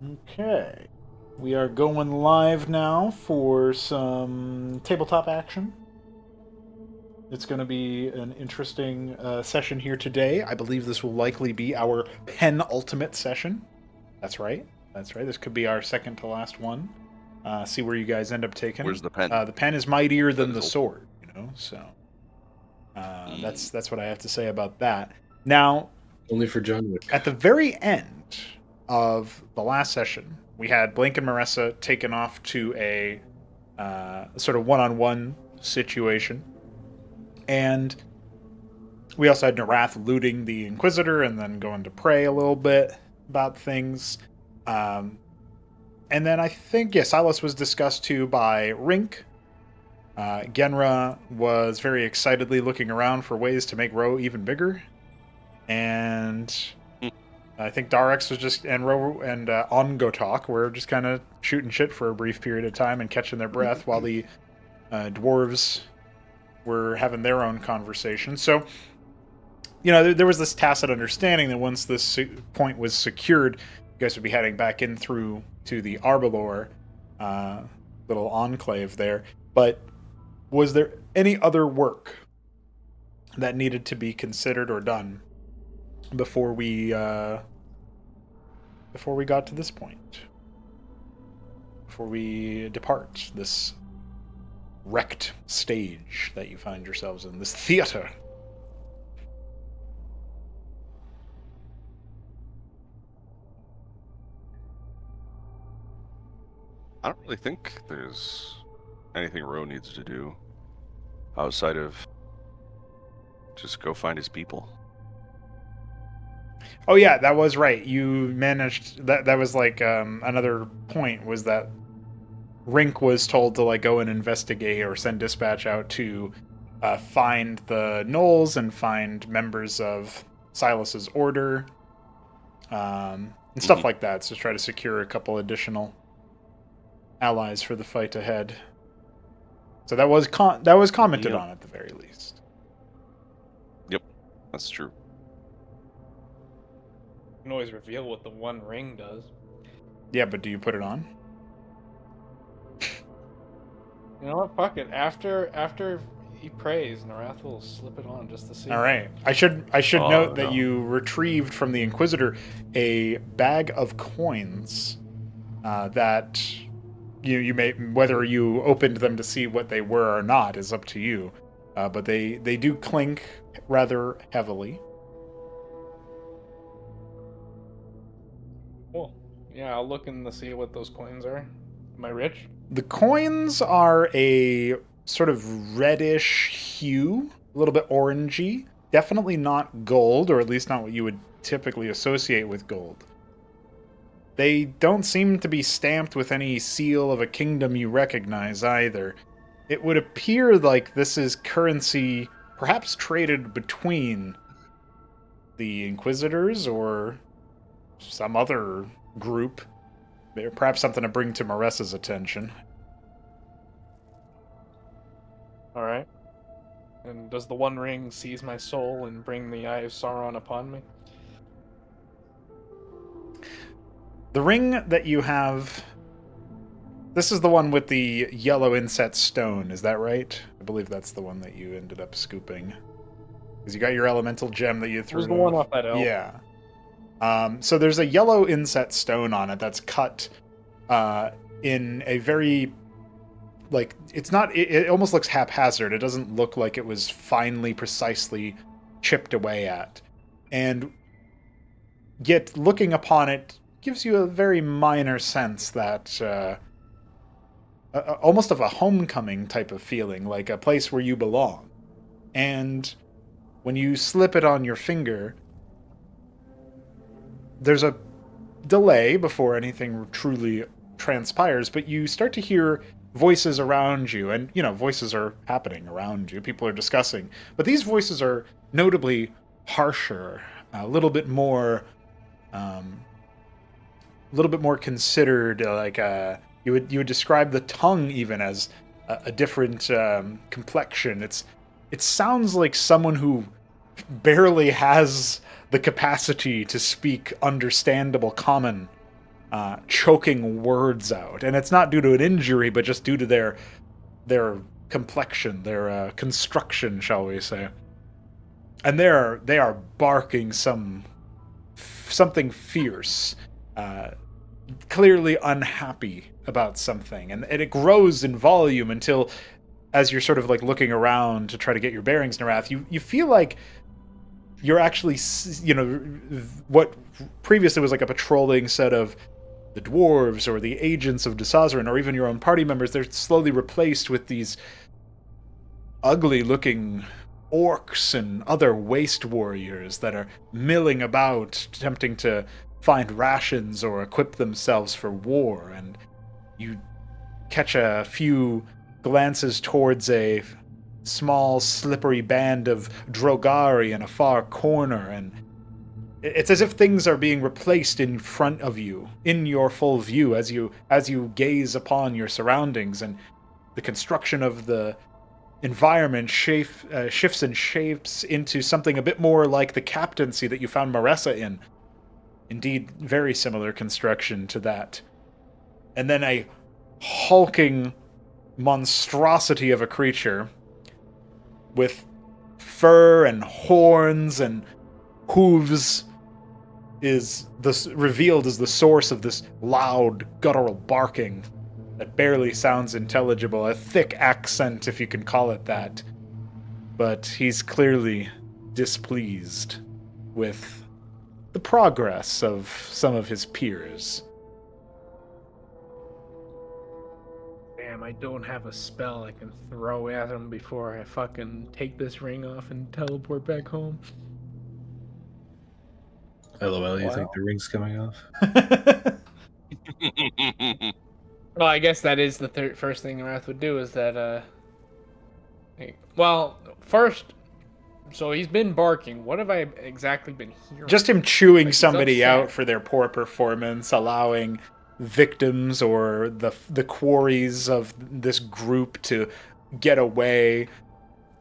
Okay. We are going live now for some tabletop action. It's going to be an interesting session here today. I believe this will likely be our penultimate session. That's right. That's right. This could be our second to last one. See where you guys end up taking. Where's the pen? The pen is mightier than the old? sword, you know. So that's what I have to say about that. Now, only for John Wick. At the very end of the last session, we had Blink and Marissa taken off to a sort of one-on-one situation. And we also had Narath looting the Inquisitor and then going to pray a little bit about things. And then I think, Silas was discussed to by Rink. Genra was very excitedly looking around for ways to make Ro even bigger. And I think Darex was just, and Ro and Ongotok were just kind of shooting shit for a brief period of time and catching their breath while the dwarves were having their own conversation. So, there was this tacit understanding that once this point was secured, you guys would be heading back in through to the Arbalor little enclave there. But was there any other work that needed to be considered or done before we got to this point? Before we depart this wrecked stage that you find yourselves in, this theater? I don't really think there's anything Ro needs to do outside of just go find his people. Oh yeah, that was right. You managed that was like another point was that Rink was told to go and investigate or send dispatch out to find the gnolls and find members of Silas's order and stuff like that. So try to secure a couple additional allies for the fight ahead. So that was commented on at the very least. Yep, that's true. You can always reveal what the One Ring does. Yeah, but do you put it on? You know what? Fuck it. After he prays, Narath will slip it on just to see. All right. I should note that you retrieved from the Inquisitor a bag of coins that you may, whether you opened them to see what they were or not is up to you. But they do clink rather heavily. Cool. Yeah, I'll look in to see what those coins are. Am I rich? The coins are a sort of reddish hue, a little bit orangey. Definitely not gold, or at least not what you would typically associate with gold. They don't seem to be stamped with any seal of a kingdom you recognize either. It would appear like this is currency perhaps traded between the Inquisitors or some other group. Perhaps something to bring to Maressa's attention. Alright. And does the One Ring seize my soul and bring the Eye of Sauron upon me? The ring that you have... This is the one with the yellow inset stone, is that right? I believe that's the one that you ended up scooping. Because you got your elemental gem that you threw. It was the one off that elf. Yeah. So there's a yellow inset stone on it that's cut in a very, it's not, it almost looks haphazard. It doesn't look like it was finely, precisely chipped away at. And yet, looking upon it gives you a very minor sense that, almost of a homecoming type of feeling, like a place where you belong. And when you slip it on your finger, there's a delay before anything truly transpires, but you start to hear voices around you, and, voices are happening around you. People are discussing. But these voices are notably harsher, a little bit more considered, you would describe the tongue even as a different complexion. It sounds like someone who barely has the capacity to speak understandable common, choking words out. And it's not due to an injury, but just due to their complexion, their construction, shall we say. And they are barking something fierce, clearly unhappy about something, and it grows in volume until, as you're sort of like looking around to try to get your bearings, Narath, you feel like you're actually, what previously was like a patrolling set of the dwarves or the agents of Da Sazarin, or even your own party members. They're slowly replaced with these ugly-looking orcs and other waste warriors that are milling about, attempting to find rations or equip themselves for war. And you catch a few glances towards a small, slippery band of Drogari in a far corner, and it's as if things are being replaced in front of you, in your full view, as you gaze upon your surroundings, and the construction of the environment shifts and shapes into something a bit more like the captaincy that you found Maressa in. Indeed, very similar construction to that. And then a hulking monstrosity of a creature with fur and horns and hooves is revealed as the source of this loud, guttural barking that barely sounds intelligible. A thick accent, if you can call it that. But he's clearly displeased with the progress of some of his peers. Damn, I don't have a spell I can throw at him before I fucking take this ring off and teleport back home. LOL, you Wow. think the ring's coming off? Well, I guess that is the first thing Wrath would do, is that, well, first, so he's been barking. What have I exactly been hearing? Just him chewing Like, he's somebody upset. out for their poor performance, allowing victims or the quarries of this group to get away,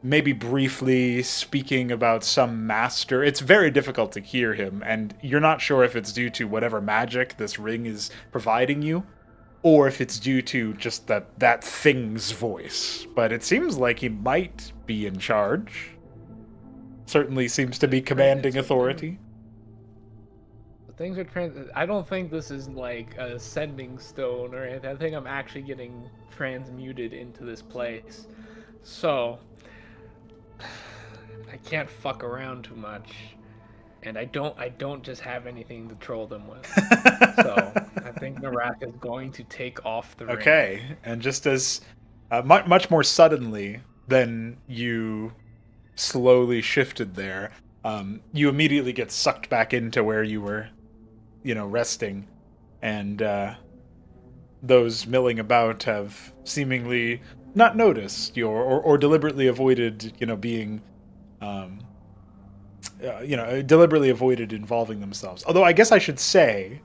maybe briefly speaking about some master. It's very difficult to hear him, and you're not sure if it's due to whatever magic this ring is providing you, or if it's due to just that thing's voice. But it seems like he might be in charge. Certainly seems to be commanding authority. Things are I don't think this is like a sending stone or anything. I think I'm actually getting transmuted into this place. So I can't fuck around too much. And I don't just have anything to troll them with. So I think Narath is going to take off the ring. Okay, and just as much more suddenly than you slowly shifted there, you immediately get sucked back into where you were, resting, and those milling about have seemingly not noticed you or deliberately avoided, being, deliberately avoided involving themselves. Although I guess I should say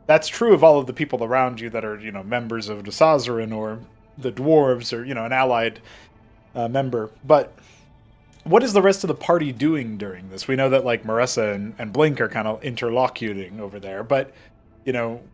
that's true of all of the people around you that are, members of Da Sazarin or the dwarves or, an allied member. But what is the rest of the party doing during this? We know that, like, Maressa and Blink are kind of interlocuting over there, but,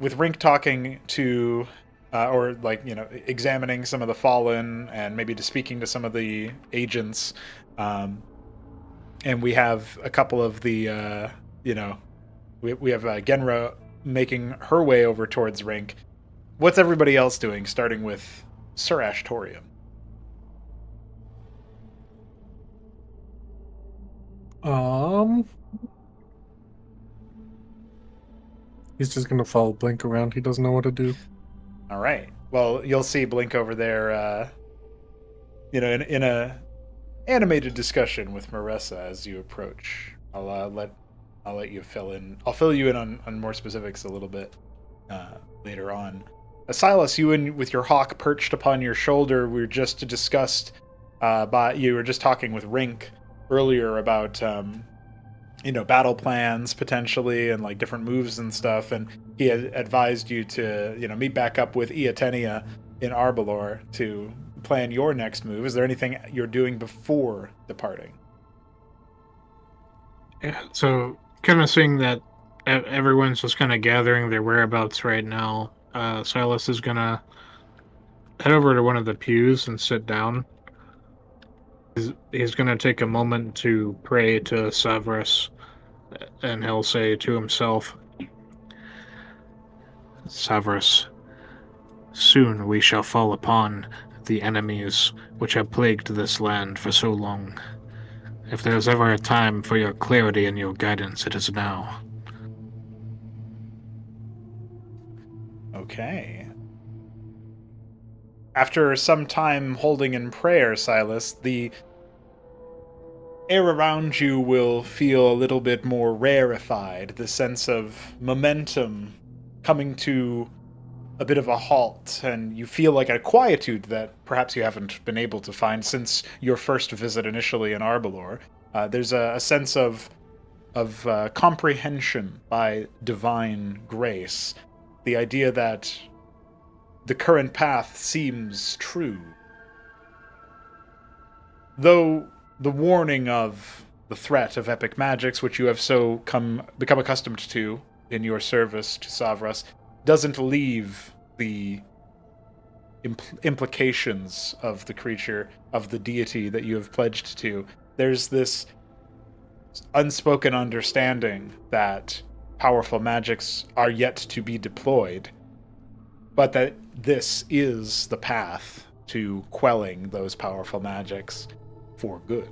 with Rink talking to, examining some of the fallen and maybe speaking to some of the agents, and we have a couple of the, we have Genra making her way over towards Rink. What's everybody else doing, starting with Sir Ashtorium? He's just gonna follow Blink around. He doesn't know what to do. All right. Well, you'll see Blink over there, in a animated discussion with Maressa as you approach. I'll let you fill in. I'll fill you in on more specifics a little bit later on. Silas, you with your hawk perched upon your shoulder, we were just discussed. You were just talking with Rink earlier about battle plans potentially and like different moves and stuff, and he had advised you to meet back up with Iatenia in Arbalor to plan your next move. Is there anything you're doing before departing? Yeah, so kind of seeing that everyone's just kind of gathering their whereabouts right now, Silas is gonna head over to one of the pews and sit down. He's gonna take a moment to pray to Severus, and he'll say to himself, Severus, soon we shall fall upon the enemies which have plagued this land for so long. If there's ever a time for your clarity and your guidance, it is now. Okay. After some time holding in prayer, Silas, the air around you will feel a little bit more rarefied, the sense of momentum coming to a bit of a halt, and you feel like a quietude that perhaps you haven't been able to find since your first visit initially in Arbalor. There's a sense of comprehension by divine grace. The idea that the current path seems true. Though the warning of the threat of epic magics, which you have so become accustomed to in your service to Savras, doesn't leave the implications of the creature, of the deity that you have pledged to. There's this unspoken understanding that powerful magics are yet to be deployed, but that this is the path to quelling those powerful magics for good.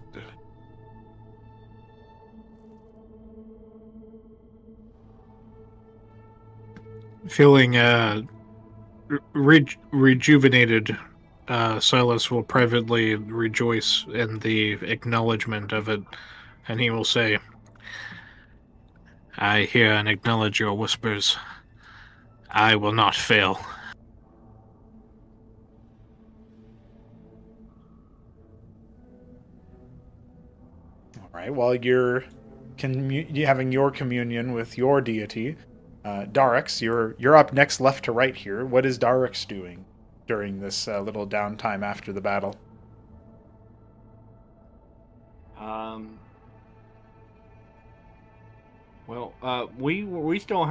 Feeling rejuvenated, Silas will privately rejoice in the acknowledgement of it, and he will say, I hear and acknowledge your whispers. I will not fail. All right, while you're having your communion with your deity, Darix, you're up next, left to right here. What is Darix doing during this little downtime after the battle? We still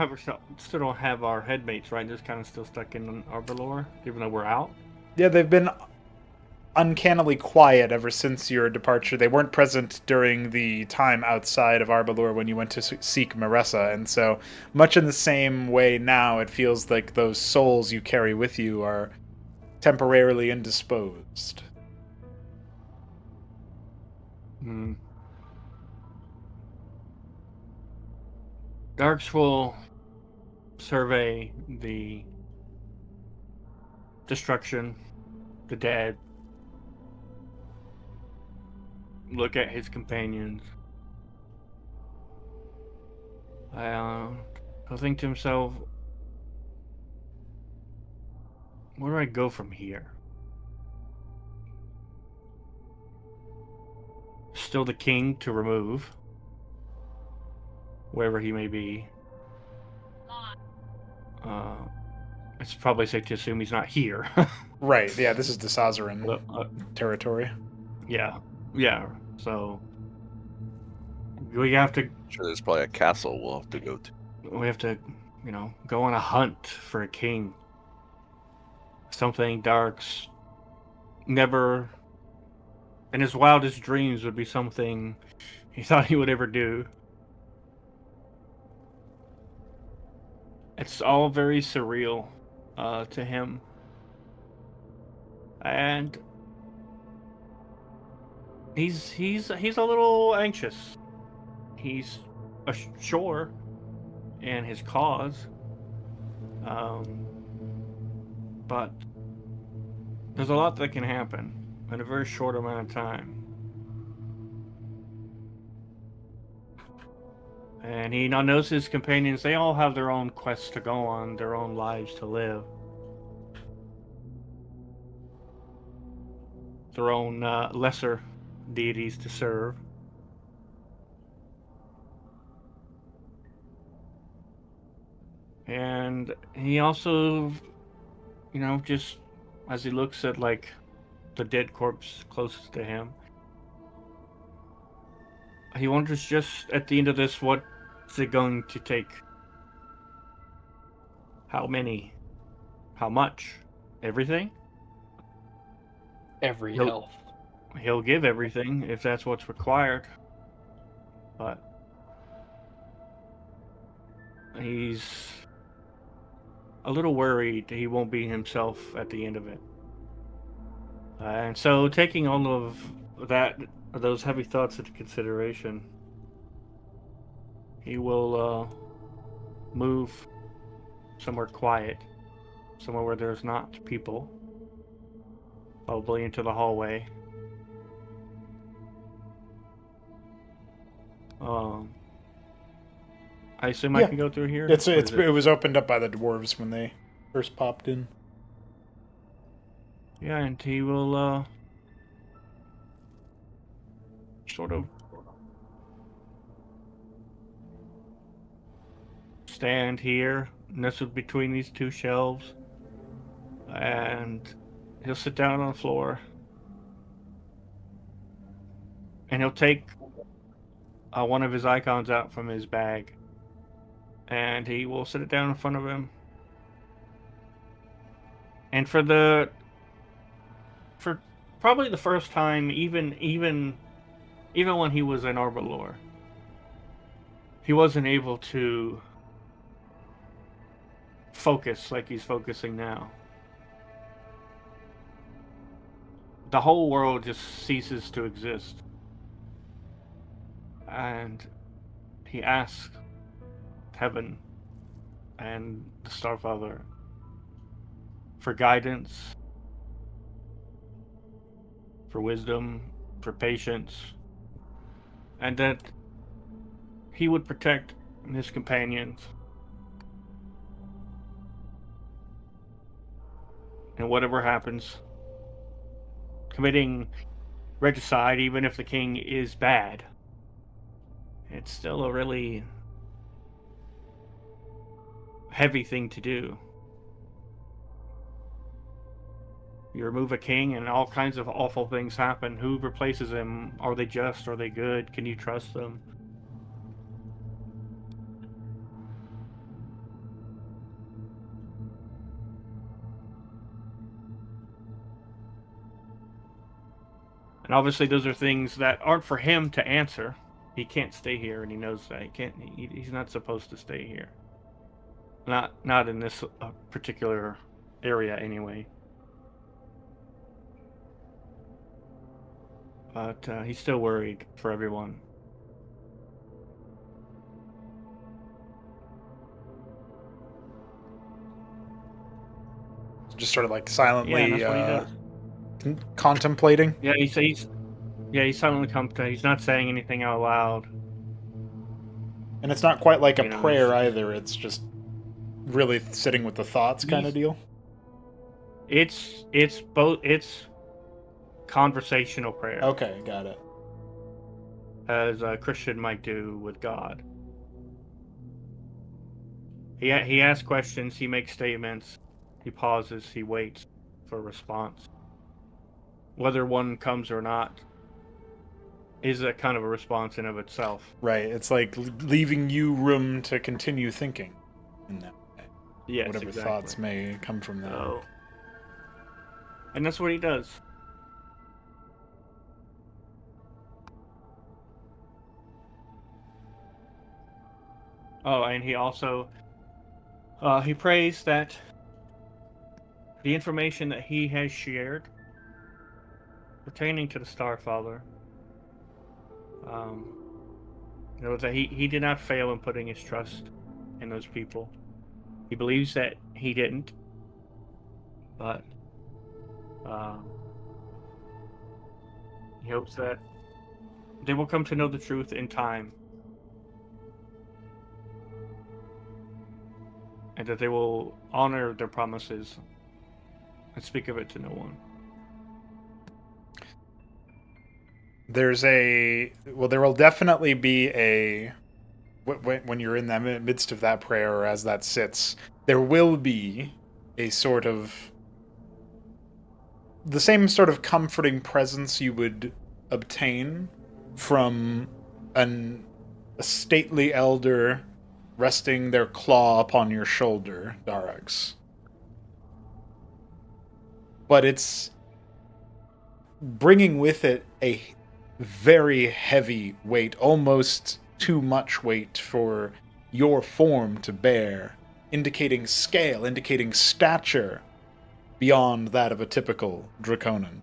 don't have our headmates, right? Just kind of still stuck in Arbalor, even though we're out. Yeah, they've been uncannily quiet ever since your departure. They weren't present during the time outside of Arbalor when you went to seek Maressa, and so much in the same way now, it feels like those souls you carry with you are temporarily indisposed. Hmm. Darks will survey the destruction, the dead, look at his companions. He'll think to himself, where do I go from here? Still the king to remove, wherever he may be. It's probably safe to assume he's not here. Right, yeah, this is the Sazarin territory. Yeah. So we have to. Sure, there's probably a castle we'll have to go to. We have to, go on a hunt for a king. Something Dark's never, in his wildest dreams, would be something he thought he would ever do. It's all very surreal to him. And he's a little anxious. He's sure in his cause, but there's a lot that can happen in a very short amount of time. And he now knows his companions, they all have their own quests to go on, their own lives to live. Their own lesser deities to serve. And he also, just as he looks at, the dead corpse closest to him, He wonders just at the end of this, what's it going to take? How many? How much? Everything? Every He'll- health. He'll give everything if that's what's required. But he's a little worried he won't be himself at the end of it. And so, taking all of those heavy thoughts into consideration, he will move somewhere quiet, somewhere where there's not people, probably into the hallway. I assume I Yeah. can go through here? It Or is was opened up by the dwarves when they first popped in. Yeah, and he will sort of stand here, nestled between these two shelves, and he'll sit down on the floor, and he'll take one of his icons out from his bag, and he will sit it down in front of him. And for probably the first time, even when he was in Arbalor, he wasn't able to focus like he's focusing now. The whole world just ceases to exist. And he asks heaven and the Starfather for guidance, for wisdom, for patience, and that he would protect his companions. And whatever happens, committing regicide, even if the king is bad, it's still a really heavy thing to do. You remove a king and all kinds of awful things happen. Who replaces him? Are they just? Are they good? Can you trust them? And obviously those are things that aren't for him to answer. He can't stay here, and he knows that. He's not supposed to stay here. Not in this particular area anyway. But he's still worried for everyone. Just sort of like silently Yeah, that's what he does. contemplating. Yeah, he's silently contemplating. He's not saying anything out loud. And it's not quite like a You know, prayer he's- either. It's just really sitting with the thoughts kind of deal. It's conversational prayer, Okay, got it. as a Christian might do with God. He asks questions, he makes statements, he pauses, he waits for a response. Whether one comes or not is a kind of a response in of itself. Right. It's like leaving you room to continue thinking in that way. Yes, Whatever exactly. thoughts may come from that. So, and that's what he does. Oh, and he also he prays that the information that he has shared pertaining to the Starfather, that he did not fail in putting his trust in those people. He believes that he didn't, but he hopes that they will come to know the truth in time, and that they will honor their promises and speak of it to no one. There will definitely be a when you're in the midst of that prayer, or as that sits, there will be a sort of the same sort of comforting presence you would obtain from a stately elder resting their claw upon your shoulder, Darax. But it's bringing with it a very heavy weight, almost too much weight for your form to bear, indicating scale, indicating stature beyond that of a typical Draconan.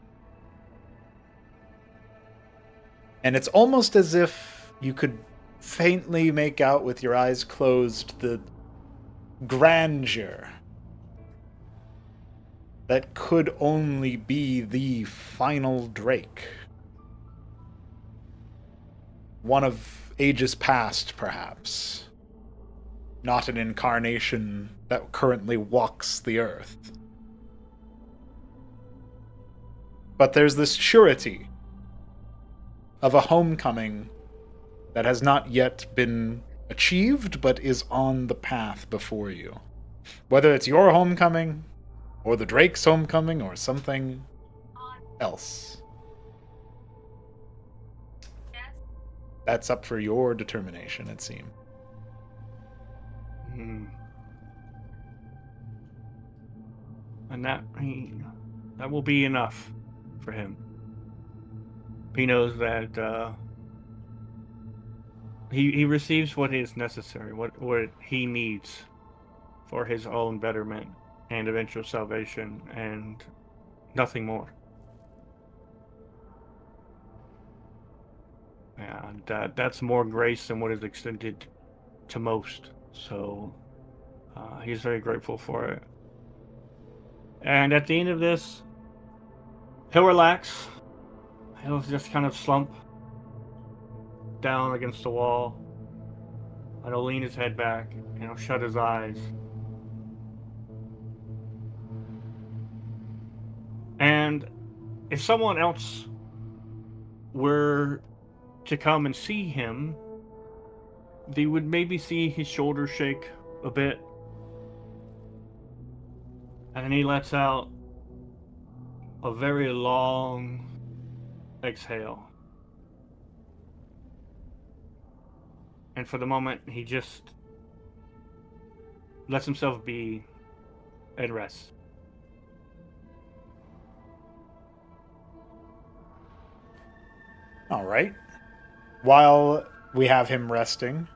And it's almost as if you could faintly make out with your eyes closed the grandeur that could only be the final Drake. One of ages past, perhaps. Not an incarnation that currently walks the earth. But there's this surety of a homecoming that has not yet been achieved, but is on the path before you. Whether it's your homecoming, or the Drake's homecoming, or something else. That's up for your determination, it seems. And that will be enough for him. He knows that he receives what is necessary, what he needs for his own betterment and eventual salvation, and nothing more. And that's more grace than what is extended to most. So he's very grateful for it. And at the end of this, he'll relax. He'll just kind of slump down against the wall. And he'll lean his head back and he'll shut his eyes. And if someone else were to come and see him, they would maybe see his shoulders shake a bit. And then he lets out a very long exhale. And for the moment, he just lets himself be and rests. All right. While we have him resting,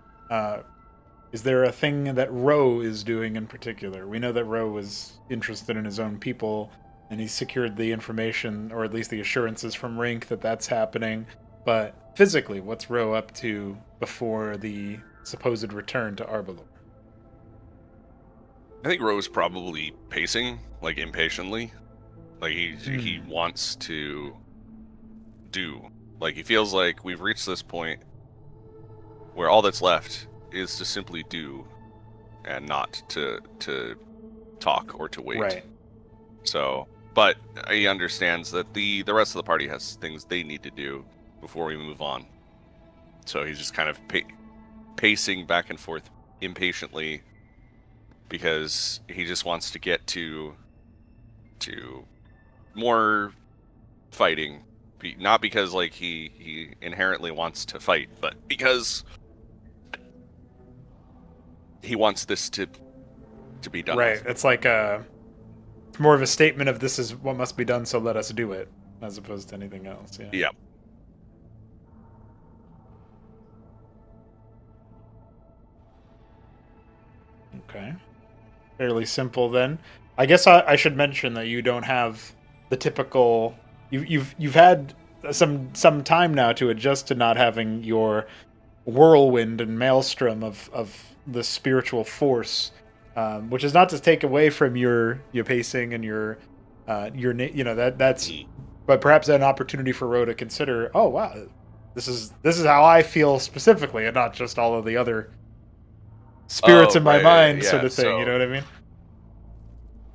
is there a thing that Ro is doing in particular? We know that Ro was interested in his own people, and he secured the information, or at least the assurances from Rink that that's happening. But physically, what's Ro up to before the supposed return to Arbalor? I think Ro is probably pacing, like impatiently. Like he wants to do. Like he feels like we've reached this point where all that's left is to simply do and not to talk or to wait. Right. So, but he understands that the rest of the party has things they need to do before we move on. So he's just kind of pacing back and forth impatiently because he just wants to get to more fighting. Not because like he inherently wants to fight, but because he wants this to be done. Right. It's like more of a statement of this is what must be done, so let us do it, as opposed to anything else. Yeah. Yeah. Okay. Fairly simple then. I guess I should mention that you don't have the typical. You've had some time now to adjust to not having your whirlwind and maelstrom of the spiritual force, which is not to take away from your pacing and your that's, but perhaps an opportunity for Ro to consider. Oh wow, this is how I feel specifically, and not just all of the other spirits in my mind, sort of thing. So, you know what I mean?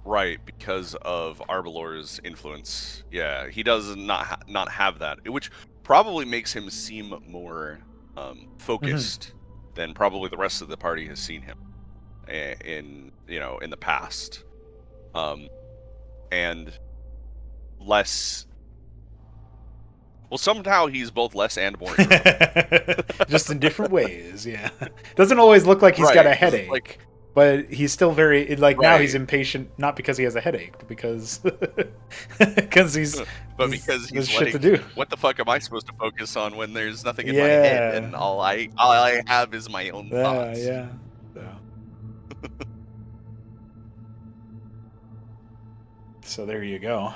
Right, because of Arbalor's influence. Yeah, he does not have that, which probably makes him seem more focused than probably the rest of the party has seen him in the past, and less Well, somehow he's both less and more true. Just in different ways, yeah. Doesn't always look like he's got a Right, 'cause, headache, like- but he's still very like now he's Right. impatient, not because he has a headache, but because because he's But because there's he's shit like, to do. what the fuck am I supposed to focus on when there's nothing in my head Yeah. and all I have is my own Yeah, thoughts. yeah. So there you go.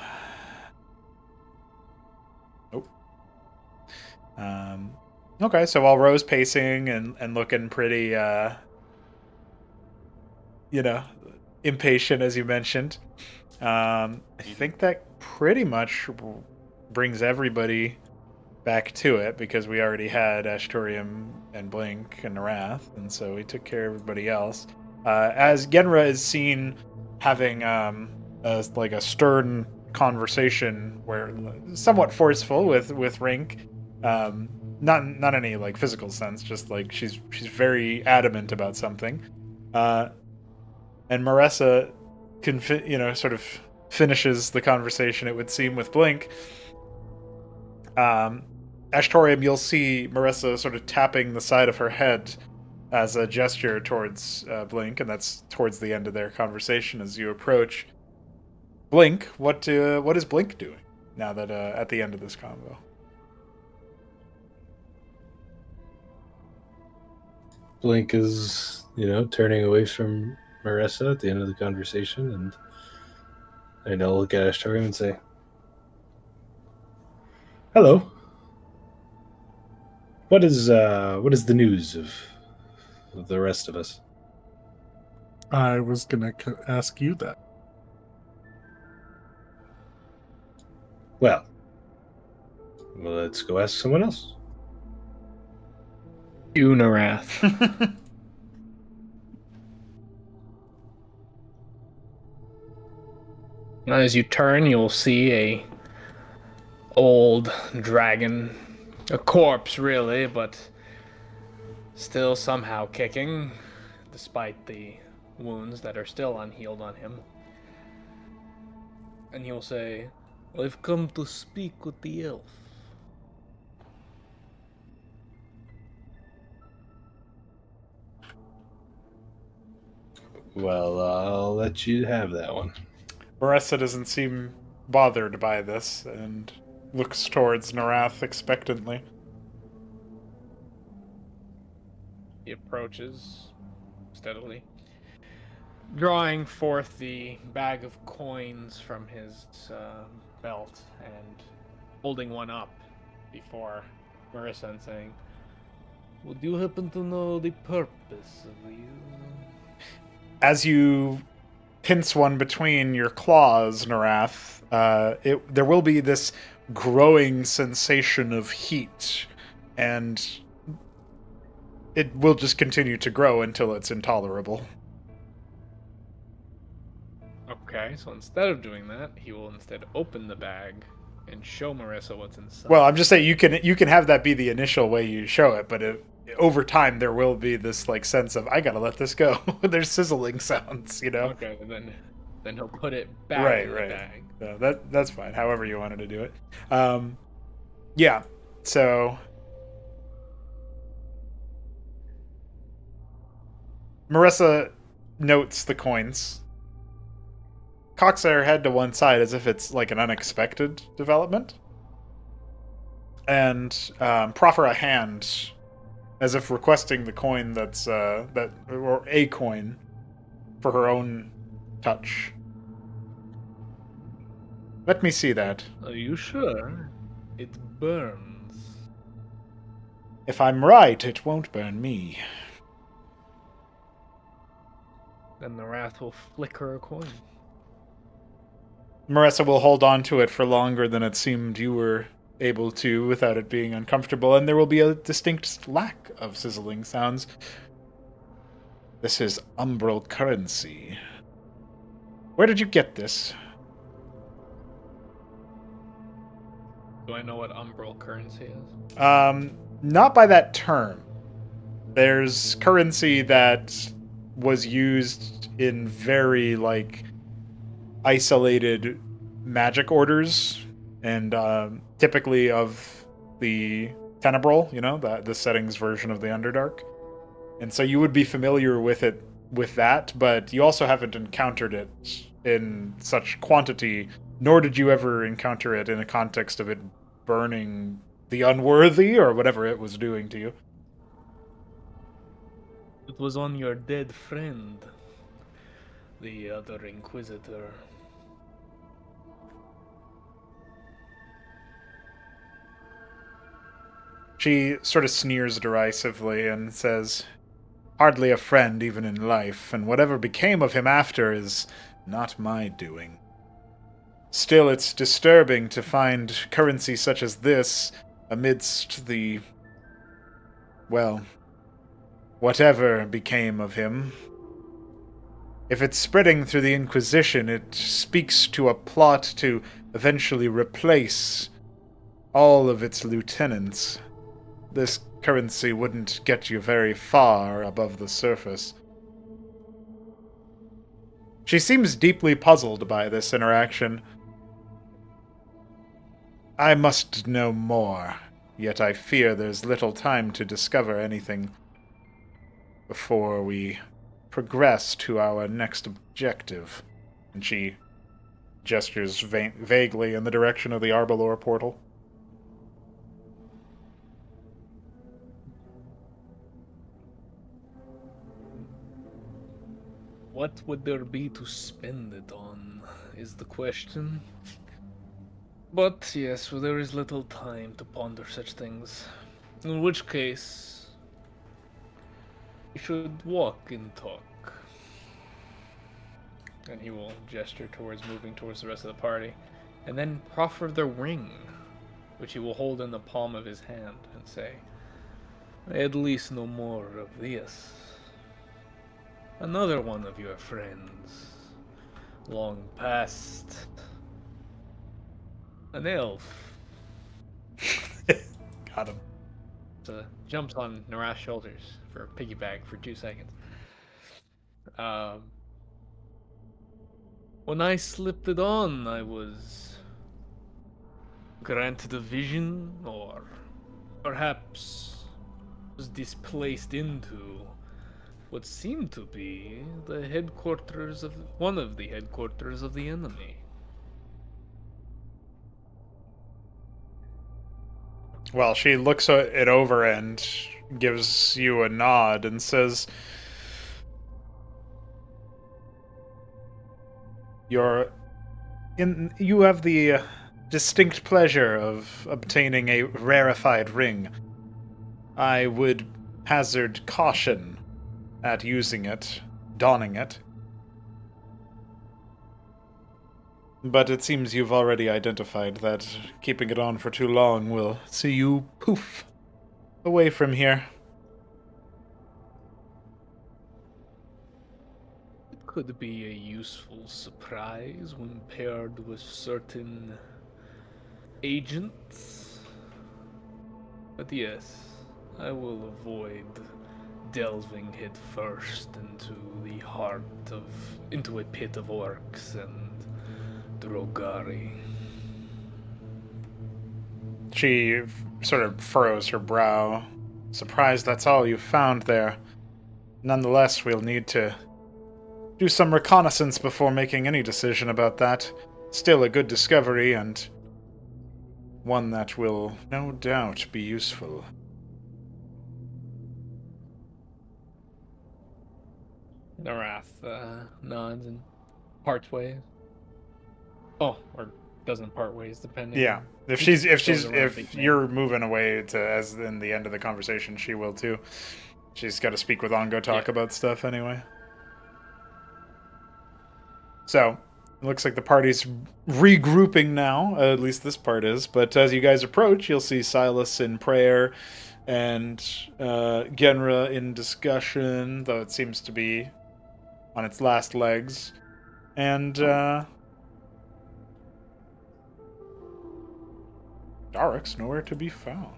Oh. Okay, so while Rose pacing and looking pretty, impatient as you mentioned, I think that pretty much brings everybody back to it because we already had Ashtorium and Blink and Wrath, and so we took care of everybody else. As Genra is seen having like a stern conversation where somewhat forceful with Rink, not any like physical sense, just like she's very adamant about something, and Maressa sort of finishes the conversation, it would seem, with Blink. Ashtorium, you'll see Marissa sort of tapping the side of her head as a gesture towards Blink, and that's towards the end of their conversation as you approach. Blink, what is Blink doing now that at the end of this convo? Blink is, turning away from Marissa at the end of the conversation, and I'll look at Ashtorium and say, "Hello. What is the news of the rest of us?" I was gonna ask you that. Well, let's go ask someone else. Unarath. As you turn, you'll see a old dragon, a corpse really, but still somehow kicking, despite the wounds that are still unhealed on him. And he'll say, "I've come to speak with the elf." Well, I'll let you have that one. Marissa doesn't seem bothered by this and looks towards Narath expectantly. He approaches steadily, drawing forth the bag of coins from his belt and holding one up before Marissa and saying, "Would you happen to know the purpose of these?" As you pinch one between your claws, Narath, there will be this growing sensation of heat, and it will just continue to grow until it's intolerable. Okay, so instead of doing that, he will instead open the bag and show Marissa what's inside. Well, I'm just saying you can have that be the initial way you show it, but over time there will be this like sense of I gotta let this go. There's sizzling sounds, Okay, then he'll put it back in the bag. So that's fine. However you wanted to do it. Yeah. So Marissa notes the coins, cocks her head to one side as if it's like an unexpected development, and proffer a hand as if requesting the coin or a coin for her own touch. Let me see that. Are you sure? It burns. If I'm right, it won't burn me. Then the wrath will flicker a coin. Marissa will hold on to it for longer than it seemed you were able to without it being uncomfortable, and there will be a distinct lack of sizzling sounds. This is umbral currency. Where did you get this? Do I know what umbral currency is? Not by that term. There's currency that was used in very, isolated magic orders, and typically of the Tenebril, the settings version of the Underdark. And so you would be familiar with it with that, but you also haven't encountered it in such quantity, nor did you ever encounter it in a context of it burning the unworthy or whatever it was doing to you. It was on your dead friend, the other Inquisitor. She sort of sneers derisively and says, "Hardly a friend even in life, and whatever became of him after is not my doing. Still, it's disturbing to find currency such as this amidst the... well, whatever became of him. If it's spreading through the Inquisition, it speaks to a plot to eventually replace all of its lieutenants. This currency wouldn't get you very far above the surface." She seems deeply puzzled by this interaction. "I must know more, yet I fear there's little time to discover anything before we progress to our next objective." And she gestures vaguely in the direction of the Arbalor portal. What would there be to spend it on, is the question. But yes, well, there is little time to ponder such things. In which case, we should walk and talk. And he will gesture towards moving towards the rest of the party, and then proffer the ring, which he will hold in the palm of his hand, and say, "I at least know more of this. Another one of your friends, long past, an elf." Got him. So jumps on Narash's shoulders for a piggyback for 2 seconds. When I slipped it on, I was granted a vision, or perhaps was displaced into what seemed to be the headquarters of one of the headquarters of the enemy. Well, she looks it over and gives you a nod and says, You have the distinct pleasure of obtaining a rarefied ring. I would hazard caution at using it, donning it. But it seems you've already identified that keeping it on for too long will see you poof away from here. It could be a useful surprise when paired with certain agents. But yes, I will avoid delving head first into a pit of orcs and Drogari. She sort of furrows her brow. Surprised that's all you've found there. Nonetheless, we'll need to do some reconnaissance before making any decision about that. Still a good discovery, and one that will no doubt be useful. Narath nods and parts ways. Oh, or doesn't part ways, depending. Yeah, if you're moving away to as in the end of the conversation, she will too. She's got to speak with Ongo, talk about stuff anyway. So it looks like the party's regrouping now. At least this part is. But as you guys approach, you'll see Silas in prayer and Genra in discussion, though it seems to be on its last legs, and Darik's nowhere to be found.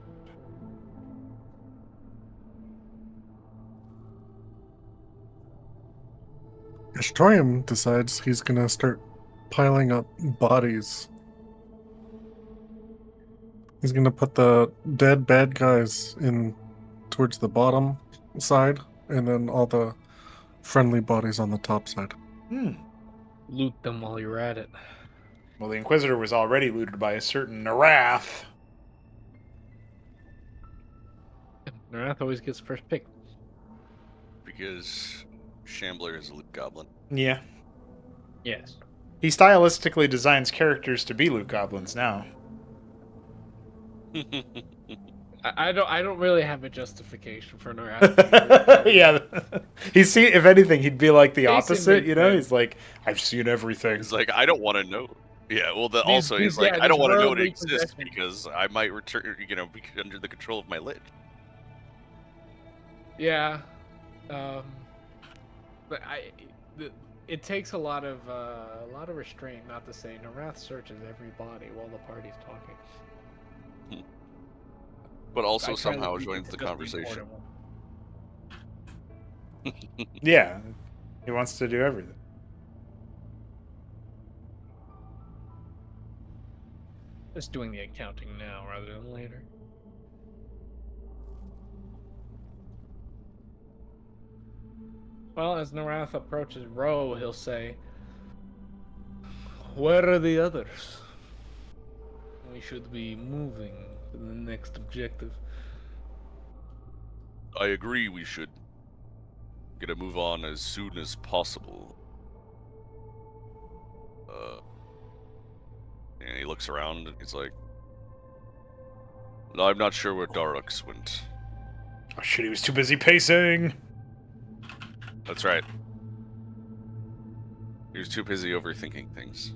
Ashtorium decides he's gonna start piling up bodies He's gonna put the dead bad guys in towards the bottom side, and then all the friendly bodies on the top side. Loot them while you're at it. Well, the Inquisitor was already looted by a certain Narath. Narath always gets first pick. Because Shambler is a loot goblin. Yeah. Yes. He stylistically designs characters to be loot goblins now. I don't really have a justification for Narath. Yeah. If anything, he'd be like the Jason opposite, you know? makes He's like, I've seen everything. He's like, I don't want to know. Yeah, well, also These- he's like, yeah, I don't these want to know it worldly exists possessions. because I might return, be under the control of my lich. Yeah. But it takes a lot of restraint not to say Narath searches every body while the party's talking. But also I try to somehow keep joins it the just conversation. important. Yeah. He wants to do everything. Just doing the accounting now rather than later. Well, as Narath approaches Ro, he'll say, "Where are the others? We should be moving to the next objective." I agree we should get a move on as soon as possible. And he looks around and he's like, no, I'm not sure where Darux went. Oh shit, he was too busy pacing. That's right. He was too busy overthinking things.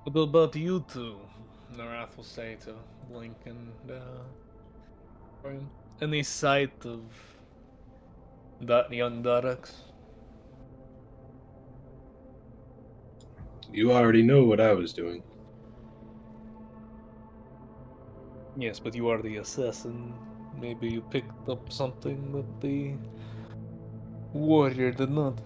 What about you two? Narath will say to Blink and Orion. Any sight of that young Darux? You already know what I was doing. Yes, but you are the assassin. Maybe you picked up something that the warrior did not.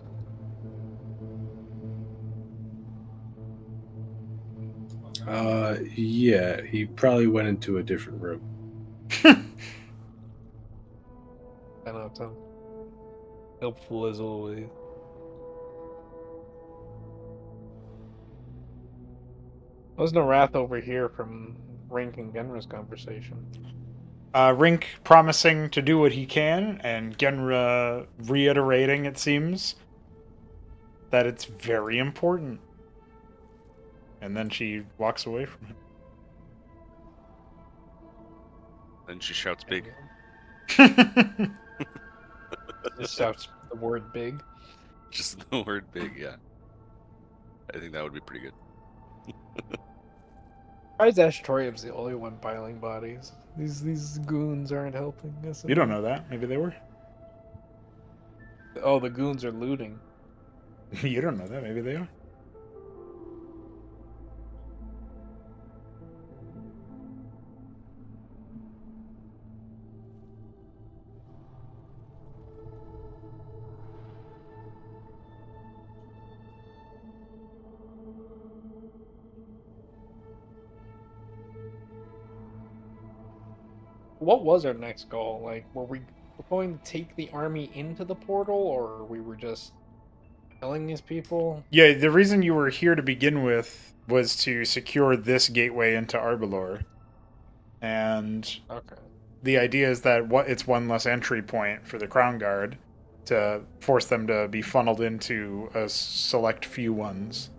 Yeah, he probably went into a different room. I know, Tom. Helpful as always. Was Narath over here from Rink and Genra's conversation? Rink promising to do what he can, and Genra reiterating, it seems, that it's very important. And then she walks away from him. Then she shouts big. Just shouts the word big. Just the word big, yeah. I think that would be pretty good. Why is Ashtorium's the only one piling bodies? These goons aren't helping us. You don't know that. Maybe they were. Oh, the goons are looting. You don't know that. Maybe they are. What was our next goal? Like, were we going to take the army into the portal, or we were just killing these people? Yeah, the reason you were here to begin with was to secure this gateway into Arbalor. And Okay. the idea is that it's one less entry point for the Crown Guard to force them to be funneled into a select few ones.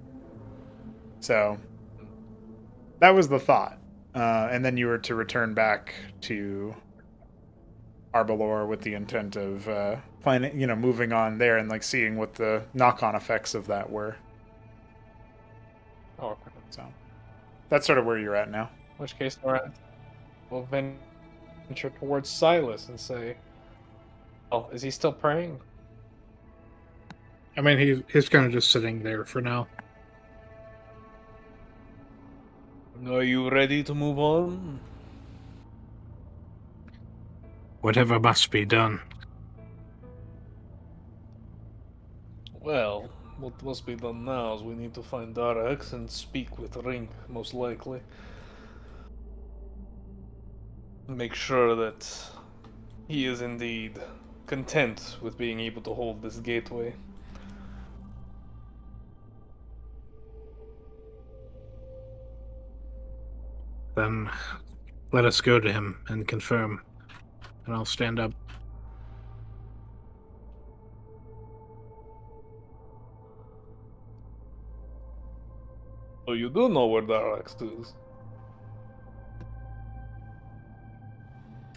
So that was the thought. And then you were to return back to Arbalor with the intent of planning, moving on there and like seeing what the knock-on effects of that were. Oh, okay. So that's sort of where you're at now. In which case, Narath will venture towards Silas and say, "Oh, is he still praying?" I mean, he's kind of just sitting there for now. Are you ready to move on? Whatever must be done. Well, what must be done now is we need to find Darax and speak with Rink, most likely. Make sure that he is indeed content with being able to hold this gateway. Then let us go to him and confirm. And I'll stand up. So you do know where Darax is?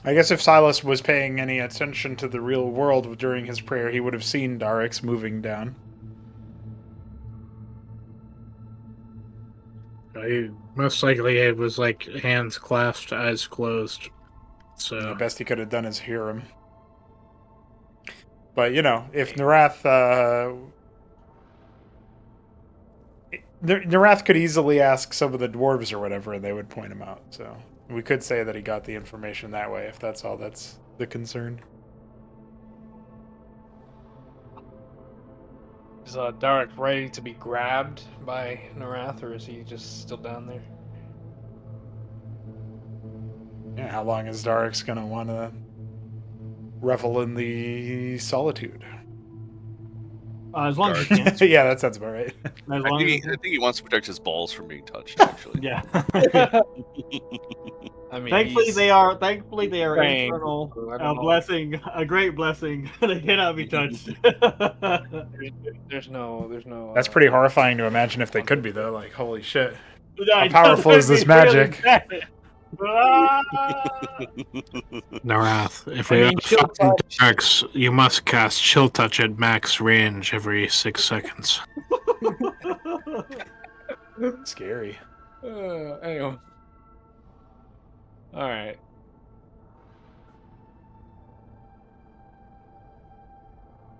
I guess if Silas was paying any attention to the real world during his prayer, he would have seen Darix moving down. Most likely it was like hands clasped, eyes closed. So And the best he could have done is hear him. But, you know, if Narath... Narath could easily ask some of the dwarves or whatever, and they would point him out. So we could say that he got the information that way, if that's all that's the concern. Is Darax ready to be grabbed by Narath, or is he just still down there? Yeah, how long is Darix going to want to revel in the solitude? As long as he can. Yeah, that sounds about right. As I long think, as I think he wants to protect his balls from being touched. Actually, yeah. I mean, Thankfully, he's they are praying. internal. I A don't know. blessing, a great blessing. They cannot be touched. There's no. That's pretty horrifying to imagine if they could be, though. Like, holy shit. How powerful is this magic? Narath, if I we mean, are chill fighting touch. Darks, you must cast Chill Touch at max range every 6 seconds. Scary. Anyway. Alright.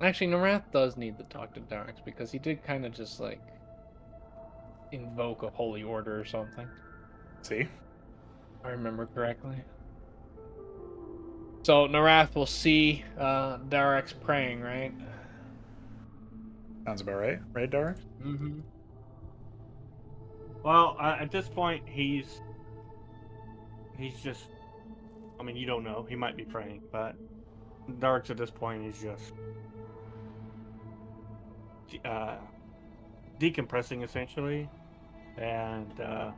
Actually, Narath does need to talk to Darax because he did kind of just like invoke a holy order or something. See? If I remember correctly. So Narath will see Darax praying, right? Sounds about right. Right, Darix? Mm-hmm. Well, at this point, he's just. I mean, you don't know. He might be praying, but Darks at this point is just decompressing essentially, and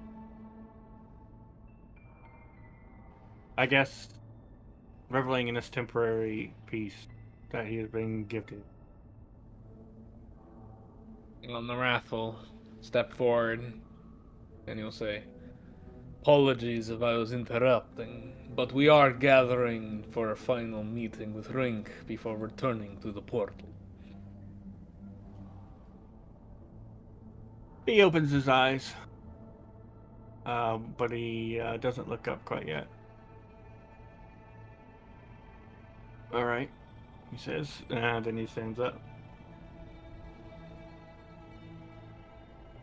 I guess reveling in this temporary peace that he has been gifted. Well, Narath will step forward and he'll say, "Apologies if I was interrupting, but we are gathering for a final meeting with Rink before returning to the portal." He opens his eyes, but he doesn't look up quite yet. All right, he says, and then he stands up.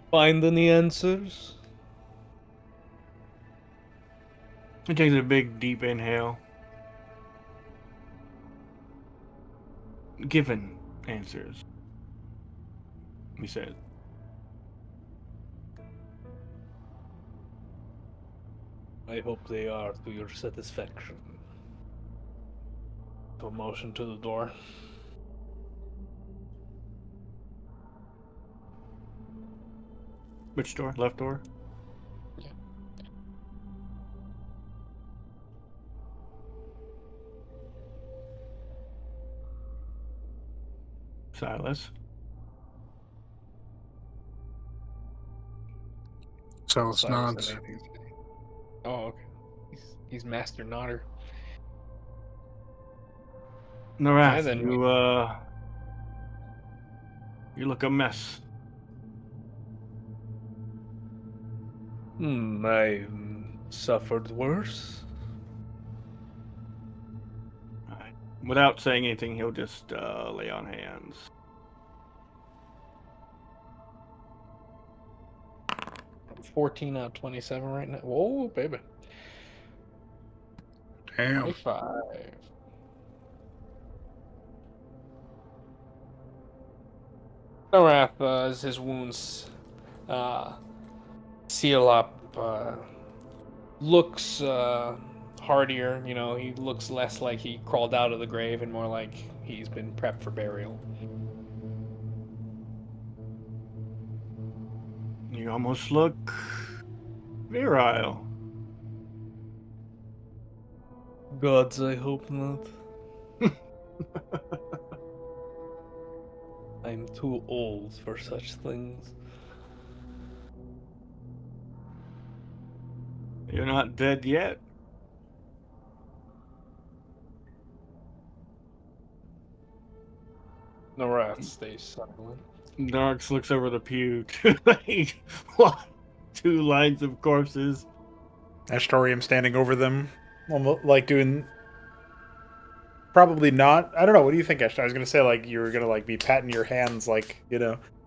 Find any answers? He takes a big, deep inhale. Given answers, he says. I hope they are to your satisfaction. To motion to the door. Which door? Left door? Yeah. Silas. Silas Silas nods. had anything to say. Oh, okay. He's Master Nodder. Narath, And then you look a mess. I suffered worse. Alright. Without saying anything, he'll just lay on hands. I'm 14 out of 27 right now. Whoa, baby. Damn. 25. Narath, as his wounds seal up, looks hardier. You know, he looks less like he crawled out of the grave and more like he's been prepped for burial. You almost look virile. Gods, I hope not. I'm too old for such things. You're not dead yet. Narath stays silent. Darks looks over the pew to like what? 2 lines of corpses. Ashtorium standing over them, almost like doing. Probably not. I don't know. What do you think, Ashton? I was gonna say like you were gonna like be patting your hands, like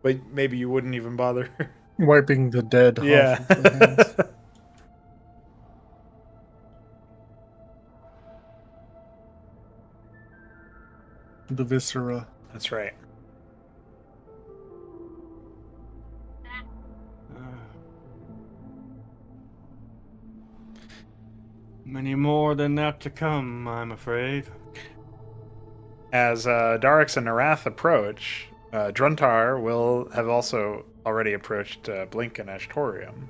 but maybe you wouldn't even bother. Wiping the dead Yeah. off of their hands. The viscera. That's right. Many more than that to come, I'm afraid. As Darix and Narath approach, Druntar will have also already approached Blink and Ashtorium.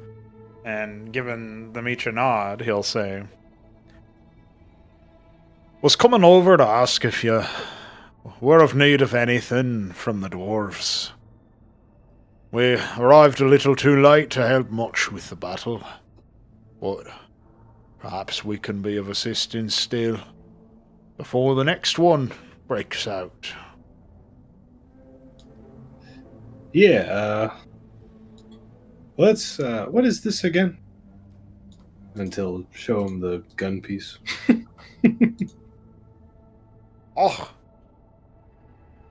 And given the Meech a nod, he'll say, "Was coming over to ask if you were of need of anything from the dwarves. We arrived a little too late to help much with the battle, but perhaps we can be of assistance still before the next one breaks out." Yeah, let's, what is this again? Until show him the gun piece. Oh,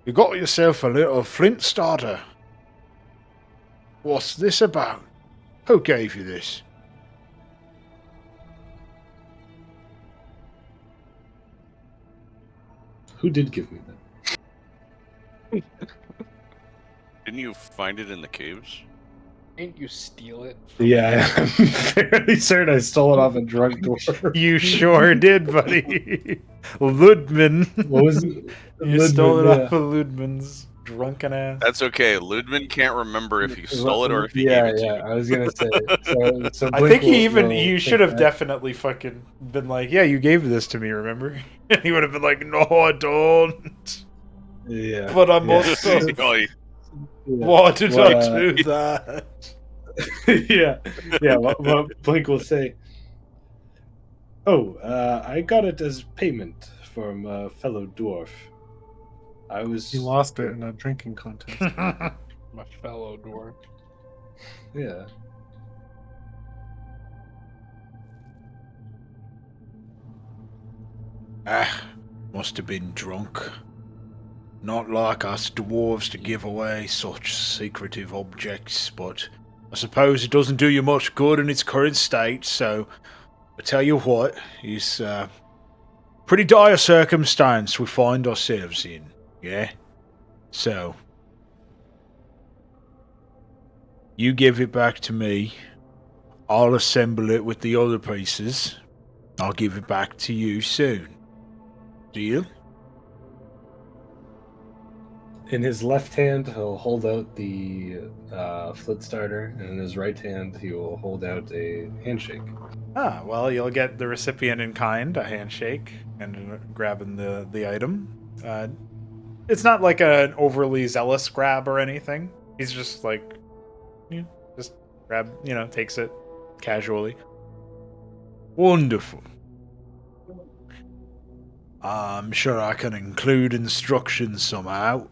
you got yourself a little flint starter. What's this about? Who gave you this? Who did give me that? Didn't you find it in the caves? Didn't you steal it? Yeah, I'm fairly certain I stole it off a drunk dwarf. You sure did, buddy. Ludman. What was it? You stole it Ludman, off of Ludman's drunken ass. That's okay. Ludman can't remember if you stole it or if you yeah, gave it to yeah. you. I was gonna say. So I Blink think he will you think should have that. definitely fucking been like, "Yeah, you gave this to me, remember?" And he would have been like, "No, I don't. Yeah. But I yeah. must have. Oh, Yeah. Why did Well, I do that?" yeah, yeah. What Blink will say. Oh, I got it as payment from a fellow dwarf. I was. He lost it in a drinking contest. My fellow dwarf. Yeah. Must have been drunk. Not like us dwarves to give away such secretive objects, but I suppose it doesn't do you much good in its current state, so I tell you what, it's pretty dire circumstance we find ourselves in, yeah? So, you give it back to me, I'll assemble it with the other pieces, I'll give it back to you soon. Deal? In his left hand, he'll hold out the flint starter, and in his right hand, he will hold out a handshake. Ah, well, you'll get the recipient in kind, a handshake, and grabbing the item. It's not like an overly zealous grab or anything. He's just like, just grab, takes it casually. Wonderful. I'm sure I can include instructions somehow.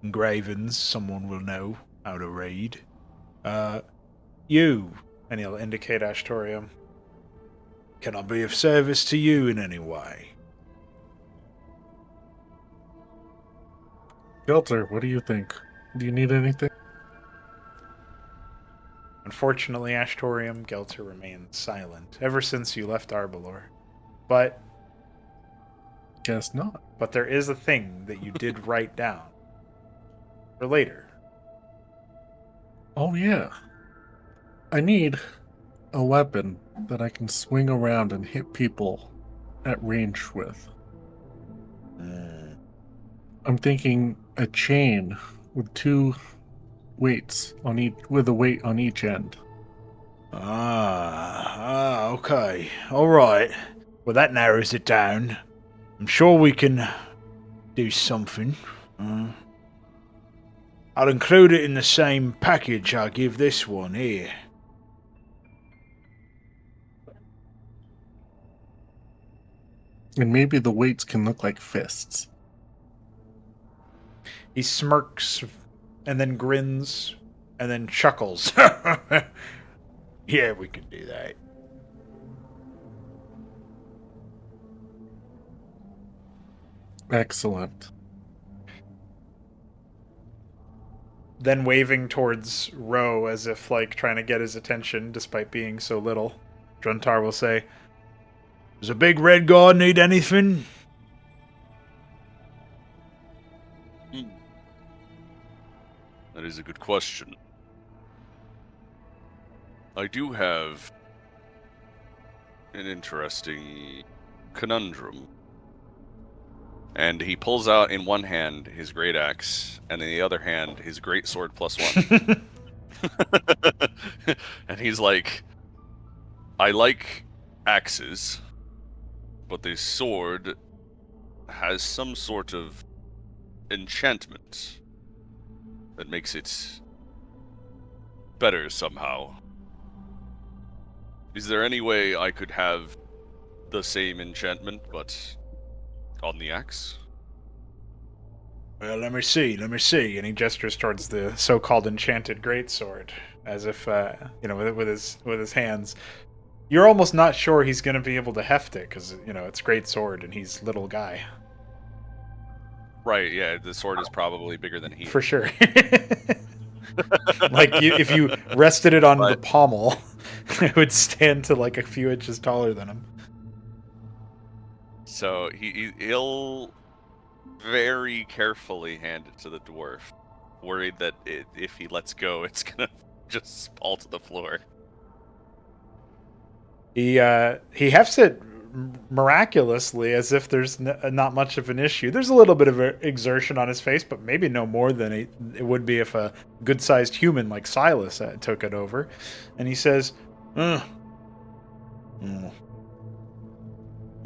Engravings, someone will know how to read. You, and he'll indicate Ashtorium. Can I be of service to you in any way? Gelter, what do you think? Do you need anything? Unfortunately, Ashtorium, Gelter remains silent ever since you left Arbalor. But Guess not. there is a thing that you did write down for later. Oh, yeah. I need a weapon that I can swing around and hit people at range with. I'm thinking a chain with two weights on each, with a weight on each end. Okay. All right. Well, that narrows it down. I'm sure we can do something. I'll include it in the same package I give this one here. And maybe the weights can look like fists. He smirks and then grins and then chuckles. Yeah, we can do that. Excellent. Then waving towards Ro as if like trying to get his attention despite being so little, Druntar will say, "Does a big red guard need anything?" That is a good question. I do have an interesting conundrum. And he pulls out in one hand his great axe, and in the other hand his great sword +1. And he's like, I like axes, but this sword has some sort of enchantment that makes it better somehow. Is there any way I could have the same enchantment, but on the axe? Well, let me see. And he gestures towards the so-called enchanted greatsword, as if, with his hands. You're almost not sure he's going to be able to heft it, because, it's greatsword, and he's little guy. Right, yeah, the sword is probably bigger than he. For sure. If you rested it on the pommel, it would stand to, a few inches taller than him. So he'll very carefully hand it to the dwarf, worried that if he lets go, it's gonna just fall to the floor. He hefts it miraculously, as if there's not much of an issue. There's a little bit of exertion on his face, but maybe no more than it would be if a good-sized human like Silas took it over. And he says, And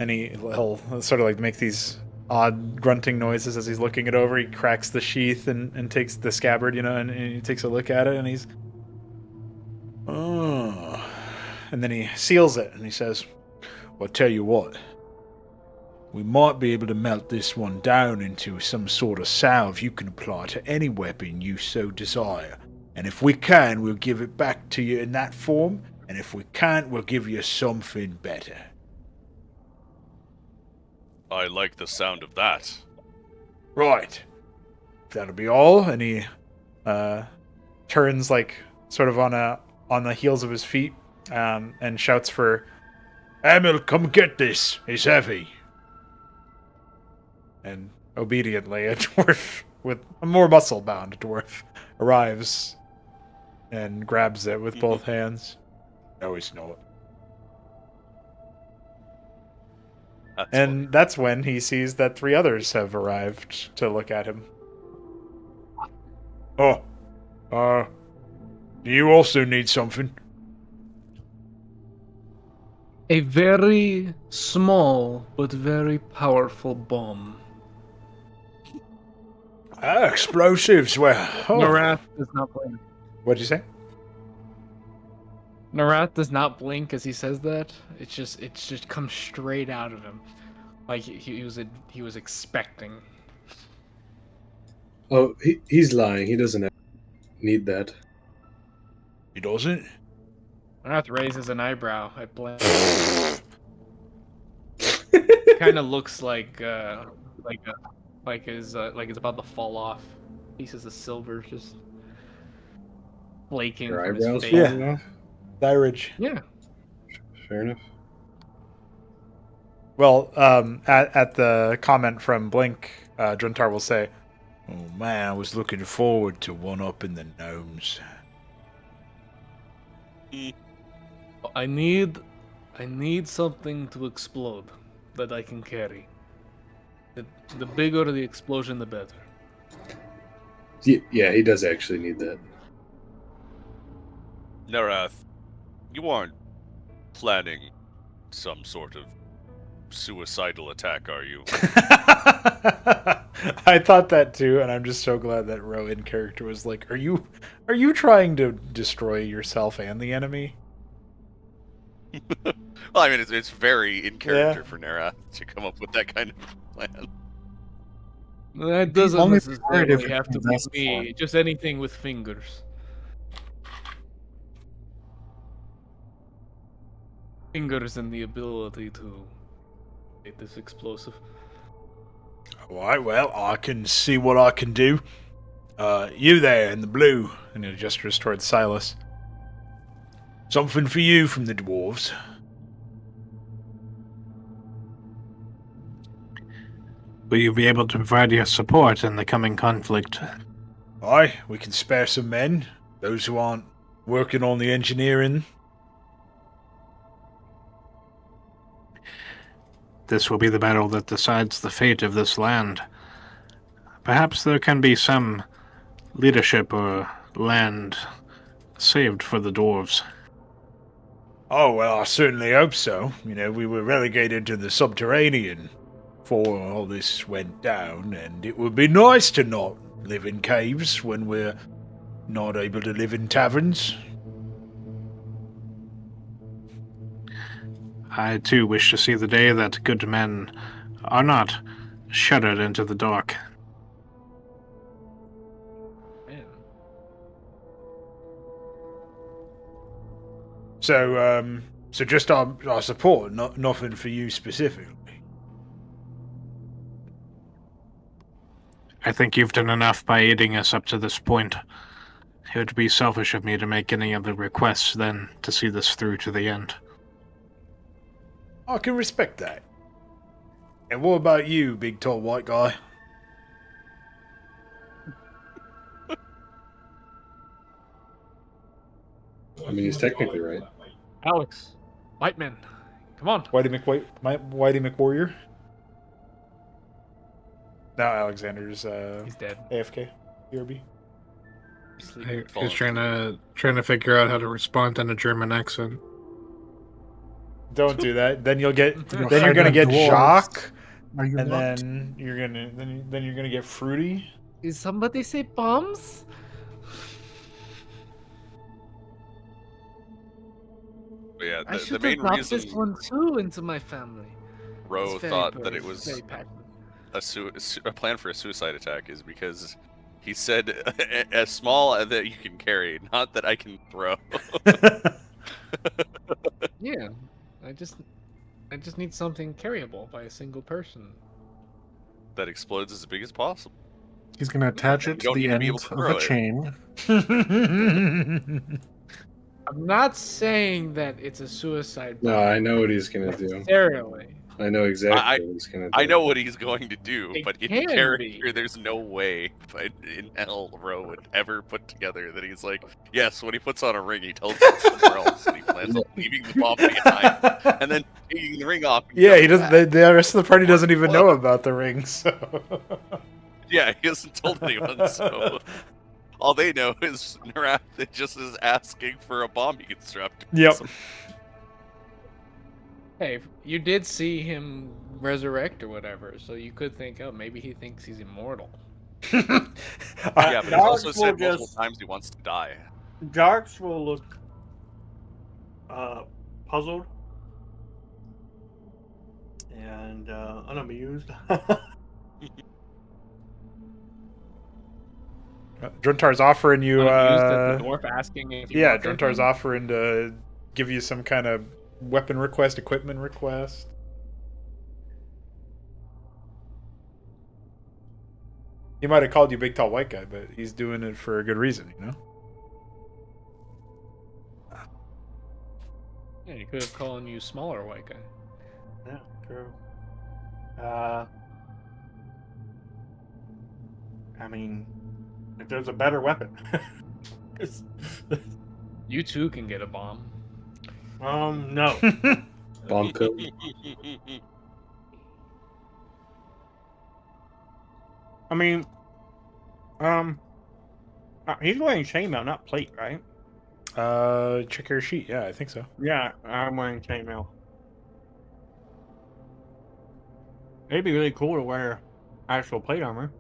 he'll sort of make these odd grunting noises as he's looking it over. He cracks the sheath and takes the scabbard, and he takes a look at it, and he's, and then he seals it, and he says, "Well, I'll tell you what. We might be able to melt this one down into some sort of salve you can apply to any weapon you so desire. And if we can, we'll give it back to you in that form. And if we can't, we'll give you something better." I like the sound of that. Right. That'll be all. And he turns sort of on the heels of his feet and shouts for, "Emil, come get this. It's heavy." And obediently, a dwarf with a more muscle-bound dwarf arrives and grabs it with both hands. "No, it's not." That's when he sees that 3 others have arrived to look at him. "Oh, do you also need something?" A very small but very powerful bomb. Explosives, well... Narath does not blink. What'd you say? Narath does not blink as he says that. It just comes straight out of him, like he was expecting. Oh, he's lying. He doesn't need that. He doesn't? Narath raises an eyebrow at Blink. Kind of looks like it's about to fall off. Pieces of silver just flaking Your from his eyebrows face. falling off? Thyridge. Yeah. Fair enough. Well, at the comment from Blink, Druntar will say, "Oh man, I was looking forward to one-upping the gnomes. I need something to explode that I can carry. The bigger the explosion, the better. Yeah, he does actually need that. Narath, you aren't planning some sort of suicidal attack, are you? I thought that too, and I'm just so glad that Ro in character was like, "Are you trying to destroy yourself and the enemy?" Well, I mean, it's very in character for Narath to come up with that kind of plan. That doesn't Only very necessarily different have to things be asked me. Just anything with fingers. Fingers and the ability to make this explosive. Alright, well, I can see what I can do. You there in the blue, and he gestures towards Silas. Something for you from the dwarves. Will you be able to provide your support in the coming conflict? Aye, we can spare some men. Those who aren't working on the engineering. This will be the battle that decides the fate of this land. Perhaps there can be some leadership or land saved for the dwarves. Oh, well, I certainly hope so. You know, we were relegated to the subterranean before all this went down, and it would be nice to not live in caves when we're not able to live in taverns. I too wish to see the day that good men are not shuddered into the dark. Man. So just our support, nothing for you specifically. I think you've done enough by aiding us up to this point. It would be selfish of me to make any other requests than to see this through to the end. I can respect that. And what about you, big tall white guy? I mean, he's technically right. Alex, white man, come on. Whitey McWarrior? Now Alexander's He's dead. AFK. BRB. I was trying to figure out how to respond in a German accent. Don't do that. Then you'll get. You're Then you're gonna hiding get dwarves. Jacques, Are you and not? then you're gonna get Fruity. Did somebody say bombs? But yeah, I the should main have brought reason this one too into my family. Ro It's very thought brave, that it was very passionate. a plan for a suicide attack is because he said as small that you can carry, not that I can throw. Yeah, I just need something carryable by a single person. That explodes as big as possible. He's going to attach it You to don't need the to be end able to of throw a it. chain. I'm not saying that it's a suicide No, bomb I know what he's gonna do. necessarily. I know exactly what he's gonna do. I know what he's going to do, It but in can character, be. there's no way in hell Ro would ever put together that he's like, yes, when he puts on a ring, he tells it somewhere else, and he plans on leaving the bomb behind, and then taking the ring off. And Yeah, he coming doesn't. back. The rest of the party doesn't even know about the ring. So. Yeah, he hasn't told anyone, so all they know is Narath just is asking for a bomb he can strap to. Yep. himself. Hey, you did see him resurrect or whatever, so you could think, oh, maybe he thinks he's immortal. Yeah, but he's Dark also said will multiple just- times he wants to die. Jarks will look puzzled and unamused. Druntar's offering you. Used at the dwarf asking if you Yeah, want Druntar's anything? offering to give you some kind of weapon request, equipment request. He might have called you big tall white guy, but he's doing it for a good reason, you know? Yeah, he could have called you smaller white guy. Yeah, true. I mean, if there's a better weapon. It's- You too can get a bomb. No. Bomb code. I mean, he's wearing chainmail, not plate, right? Check your sheet. Yeah, I think so. Yeah, I'm wearing chainmail. It'd be really cool to wear actual plate armor.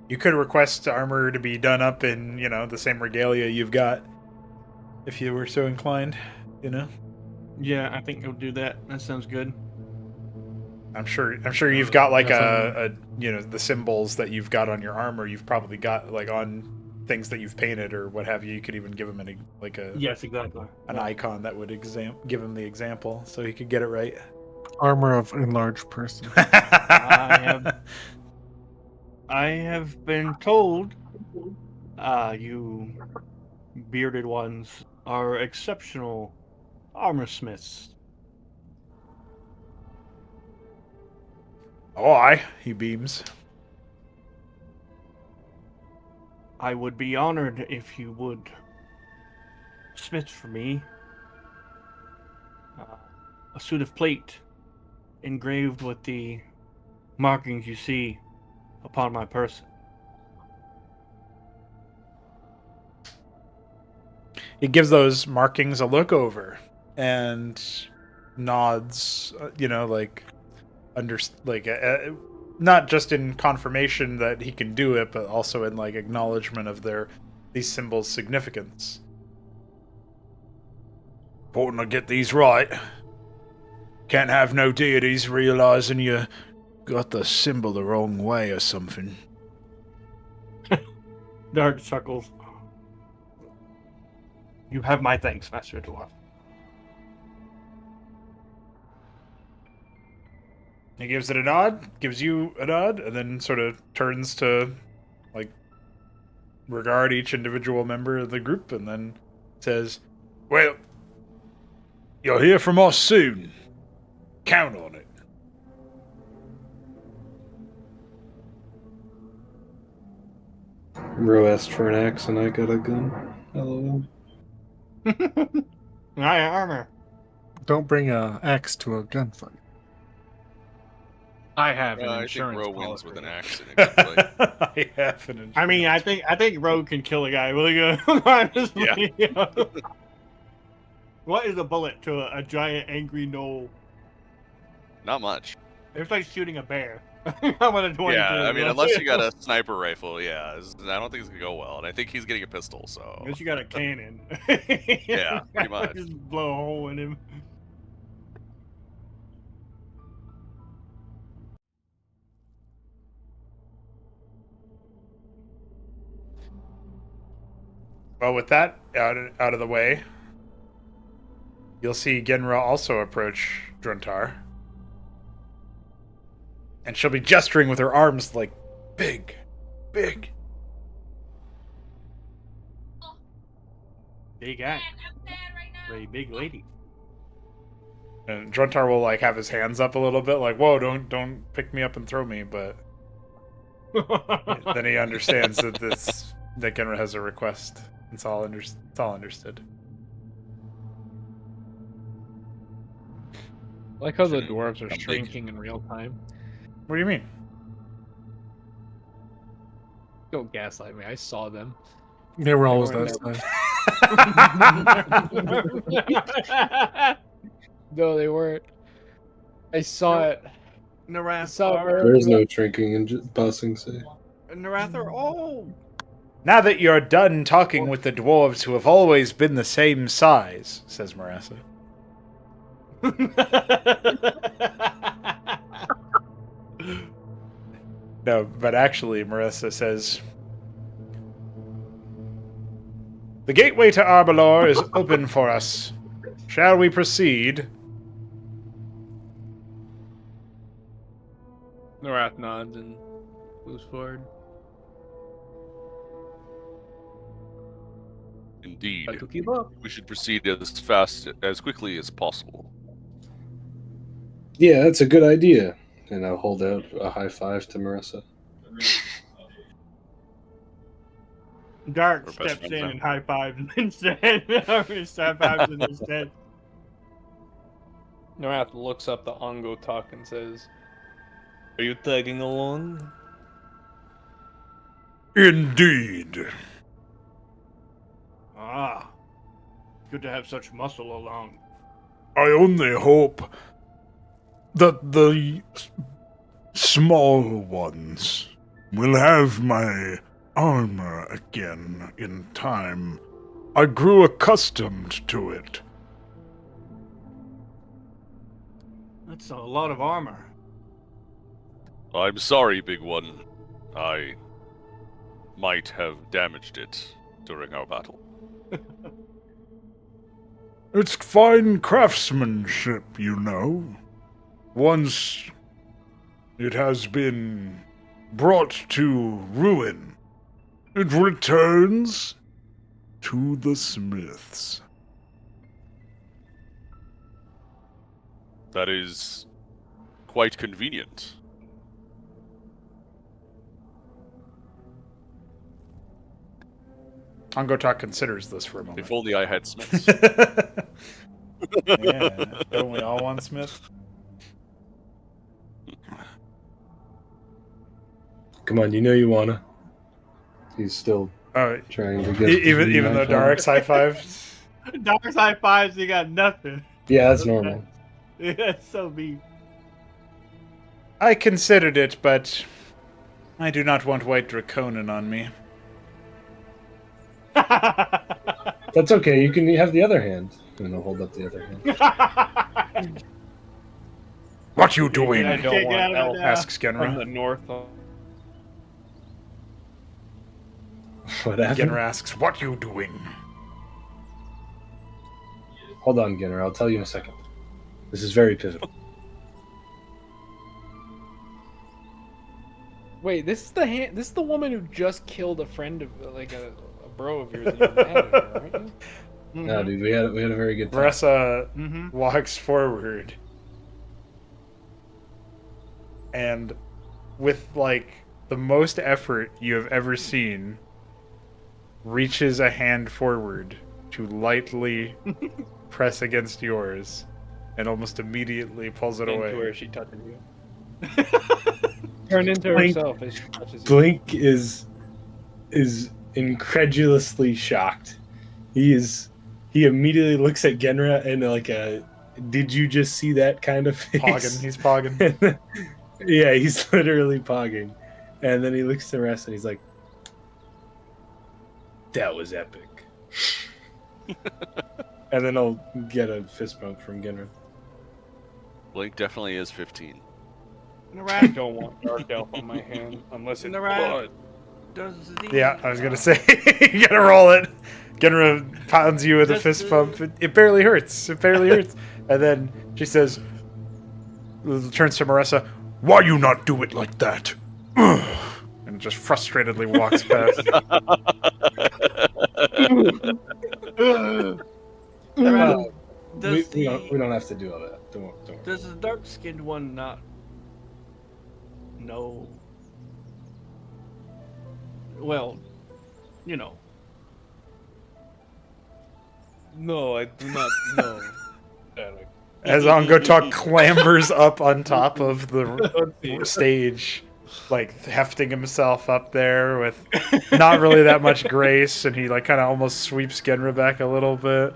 You could request armor to be done up in, the same regalia you've got, if you were so inclined, Yeah, I think he'll do that. That sounds good. I'm sure you've got like That's the symbols that you've got on your armor. You've probably got like on things that you've painted or what have you. You could even give him Yes, exactly. an icon that would give him the example so he could get it right. Armor of enlarged person. I have been told you bearded ones are exceptional armor smiths. Oh, aye, he beams. I would be honored if you would smith for me a suit of plate engraved with the markings you see upon my person. He gives those markings a look over and nods, not just in confirmation that he can do it, but also in like acknowledgement of these symbols' significance. Important to get these right. Can't have no deities realizing you got the symbol the wrong way or something. Dark chuckles. You have my thanks, Master Dwarf. He gives it a nod, gives you a nod, and then sort of turns to, regard each individual member of the group, and then says, "Well, you'll hear from us soon. Count on it." Ro asked for an axe and I got a gun. LOL. I armor. Don't bring a axe to a gunfight. I have an I think insurance Ro wins policy. with an axe in a gunfight. I have an I mean, I think Rogue can kill a guy really good. Honestly. What is a bullet to a giant angry gnoll? Not much. It's like shooting a bear. I'm on a 22. Yeah, I mean, unless you got a sniper rifle, yeah, I don't think it's gonna go well. And I think he's getting a pistol, so Unless you got a cannon. Yeah, pretty much. Just blow a hole in him. Well, with that out of the way, you'll see Genra also approach Druntar. And she'll be gesturing with her arms like, big, big. Big act. Very big lady. And Druntar will have his hands up a little bit, like, whoa, don't pick me up and throw me, but then he understands that Genra has a request. It's all understood. I like how the Shouldn't dwarves are come big. shrinking in real time. What do you mean? Don't gaslight me. I saw them. They were always weren't that size. No, they weren't. I saw it. Narathar. There's no shrinking in Bossing Say. Narathar. Oh. Now that you're done talking with the dwarves who have always been the same size, says Marassa. No, but actually, Marissa says, the gateway to Arbalor is open for us. Shall we proceed? Norath nods and moves forward. Indeed, Try to keep up. we should proceed as quickly as possible. Yeah, that's a good idea. And I'll hold out a high five to Marissa. Dark We're best steps friends in now. and high fives instead. High fives instead. Narath looks up the Ongo talk and says, "Are you tagging along?" Indeed. Ah, good to have such muscle along. I only hope that the small ones will have my armor again in time. I grew accustomed to it. That's a lot of armor. I'm sorry, big one. I might have damaged it during our battle. It's fine craftsmanship, you know. Once it has been brought to ruin, it returns to the smiths. That is quite convenient. Angotak considers this for a moment. If only I had smiths. Yeah, don't we all want Smith? Come on, you know you wanna. He's still Oh, trying to get. even though Dark's high five. Dark's high fives, you got nothing. Yeah, that's normal. Yeah, that's so mean. I considered it, but I do not want White Draconin on me. That's okay. You can have the other hand. And I'll hold up the other hand. What you doing? I don't Can't get out want of elf it now. Asks from Genra. the north. What happened? Genra asks, "What you doing?" Hold on, Ginner. I'll tell you in a second. This is very pivotal. Wait, this is the woman who just killed a friend of like a bro of yours. And you're mad at her, aren't you? No, dude, we had a very good time. Marissa walks forward and, with like the most effort you have ever seen, reaches a hand forward to lightly press against yours and almost immediately pulls it Into away. where she touches you. Turn into Blink. herself as she touches you. Blink is incredulously shocked. He immediately looks at Genra and like a "Did you just see that?" kind of face. Pogging. He's pogging. Yeah, he's literally pogging. And then he looks to Rest and he's like, "That was epic." And then I'll get a fist bump from Genra. Blink definitely is 15. I don't want Dark Elf on my hand unless it's blood. Yeah, I was gonna say, you gotta roll it. Genra pounds you with a fist bump. It barely hurts. It barely hurts. And then she says, turns to Marissa, "Why you not do it like that?" And just frustratedly walks past. We don't have to do all that. Don't worry. Does the dark-skinned one not know? Well, you know. No, I do not know. As Angotak clambers up on top of the stage, like hefting himself up there with not really that much grace, and he like kind of almost sweeps Genra back a little bit.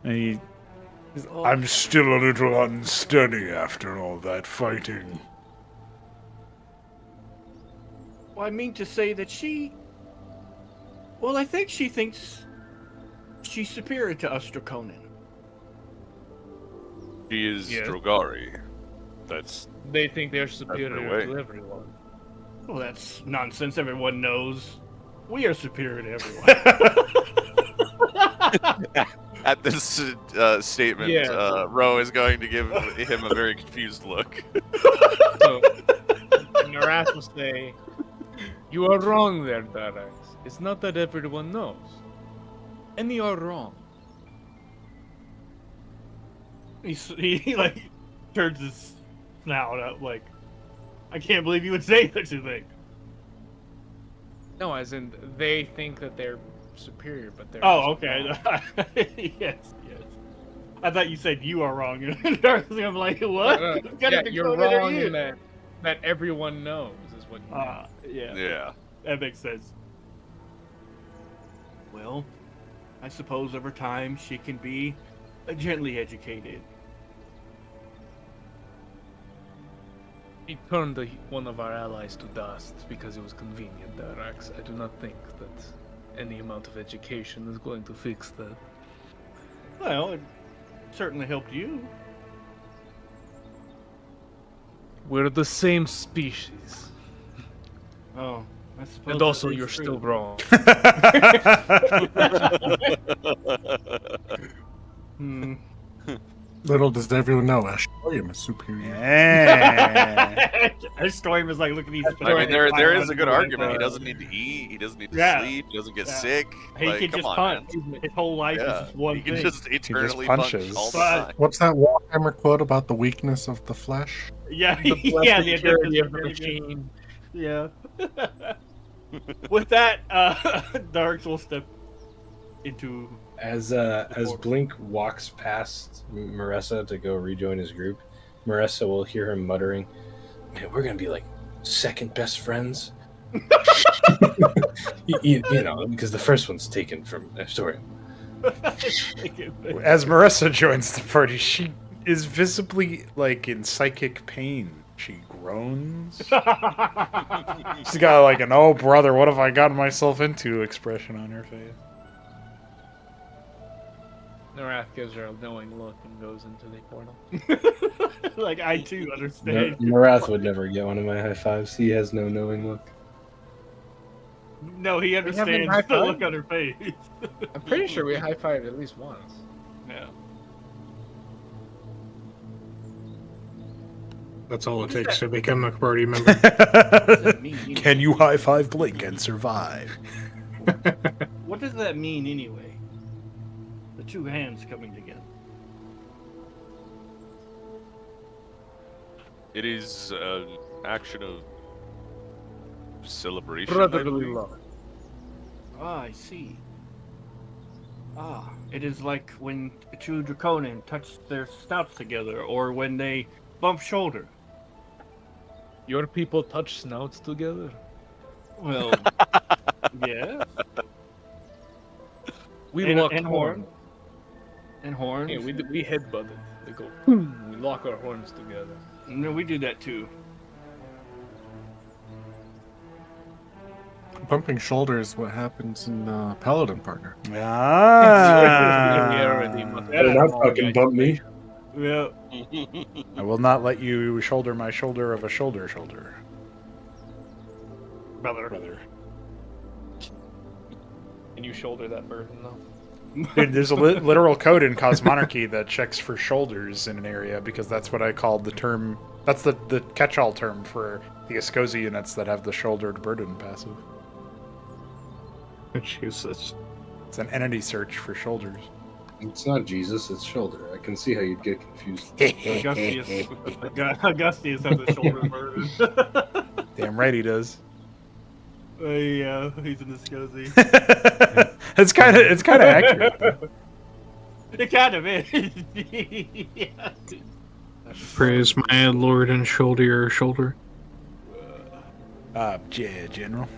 And I'm still a little unsteady after all that fighting. Well, I mean to say that she... Well, I think she thinks she's superior to us Draconin. She is Yes. Drogari. That's They think they're their superior way. to everyone. Well, that's nonsense. Everyone knows we are superior to everyone. at this statement. Yeah. Ro is going to give him a very confused look. So, Narath will say, "You are wrong there, Darax. It's not that everyone knows. And you are wrong." he like turns his snout up like, I can't believe you would say such a thing. No, as in they think that they're superior, but they're. Oh, just okay. wrong. Yes. I thought you said you are wrong. I'm like, what? What kind Yeah, of you're Dakota are wrong you? in that everyone knows is what you mean. Yeah. Yeah. That makes sense. Well, I suppose over time she can be gently educated. He turned one of our allies to dust because it was convenient, Darax. I do not think that any amount of education is going to fix that. Well, it certainly helped you. We're the same species. Oh, I suppose. And also, that is you're true. still wrong. Hmm. Little does everyone know, Ashtorium is superior. Yeah. Storm is like, look at these. I mean, there is a good Storm, argument. He doesn't need to eat. He doesn't need to Yeah. sleep. He doesn't get Yeah. sick. He Like, can come just on, punch. man. His whole life Yeah. is just one He can thing. just eternally punches. punch all the But- time. What's that Warhammer quote about the weakness of the flesh? Yeah, The yeah, blessed the purity addictive of the machine. Yeah. With that, Darks will step into. As Blink walks past Marissa to go rejoin his group, Marissa will hear him muttering, "Man, we're gonna be like second best friends." you know, because the first one's taken from Astorium. As Marissa joins the party, she is visibly like in psychic pain. She groans. She's got like an "oh brother, what have I gotten myself into" expression on her face. Norath gives her a knowing look and goes into the portal. Like, I too understand. Marath would never get one of my high fives. He has no knowing look. No, he haven't understands the high-fived? look on her face. I'm pretty sure we high-fived at least once. No. That's all it takes to become a party member. Can you high five Blink and survive? What does that mean anyway? The two hands coming together. It is an action of celebration. I Brotherly believe. love. Ah, I see. Ah, it is like when two Draconin touch their snouts together, or when they bump shoulder. Your people touch snouts together? Well, yeah. We And- locked and horns. And horns. Yeah, we headbutted. They go, boom, we lock our horns together. No, we do that too. Bumping shoulders is what happens in Paladin Partner. Ah. We already must Better not fucking bump me. Yeah. I will not let you shoulder my shoulder of a shoulder. Brother. Can you shoulder that burden, though? Dude, there's a literal code in Cosmonarchy that checks for shoulders in an area because that's what I called the term. That's the catch-all term for the Escosi units that have the shouldered burden passive. Jesus. It's an entity search for shoulders. It's not Jesus, it's shoulder. I can see how you'd get confused. Augustius has a shoulder burden. Damn right he does. Yeah, he's in the Scozy. It's kind of accurate. It kind of is. Yeah. Praise my lord and shoulder your shoulder. Yeah, General.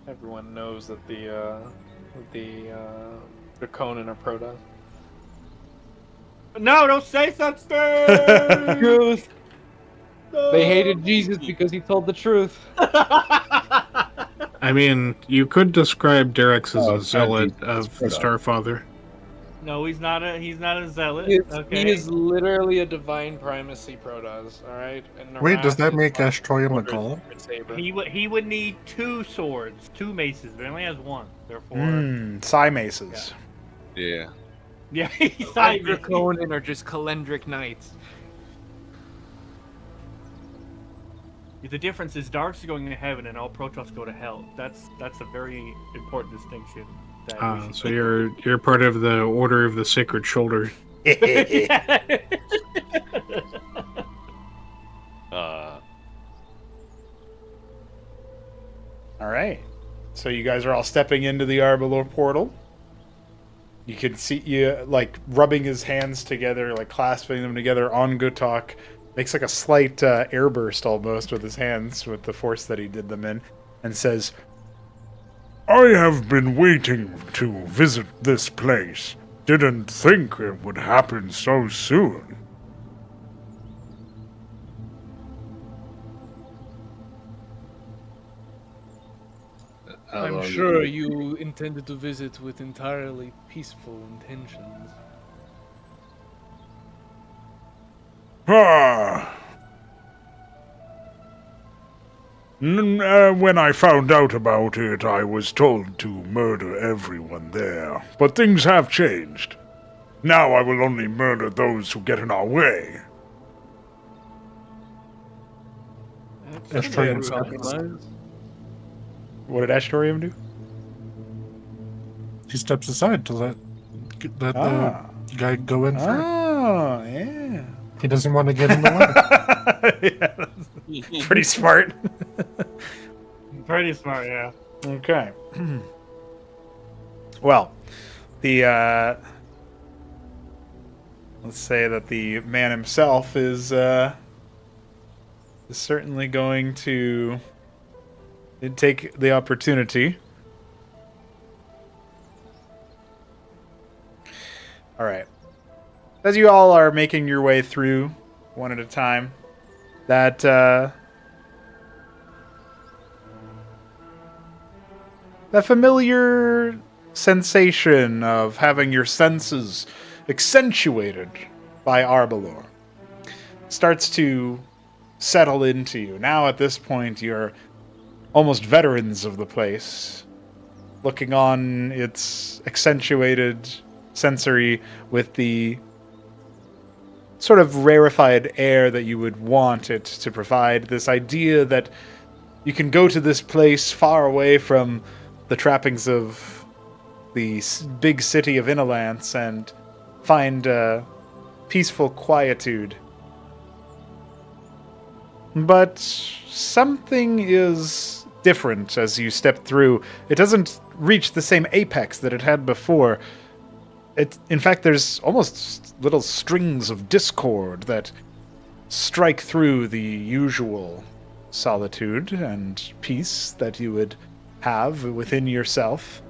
Everyone knows that the Draconin are Protoss. No, don't say such things! Truth. They hated Jesus because he told the truth. I mean, you could describe Derex as Oh, a zealot God, of it's the Starfather. No, he's not a zealot. He Okay. is literally a divine primacy Protoss, alright? And Wait, does Narath that is make like Ashtorium a Mordred's golem? secret saber. He would need two swords, two maces, but he only has one. Therefore, Psi maces. Yeah. yeah, he's All not Draconin are just Calendric Knights. The difference is Darks are going to heaven and all Protoss go to hell. That's a very important distinction. That we should- So you're part of the Order of the Sacred Shoulder. All right. So you guys are all stepping into the Arbalor portal. You can see you like rubbing his hands together, like clasping them together. On Gutok makes like a slight airburst almost with his hands, with the force that he did them in, and says, I have been waiting to visit this place. Didn't think it would happen so soon. I'm sure you intended to visit with entirely peaceful intentions. Ah. When I found out about it, I was told to murder everyone there. But things have changed. Now I will only murder those who get in our way. Astrium "What did Astorium do?" he steps aside to let the guy go in first. Oh, yeah. He doesn't want to get in the way. Yeah, pretty smart. Pretty smart, yeah. Okay. Well, the let's say that the man himself is certainly going to take the opportunity. All right. As you all are making your way through one at a time, that that familiar sensation of having your senses accentuated by Arbalor starts to settle into you. Now at this point you're almost veterans of the place, looking on its accentuated sensory with the sort of rarefied air that you would want it to provide. This idea that you can go to this place far away from the trappings of the big city of Inolance and find peaceful quietude. But something is different as you step through. It doesn't reach the same apex that it had before. In fact, there's almost little strings of discord that strike through the usual solitude and peace that you would have within yourself.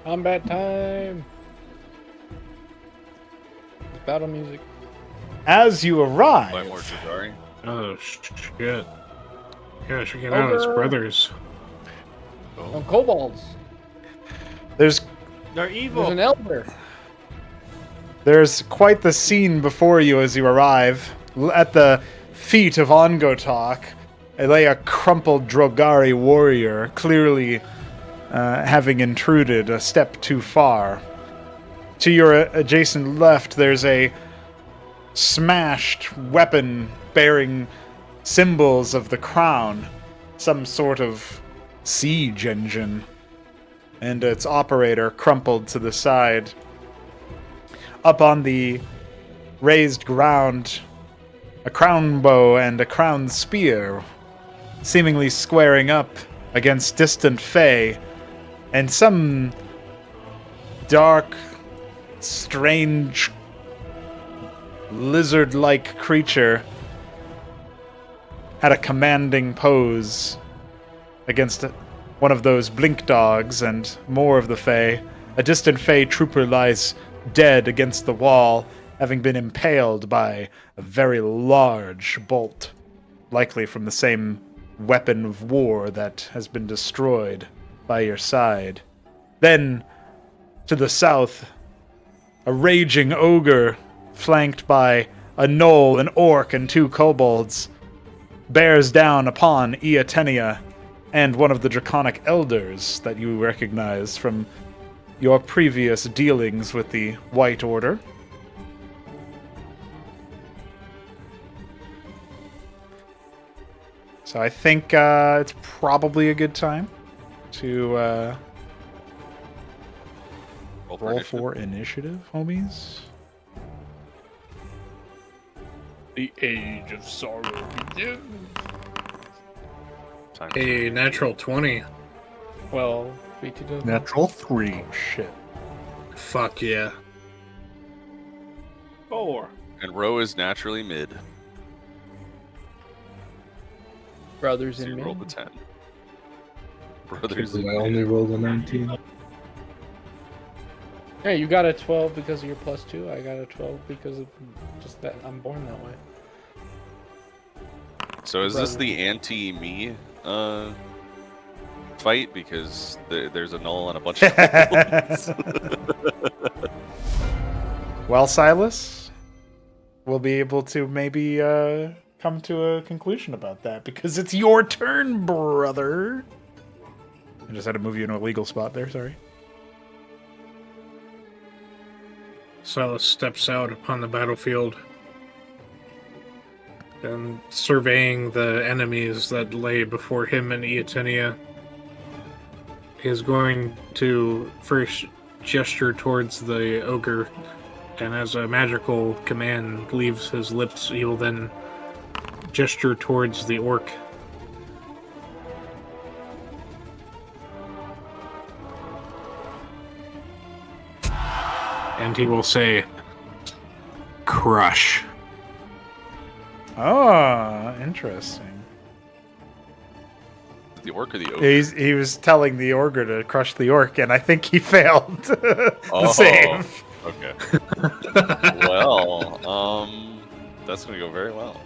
Combat time! It's battle music. As you arrive, By more Jadari. Oh, shit. Yeah, checking out his brothers. On kobolds. there's They're evil. There's an elder. There's quite the scene before you as you arrive. At the feet of Ongotok, lay a crumpled Drogari warrior, clearly having intruded a step too far. To your adjacent left, there's a smashed weapon bearing symbols of the crown, some sort of siege engine, and its operator crumpled to the side. Up on the raised ground, a crown bow and a crown spear, seemingly squaring up against distant Fae, and some dark, strange, lizard-like creature had a commanding pose against one of those blink dogs and more of the Fae. A distant Fae trooper lies dead against the wall, having been impaled by a very large bolt, likely from the same weapon of war that has been destroyed by your side. Then, to the south, a raging ogre, flanked by a gnoll, an orc, and 2 kobolds, bears down upon Iatenia and one of the draconic elders that you recognize from your previous dealings with the White Order. So I think it's probably a good time to Roll Roll for initiative, homies. The age of sorrow begins. A natural 20. Well, BT does. Natural 3. Oh shit. Fuck yeah. 4. And Ro is naturally mid. Brothers So in you me. rolled the 10. Brothers I in only mid. rolled a 19. Hey, you got a 12 because of your +2. I got a 12 because of just that I'm born that way. So is this Brother. the anti-me fight? Because there's a null and a bunch of nulls. Well, Silas, we'll be able to maybe come to a conclusion about that because it's your turn, brother. I just had to move you in a legal spot there. Sorry. Silas steps out upon the battlefield and surveying the enemies that lay before him and Eotenia. He is going to first gesture towards the ogre, and as a magical command leaves his lips, he will then gesture towards the orc. And he will say, "Crush." Oh, interesting. The orc or the ogre? He was telling the ogre to crush the orc, and I think he failed the Oh. save. Okay. Well, that's gonna go very well.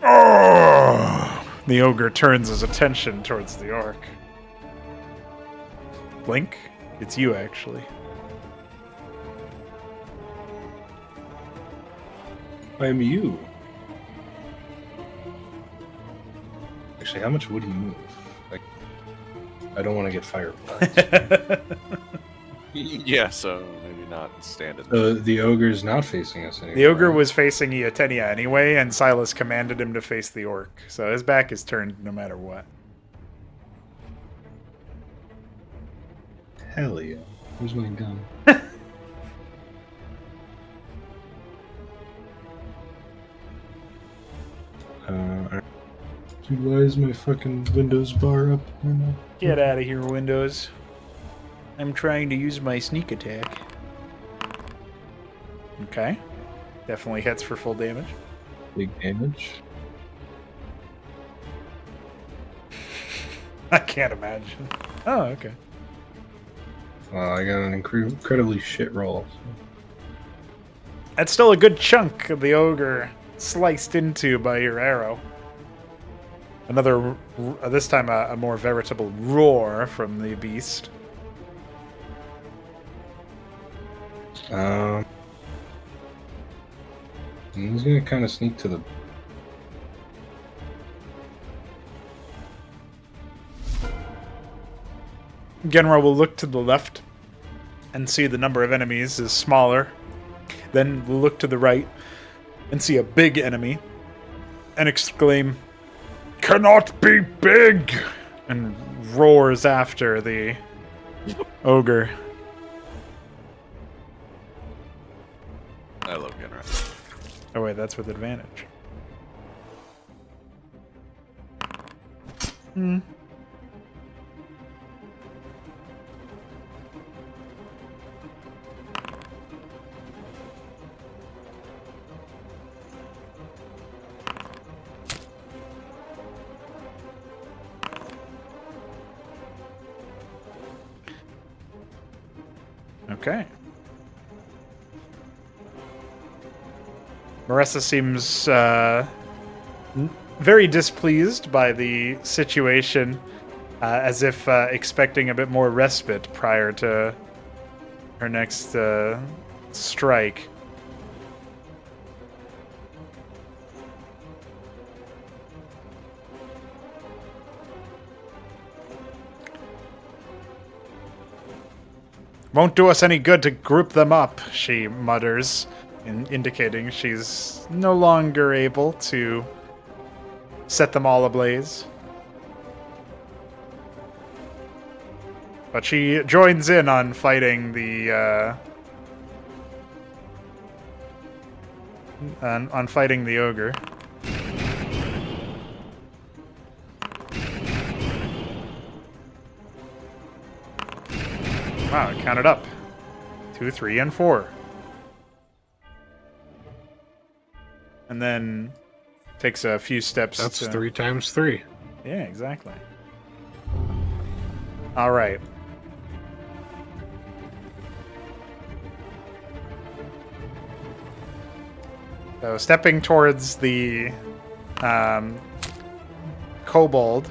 Oh! The ogre turns his attention towards the orc. Blink, it's you actually. I'm you. Actually, how much would he move? Like, I don't want to get fired. Yeah, so maybe not stand it. The ogre's not facing us anymore. The ogre was facing Eotenia anyway, and Silas commanded him to face the orc. So his back is turned no matter what. Hell yeah. Where's my gun? Dude, why is my fucking Windows bar up right now? Get out of here, Windows. I'm trying to use my sneak attack. Okay. Definitely hits for full damage. Big damage. I can't imagine. Oh, okay. Well, I got an incredibly shit roll. That's still a good chunk of the ogre sliced into by your arrow. Another, this time a more veritable roar from the beast. He's gonna kind of sneak to the. Genro will look to the left and see the number of enemies is smaller. Then look to the right and see a big enemy and exclaim, "Cannot be big!" and roars after the ogre. I love Genra. Oh wait, that's with advantage. Hmm. Okay. Marissa seems very displeased by the situation, as if expecting a bit more respite prior to her next strike. Won't do us any good to group them up, she mutters, indicating she's no longer able to set them all ablaze. But she joins in on fighting the on fighting the ogre. Wow, it counted up. 2, 3, and 4. And then takes a few steps. That's to... 3 times 3. Yeah, exactly. All right. So stepping towards the kobold,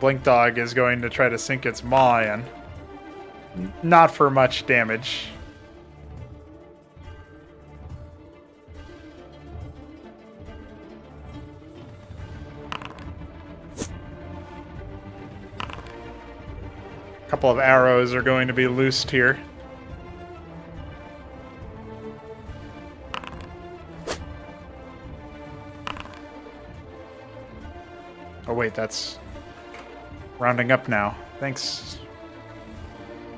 Blink Dog is going to try to sink its maw in. Not for much damage. A couple of arrows are going to be loosed here. Oh wait, that's rounding up now. Thanks.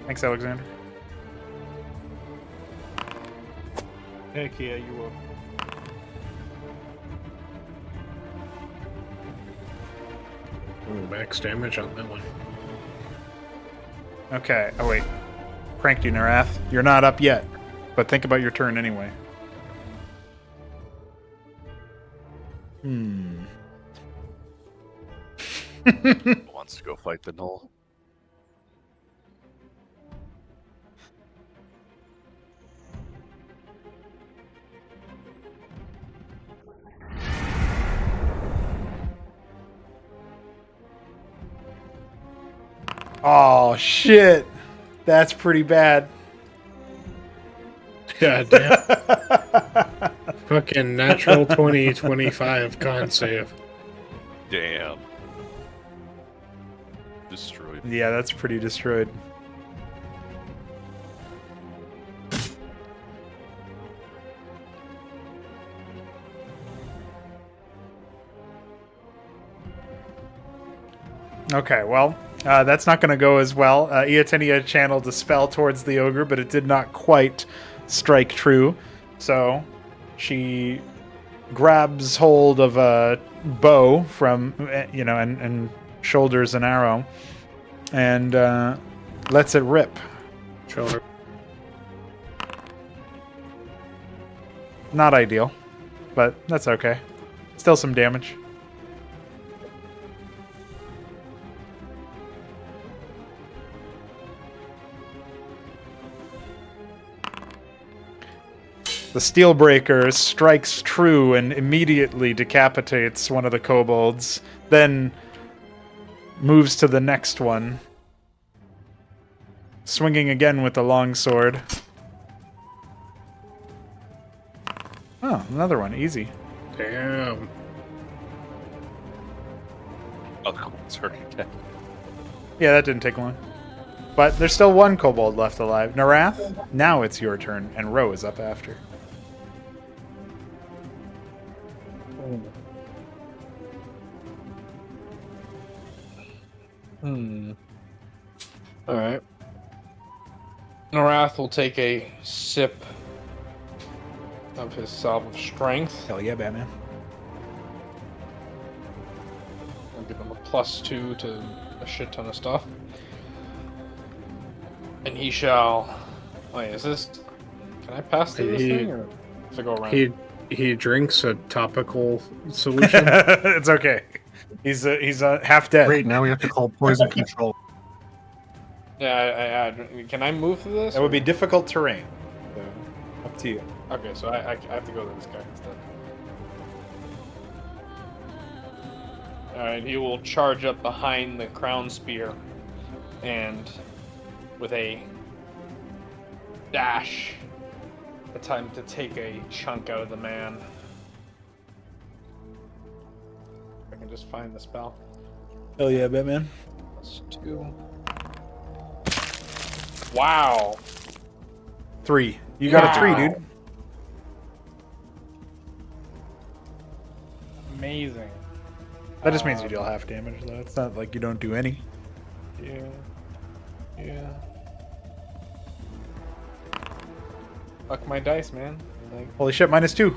Thanks, Alexander. Heck yeah, you will. Ooh, max damage on that one. Okay. Oh wait. Pranked you, Narath. You're not up yet, but think about your turn anyway. Wants to go fight the Null. Oh shit. That's pretty bad. God damn. Fucking natural 20, 25 con save. Damn. Destroyed. Yeah, that's pretty destroyed. Okay, well, that's not going to go as well. Iatenia channeled a spell towards the ogre, but it did not quite strike true. So she grabs hold of a bow from, and shoulders an arrow and lets it rip. Shoulder. Not ideal, but that's okay. Still some damage. The Steelbreaker strikes true and immediately decapitates one of the kobolds, then moves to the next one, swinging again with the longsword. Oh, another one. Easy. Damn. Oh, the Kobold's already dead. Yeah, that didn't take long. But there's still one kobold left alive. Narath, now it's your turn, and Ro is up after. Alright. Narath will take a sip of his salve of strength. Hell yeah, Batman. I'll give him a +2 to a shit ton of stuff. And he shall... Wait, is this... Can I pass through this thing, or does it go around? He drinks a topical solution. It's okay. He's half dead. Great, now we have to call poison control. Yeah, can I move through this? That would be difficult terrain. So, up to you. Okay, so I have to go to this guy instead. Alright, he will charge up behind the crown spear and with a dash attempt to take a chunk out of the man. If I can just find the spell. Hell yeah, Batman. +2. Wow. 3. You got a 3, Wow. dude. Amazing. That just means you deal half damage, though. It's not like you don't do any. Yeah. Yeah. Fuck my dice, man. think. Holy shit, -2.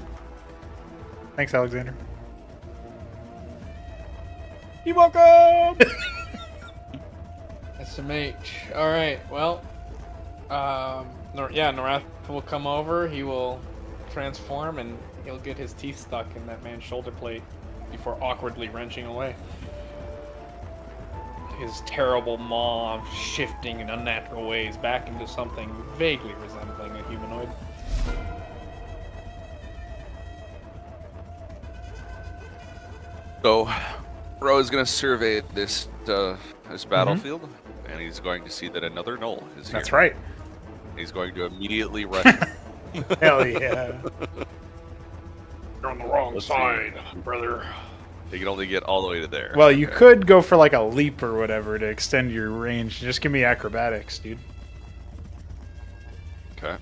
Thanks, Alexander. You're welcome. SMH. All right. Well, Norath will come over. He will transform, and he'll get his teeth stuck in that man's shoulder plate before awkwardly wrenching away. His terrible maw shifting in unnatural ways back into something vaguely resembling a humanoid. So, Ro is going to survey this battlefield, and he's going to see that another Knoll is here. That's right. He's going to immediately rush him. Hell yeah. You're on the wrong Let's side, brother. He can only get all the way to there. Well, you could go for like a leap or whatever to extend your range. Just give me acrobatics, dude. Okay.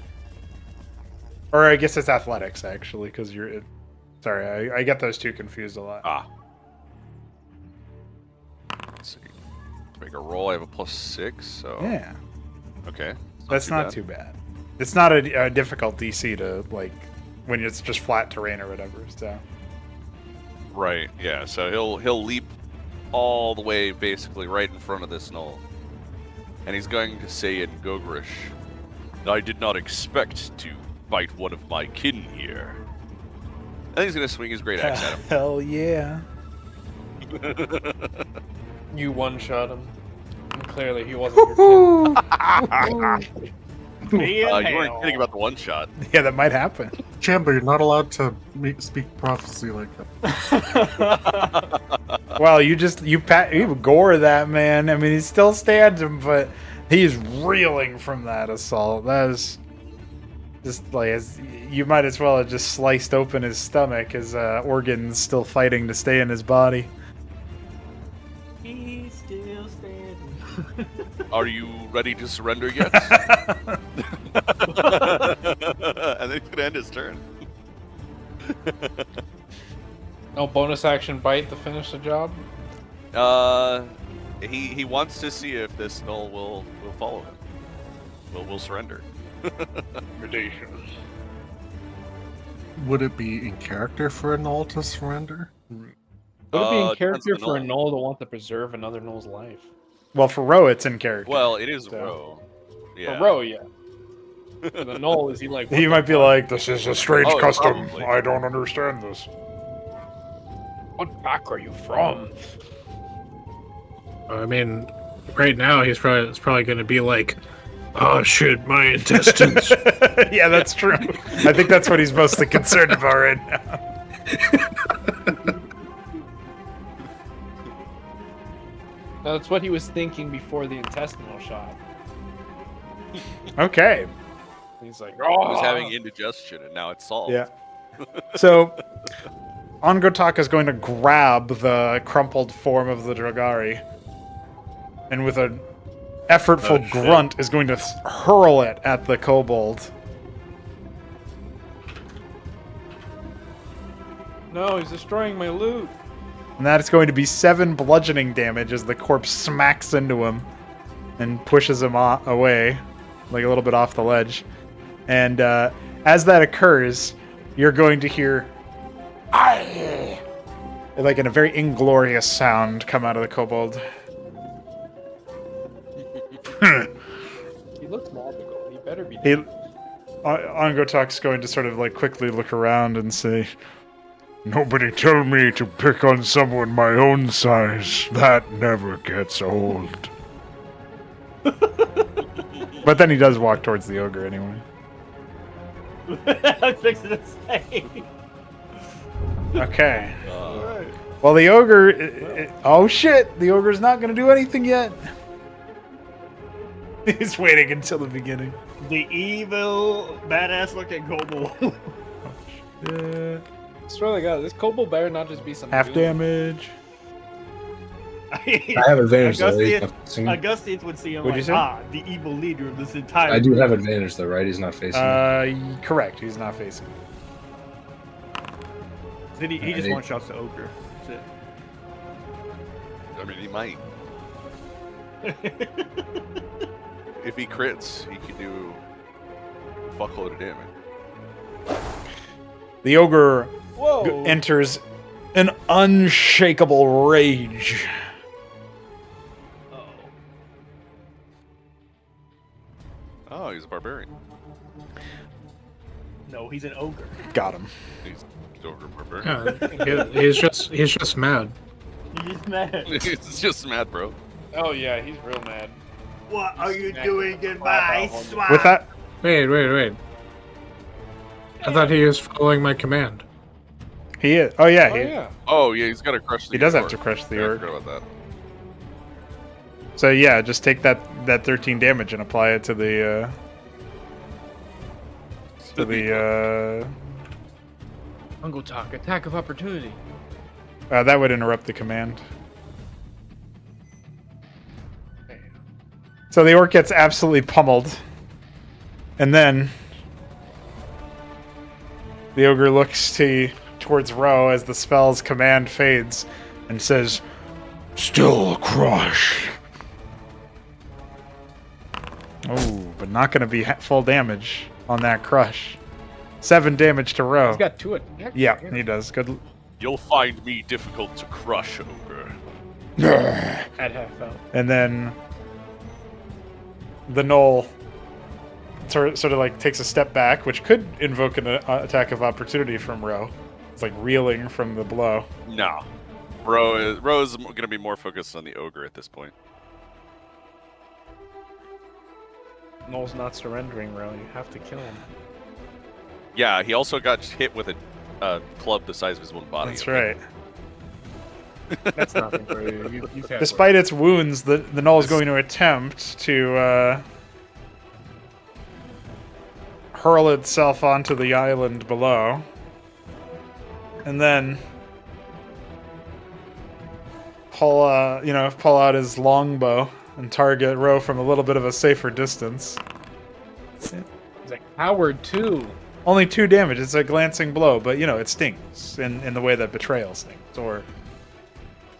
Or I guess it's athletics, actually, because you're... Sorry, I get those two confused a lot. Ah. Let's see. Make a roll. I have a +6, so... Yeah. Okay. That's not too bad. It's not a difficult DC to, like, when it's just flat terrain or whatever, so... Right, yeah, so he'll leap all the way basically right in front of this Knoll. And he's going to say in Gogrish, I did not expect to fight one of my kin here. And he's going to swing his great axe at him. Hell yeah. You one-shot him. And clearly he wasn't your kin. Me and You weren't hell. kidding about the one shot. Yeah, that might happen. Chamber, you're not allowed to speak prophecy like that. Well, you gore that man. I mean, he still stands him, but he's reeling from that assault. That is just like you might as well have just sliced open his stomach. His organs still fighting to stay in his body. He's still standing. Are you ready to surrender yet? And then he's going to end his turn. No bonus action bite to finish the job? He wants to see if this Knoll will follow him. Will surrender. Ridiculous. Would it be in character for a Knoll to surrender? Would it be in Depends character on the for a Knoll. Knoll to want to preserve another Knoll's life? Well, for Ro, it's in character. Well, it is So- Ro. Yeah. For Ro, yeah. For the Knoll, is he like... He might be like, This is a strange Oh, custom. probably. I don't understand this. What pack are you from? I mean, right now it's probably going to be like, oh shit, my intestines. Yeah, that's true. I think that's what he's mostly concerned about right now. That's what he was thinking before the intestinal shot. Okay. He's like, He was oh, having indigestion, and now it's solved. Yeah. So, Ongotak is going to grab the crumpled form of the Dragari, and with an effortful shit. grunt is going to hurl it at the kobold. no, he's destroying my loot. And that is going to be 7 bludgeoning damage as the corpse smacks into him and pushes him away, like a little bit off the ledge. And as that occurs, you're going to hear, "Aye!" like in a very inglorious sound come out of the kobold. He looks magical. He better be. Ongotak's going to sort of like quickly look around and say, Nobody tell me to pick on someone my own size. That never gets old. but then he does walk towards the ogre anyway. I was fixing to say. Okay. Well, the ogre... oh, shit! The ogre's not going to do anything yet. He's waiting until the beginning. The evil, badass looking kobold. I swear to God, this kobold better not just be some Half dude. damage. I have advantage though. He's not facing me. Augustus would see him What'd you like, say? the evil leader of this entire. I do have advantage though, right? He's not facing me. Correct. He's not facing. Then he just Right. one shots the ogre. That's I mean, he might. If he crits, he can do a fuckload of damage. The ogre Whoa! enters an unshakable rage. Oh, he's a barbarian. No, he's an ogre. Got him. He's over barbarian. Yeah, he's just mad. He's mad. He's just mad, bro. Oh yeah, he's real mad. What are you Smack doing the in crap out my of him. swamp? With that, Wait. I thought he was following my command. he is. Oh yeah, Oh he, yeah. Oh yeah, he's got to crush the. he does have orc. to crush the Yeah, I orc. forgot about that. So yeah, just take that 13 damage and apply it to the Uncle Talk, attack of opportunity. that would interrupt the command. So the orc gets absolutely pummeled, and then the ogre looks towards Ro as the spell's command fades, and says, Still crush. "Oh, but not going to be full damage on that crush. 7 damage to Ro." He's got 2 attacks. Yeah, he does. Good. You'll find me difficult to crush, ogre. At half out. And then the gnoll sort of like takes a step back, which could invoke an attack of opportunity from Ro. It's like reeling from the blow. No. Ro is going to be more focused on the ogre at this point. Noel's not surrendering, Ro. You have to kill him. Yeah, he also got hit with a club the size of his own body. That's right. That's nothing for you. You've had Despite its wounds, the gnoll is going to attempt to hurl itself onto the island below, and then pull out his longbow and target Ro from a little bit of a safer distance. He's a coward too. Only 2 damage. It's a glancing blow, but it stings in the way that betrayal stings, or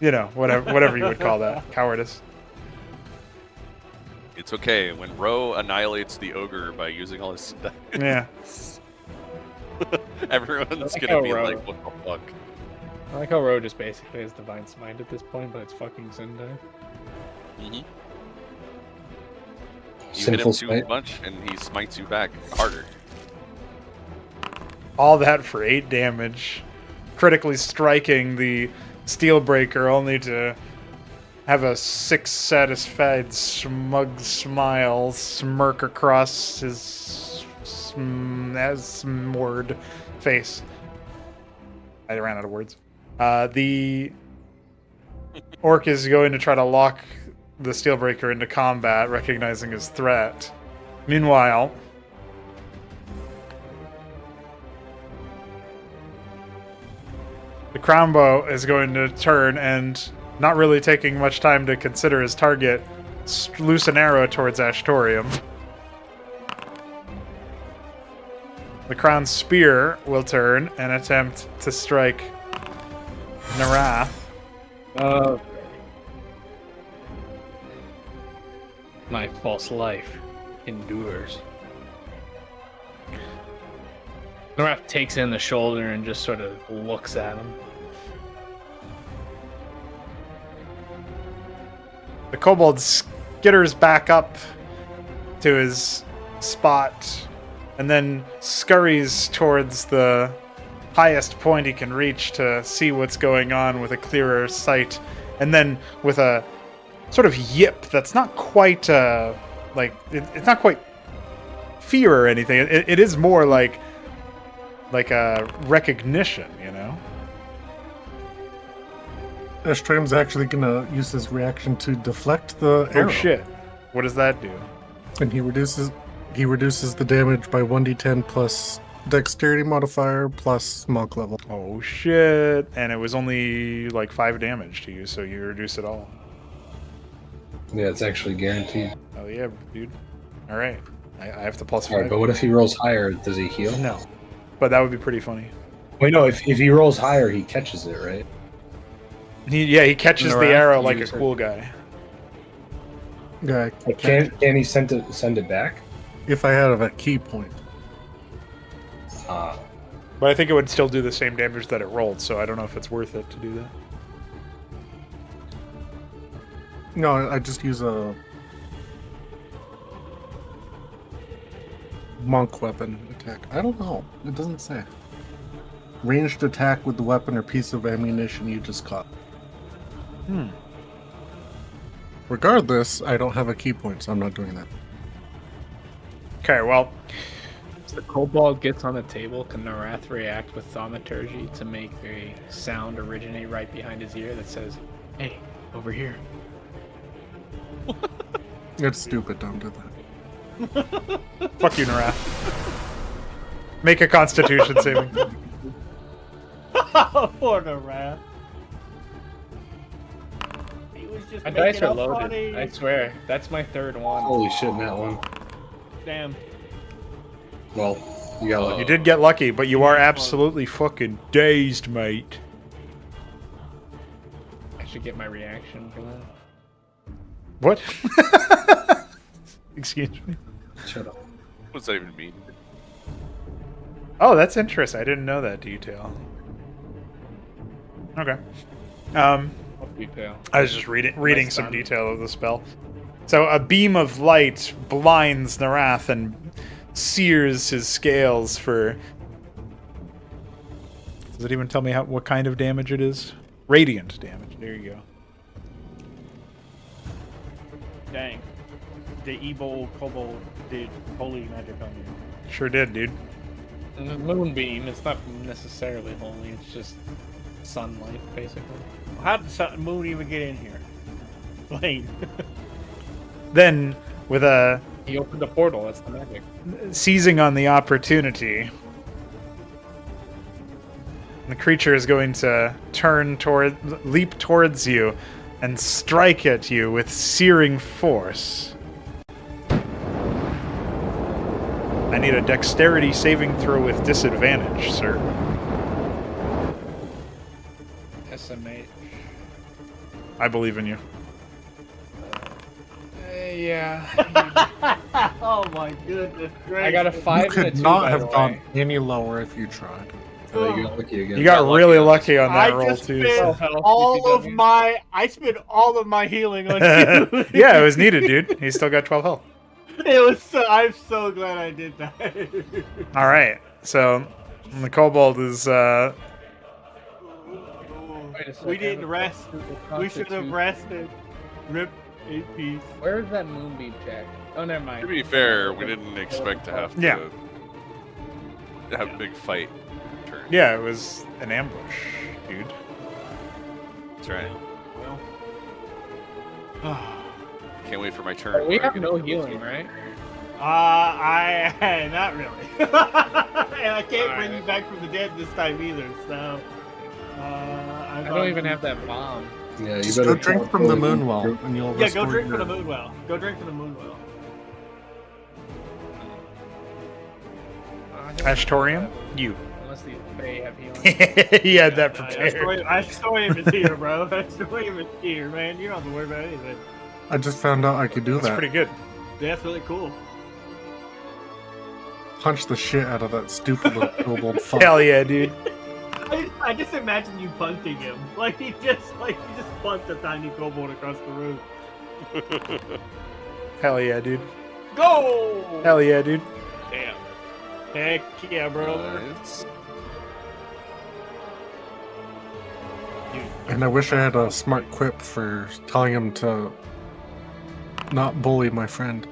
whatever you would call that, cowardice. It's okay. When Ro annihilates the ogre by using all his Yeah. everyone's like gonna how be Ro- like, what the fuck? I like how Ro just basically has Divine Smite at this point, but it's fucking Sendai. Mm-hmm. You hit Sinful him too smite. much, and he smites you back harder. All that for 8 damage, critically striking the Steelbreaker, only to have a 6 satisfied smug smile smirk across his word face. I ran out of words. The orc is going to try to lock the Steelbreaker into combat, recognizing his threat. Meanwhile, the crownbow is going to turn and, not really taking much time to consider his target, loose an arrow towards Ashtorium. The crown spear will turn and attempt to strike Narath. My false life endures. Narath takes in the shoulder and just sort of looks at him. The kobold skitters back up to his spot and then scurries towards the highest point he can reach to see what's going on with a clearer sight. And then with a sort of yip that's not quite it's not quite fear or anything. It is more like a recognition, Ashtraim's actually gonna use his reaction to deflect the arrow. Oh shit! What does that do? And he reduces the damage by 1d10 plus dexterity modifier plus monk level. Oh shit! And it was only like 5 damage to you, so you reduce it all. Yeah, it's actually guaranteed. Oh yeah, dude. All right, I have to plus 5. Alright, but what if he rolls higher? Does he heal? No, but that would be pretty funny. Wait, no, if he rolls higher, he catches it, right? He catches the Narath arrow like a uses it. cool guy. Yeah, But can he send it back? if I had a key point. But I think it would still do the same damage that it rolled, so I don't know if it's worth it to do that. No, I just use a monk weapon attack. I don't know. It doesn't say. Ranged attack with the weapon or piece of ammunition you just caught. Regardless, I don't have a key point, so I'm not doing that. Okay, well, As the kobold gets on the table, can Narath react with thaumaturgy to make a sound originate right behind his ear that says, "Hey, over here"? It's stupid, don't do that. fuck you, Narath. Make a Constitution saving. Poor Narath. He was just My making dice are up loaded. funny. I swear. That's my third one. Holy shit, in that one. Damn. Well, you got lucky. You did get lucky, but you are absolutely fucking dazed, mate. I should get my reaction for that. What? Excuse me. Shut up. What does that even mean? Oh, that's interesting. I didn't know that detail. Okay. What detail? I was just reading some detail of the spell. So a beam of light blinds Narath and sears his scales for... Does it even tell me what kind of damage it is? Radiant damage. There you go. Dang. The evil kobold did holy magic on you. Sure did, dude. Moonbeam. It's not necessarily holy. It's just sunlight, basically. How did the moon even get in here? Blaine. Then, with a... He opened a portal. That's the magic. Seizing on the opportunity, the creature is going to leap towards you and strike at you with searing force. I need a dexterity saving throw with disadvantage, sir. SMH. I believe in you. Yeah. Oh my goodness gracious. I got a 5 You and a could 2, not by have the way. gone any lower if you tried. Oh, you got lucky again. You got really lucky on that I roll, just too. spent So. I spent all of my healing on you. Yeah, it was needed, dude. He still got 12 health. It was I'm so glad I did that. All right, so the kobold is... Wait a second. We didn't rest. We should have rested. Rip in peace. Where is that moonbeam check? Oh, never mind. To be fair, we didn't expect to have to have a big fight. Turn. Yeah, it was an ambush, dude. That's right. Well. Can't wait for my turn. We where I have get no to- healing, right? I not really. And I can't bring you back from the dead this time either. So. I don't even have that bomb. Yeah, you Just better go drink from the moon well, and you'll Yeah, restore go drink your... from the moon well. Go drink from the moon well. Ashtorium? You. Unless they have healing. He had that prepared. Ashtorium is here, bro. Ashtorium is here, man. You don't have to worry about anything. I just found out I could do That's that. pretty good. That's really cool. Punch the shit out of that stupid little kobold fuck. Hell yeah, dude. I just imagine you punting him. Like he just punched a tiny kobold across the room. Hell yeah, dude. Go! Hell yeah, dude. Damn. Heck yeah, brother. Nice. And I wish I had a smart quip for telling him to not bully my friend.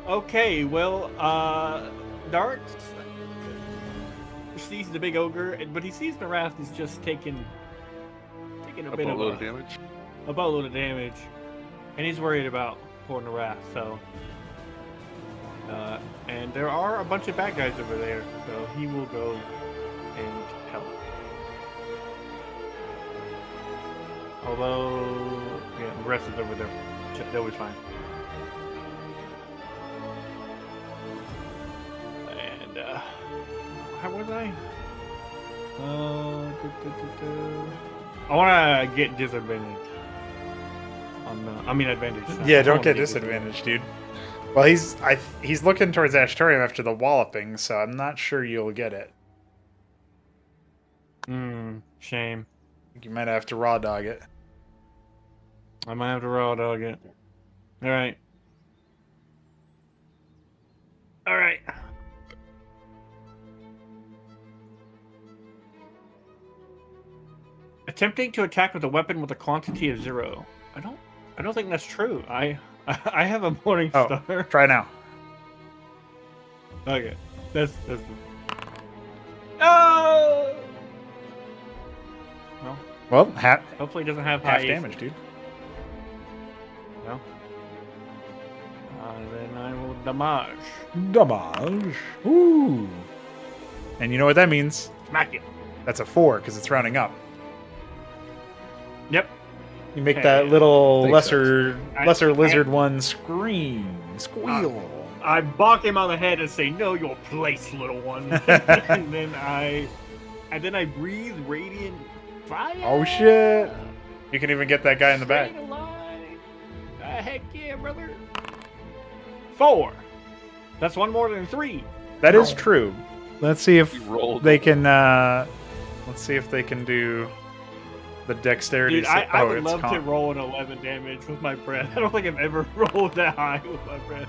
Okay, well, Dark sees the big ogre, but he sees the Wrath is just taking a bit of Boatload of damage. a boatload of damage, and he's worried about poor Wrath. So, and there are a bunch of bad guys over there, so he will go and help. Although, yeah, the rest is over there. They'll be fine. And how was I? I want to get disadvantage. Advantage. Yeah, I don't wanna get disadvantage, dude. Well, he's looking towards Ashtorium after the walloping, so I'm not sure you'll get it. Shame. You might have to raw dog it. I might have to raw dog it. All right. All right. Attempting to attack with a weapon with a quantity of 0. I don't think that's true. I have a morning star. Try now. Okay. That's Oh. Well, hopefully it doesn't have half high damage, dude. No. Then I will damage. Damage. Ooh. And you know what that means? Smack it. That's a 4 because it's rounding up. Yep. You make that little Thanks, lesser lizard one scream, squeal. I bonk him on the head and say, "Know your place, little one." and then I breathe radiant fire. Oh shit! You can even get that guy in the back. Staying alive. Heck yeah, brother. 4. That's one more than 3. That is true. Let's see if You rolled. they can. Let's see if they can do the dexterity. Dude, I would it's love to con. roll an 11 damage with my breath. I don't think I've ever rolled that high with my breath.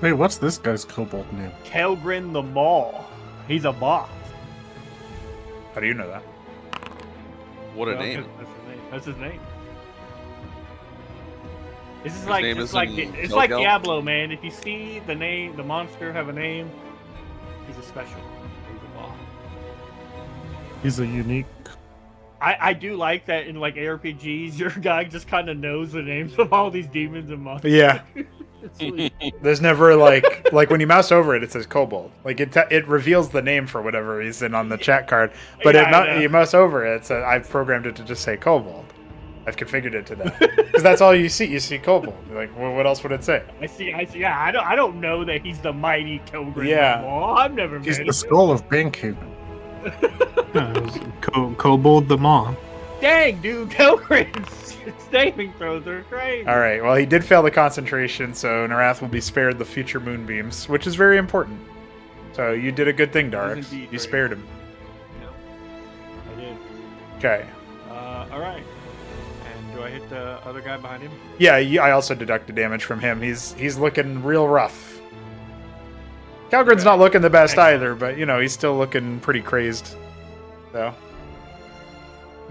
Hey, what's this guy's kobold name? Kelgrin the Maul. He's a boss. How do you know that? What a Well, name. That's his name. This is His like name it's is like in it's like Telgal? Diablo, man. If you see the name, the monster have a name, he's a special. He's a boss. He's a unique. I do like that in like ARPGs, your guy just kind of knows the names of all these demons and monsters. Yeah. It's sweet. There's never like when you mouse over it, it says kobold. Like it reveals the name for whatever reason on the chat card, but Yeah, I know. you mouse over it. So I've programmed it to just say kobold. I've configured it to that because that's all you see. You see kobold. Like, well, what else would it say? I see. Yeah, I don't know that he's the mighty Kelgrin. Yeah. Maul. I've never He's met the him. skull of Bankhaven. Kobold the Maw. Dang, dude, Kelgrin's saving throws are crazy. All right. Well, he did fail the concentration, so Narath will be spared the future moonbeams, which is very important. So you did a good thing, Dark. indeed You very spared him. I did. Okay. All right. And do I hit the other guy behind him? Yeah, I also deducted damage from him. He's looking real rough. Calgren's not looking the best Excellent. either, but he's still looking pretty crazed. So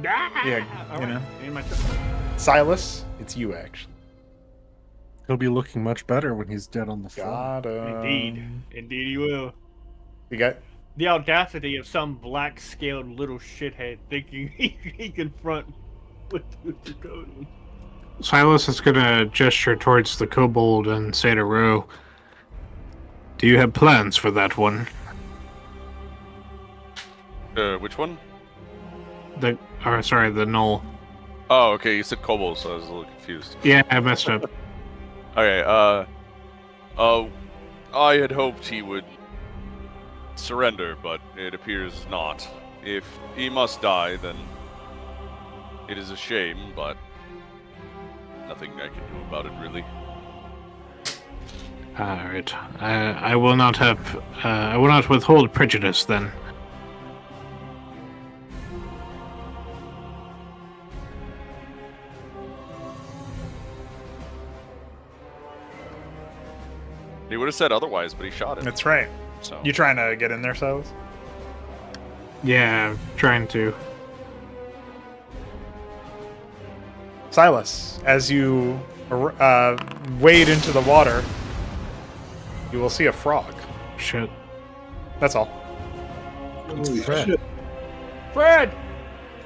Yeah, All you know. In my turn. Silas, it's you actually. He'll be looking much better when he's dead on the floor. Got him. Indeed, he will. You got The audacity of some black-scaled little shithead thinking he can front with Dakota. Silas is gonna gesture towards the kobold and say to Ro, "Do you have plans for that one?" Which one? The knoll. Oh, okay. You said kobold, so I was a little confused. Yeah, I messed up. Okay. I had hoped he would surrender, but it appears not. If he must die, then it is a shame, but nothing I can do about it, really. All right. I will not have. I will not withhold prejudice then. He would have said otherwise, but he shot it. That's right. So You trying to get in there, Silas? Yeah, trying to. Silas, as you wade into the water, you will see a frog. Shit. That's all. Holy Fred. shit. Fred!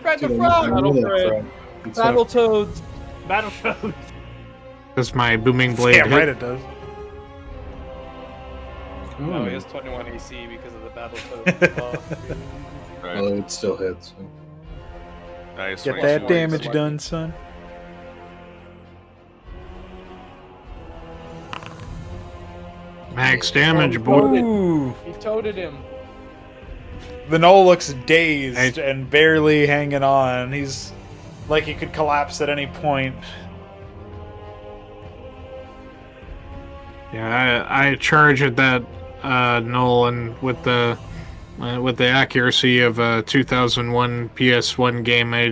Fred the Dude, Frog! I knew that, Fred. Fred. It's Battletoads. Battletoads. Does my booming blade Damn hit? right it does. No, he has 21 AC because of the Battletoads. right. Well, it still hits. So. Nice. Get 20 that points. damage done, son. Max damage, boy. Ooh. He toted him. The knoll looks dazed and barely hanging on. He's like he could collapse at any point. Yeah, I charge at that null, and with the accuracy of a 2001 PS1 game, I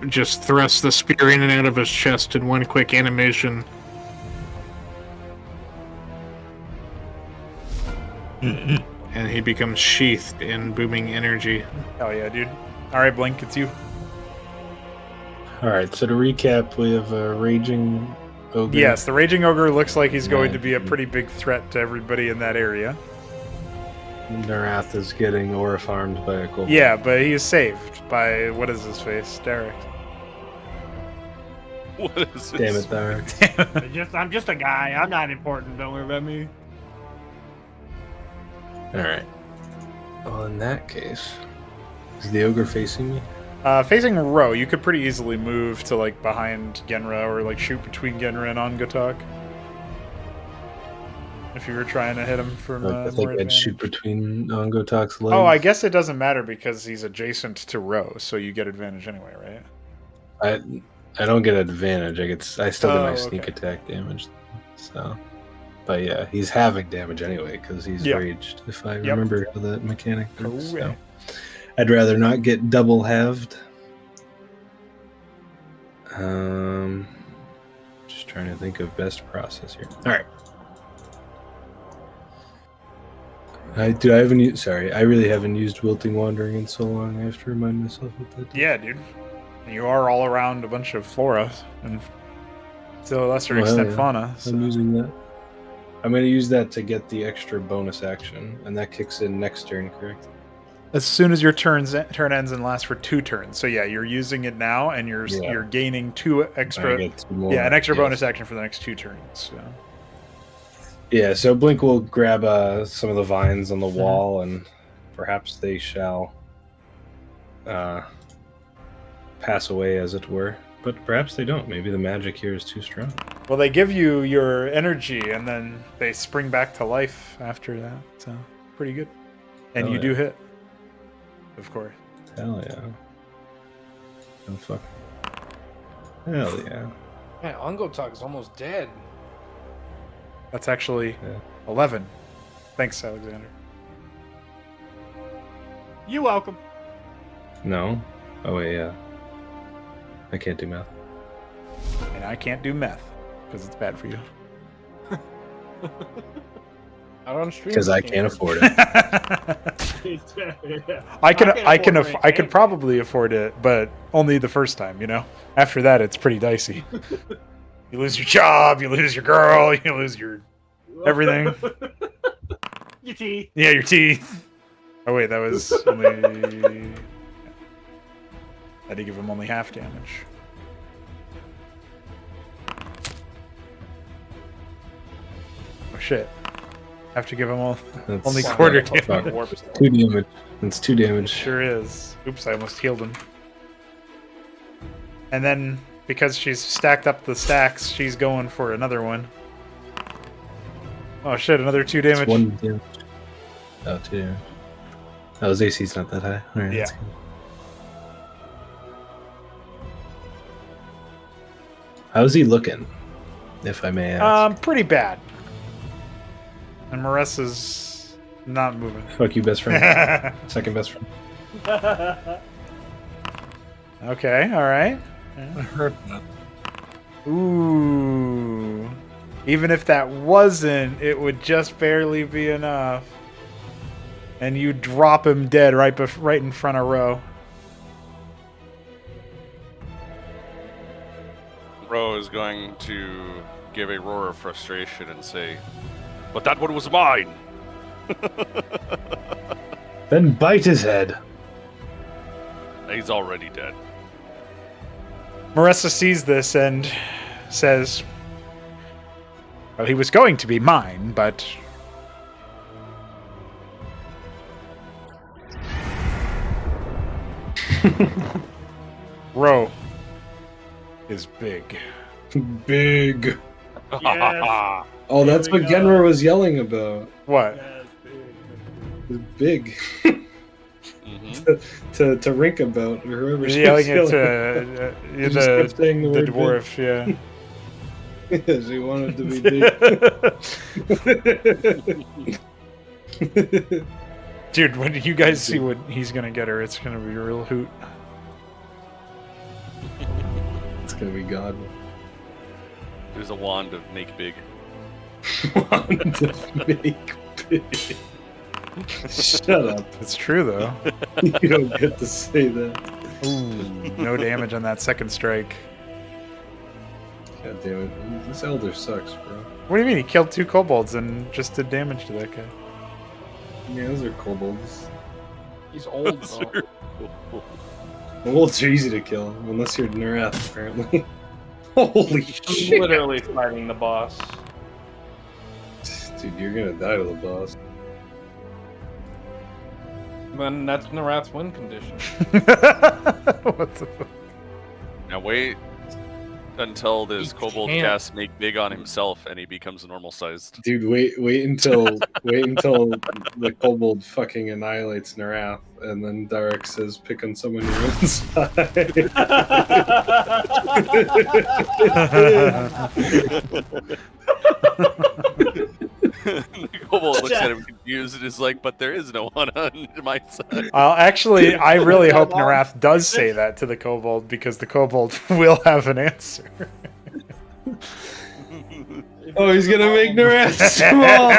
just thrust the spear in and out of his chest in one quick animation. And he becomes sheathed in booming energy. Hell yeah, dude. All right, Blink, it's you. All right, so to recap, we have a raging ogre. Yes, the Raging Ogre looks like he's going to be a pretty big threat to everybody in that area. Narath is getting aura farmed by a gold. Yeah, but he is saved by, what is his face? Derek. What is this? Damn it, Derek. I'm just a guy. I'm not important. Don't worry about me. All right. Well, in that case, is the ogre facing me? Facing Ro, you could pretty easily move to like behind Genra or like shoot between Genra and Ongotok. If you were trying to hit him from I think more I'd advantage. shoot between Ongotok's legs. Oh, I guess it doesn't matter because he's adjacent to Ro, so you get advantage anyway, right? I don't get advantage. I still get my Oh, sneak okay. attack damage. So, but yeah, he's having damage anyway because he's Yep. raged. If I remember how that mechanic works. So. Correct. I'd rather not get double halved. Just trying to think of best process here. All right. I really haven't used Wilting Wandering in so long. I have to remind myself of that. Yeah, dude. You are all around a bunch of flora and to a lesser Well, extent yeah. fauna. So. I'm using that. I'm going to use that to get the extra bonus action, and that kicks in next turn, correct? As soon as your turn ends and lasts for 2 turns. So yeah, you're using it now, and you're gaining 2 I extra. get 2 more. Yeah, an extra Yes. bonus action for the next 2 turns. So. Yeah, so Blink will grab some of the vines on the Mm-hmm. wall, and perhaps they shall pass away, as it were. But perhaps they don't. Maybe the magic here is too strong. Well, they give you your energy, and then they spring back to life after that. So pretty good. And Hell you yeah. do hit, of course. Hell yeah. Oh, fuck. Hell yeah. Man, Ongotok is almost dead. That's actually Yeah. 11. Thanks, Alexander. You're welcome. No? Oh, wait, yeah. I can't do math. And I can't do meth because it's bad for you. Out on stream. Because I can't afford it. I could probably afford it, but only the first time, you know. After that, it's pretty dicey. You lose your job, you lose your girl, you lose your everything. Your teeth. Yeah, your teeth. Oh wait, that was only. I had to give him only half damage. Oh shit! Have to give him That's only quarter fuck. damage. 2 damage. That's 2 damage. Sure is. Oops, I almost healed him. And then, because she's stacked up the stacks, she's going for another one. Oh shit, another 2 It's damage. 1 damage. Oh, 2 damage. Oh, his AC's not that high. Alright, Yeah. that's good. How's he looking, if I may ask? Pretty bad. And Maressa's not moving. Fuck you, best friend. Second best friend. Okay, alright. I heard that. Ooh. Even if that wasn't, it would just barely be enough. And you drop him dead right in front of Ro. Ro is going to give a roar of frustration and say, "But that one was mine!" Then bite his head. He's already dead. Maressa sees this and says, well, he was going to be mine, but... Ro is big. Big. Yes. Oh, that's we what go. Genra was yelling about. What? Yes, dude. Big. Mm-hmm. to rink about, or whoever He's she yelling was it to She just kept saying the word dwarf, yeah. She wanted to be big. Dude, when you guys see what he's gonna get her, it's gonna be a real hoot. It's gonna be God. There's a wand of make big. Wand of make big. Shut up. It's true though. You don't get to say that. Ooh, no damage on that second strike. God damn it. This elder sucks, bro. What do you mean? He killed 2 kobolds and just did damage to that guy. Yeah, those are kobolds. He's old though. Kobolds are easy to kill, unless you're Narath, apparently. Holy I'm shit. literally fighting the boss. Dude, you're gonna die to the boss. Then that's Narath's win condition. What the fuck? Now wait until this kobold can't. casts make big on himself and he becomes normal sized. Dude, wait until the kobold fucking annihilates Narath, and then Darek says, "Pick on someone your own side." The kobold looks at him confused and is like, "But there is no one on my side." Actually, I really hope Narath does say that to the kobold, because the kobold will have an answer. Oh, he's gonna make Narath small.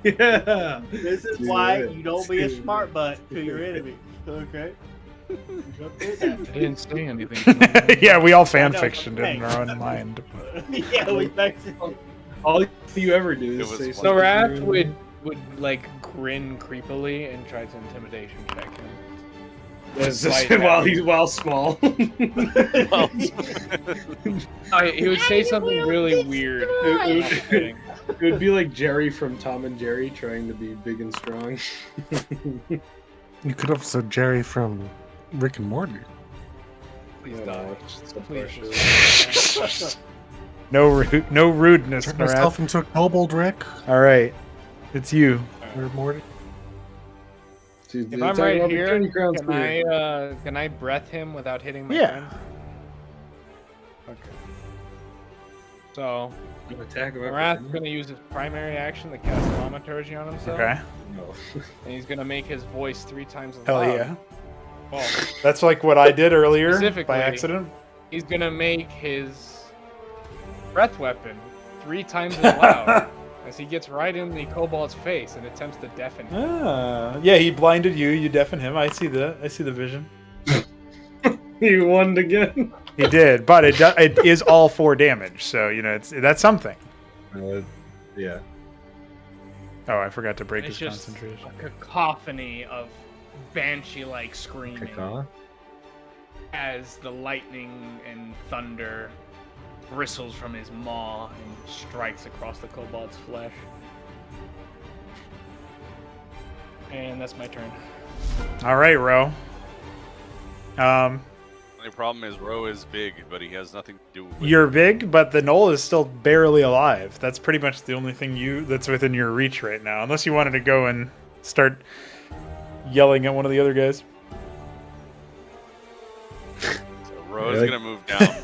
Yeah. This is why you don't be a smart butt to your enemy. Okay. You don't do that. I didn't say anything. Yeah, we all fan know, fictioned it in okay. our own mind. Yeah, we basically. All you ever do It is was say fun. something. Narath would like grin creepily and try to intimidation check him. while small. He would say something really weird. It would be like Jerry from Tom and Jerry trying to be big and strong. You could have said Jerry from Rick and Morty. Please No rudeness, Turn myself Narath. into a kobold, Rick. All right, it's you. Or Morty. Dude, If they're I'm talking right about the here, Journey Crowns can I breath him without hitting my Yeah. friend? Okay. So Attack him. Narath's gonna use his primary action to cast Thaumaturgy on himself. Okay. No. And he's gonna make his voice 3 times as Hell loud. yeah. Well, That's like what I did earlier Specifically- by accident. he's gonna make his breath weapon 3 times as loud as he gets right in the kobold's face and attempts to deafen him. Yeah, he blinded you. You deafened him. I see that. I see the vision. You won again. He did, but it is all 4 damage. So that's something. Yeah. Oh, I forgot to break It's his just concentration. a cacophony of banshee-like screaming as the lightning and thunder bristles from his maw and strikes across the kobold's flesh. And that's my turn. All right, Ro. The problem is Ro is big, but he has nothing to do with You're big, but the knoll is still barely alive. That's pretty much the only thing that's within your reach right now, unless you wanted to go and start yelling at one of the other guys. So Ro is Really? gonna move down,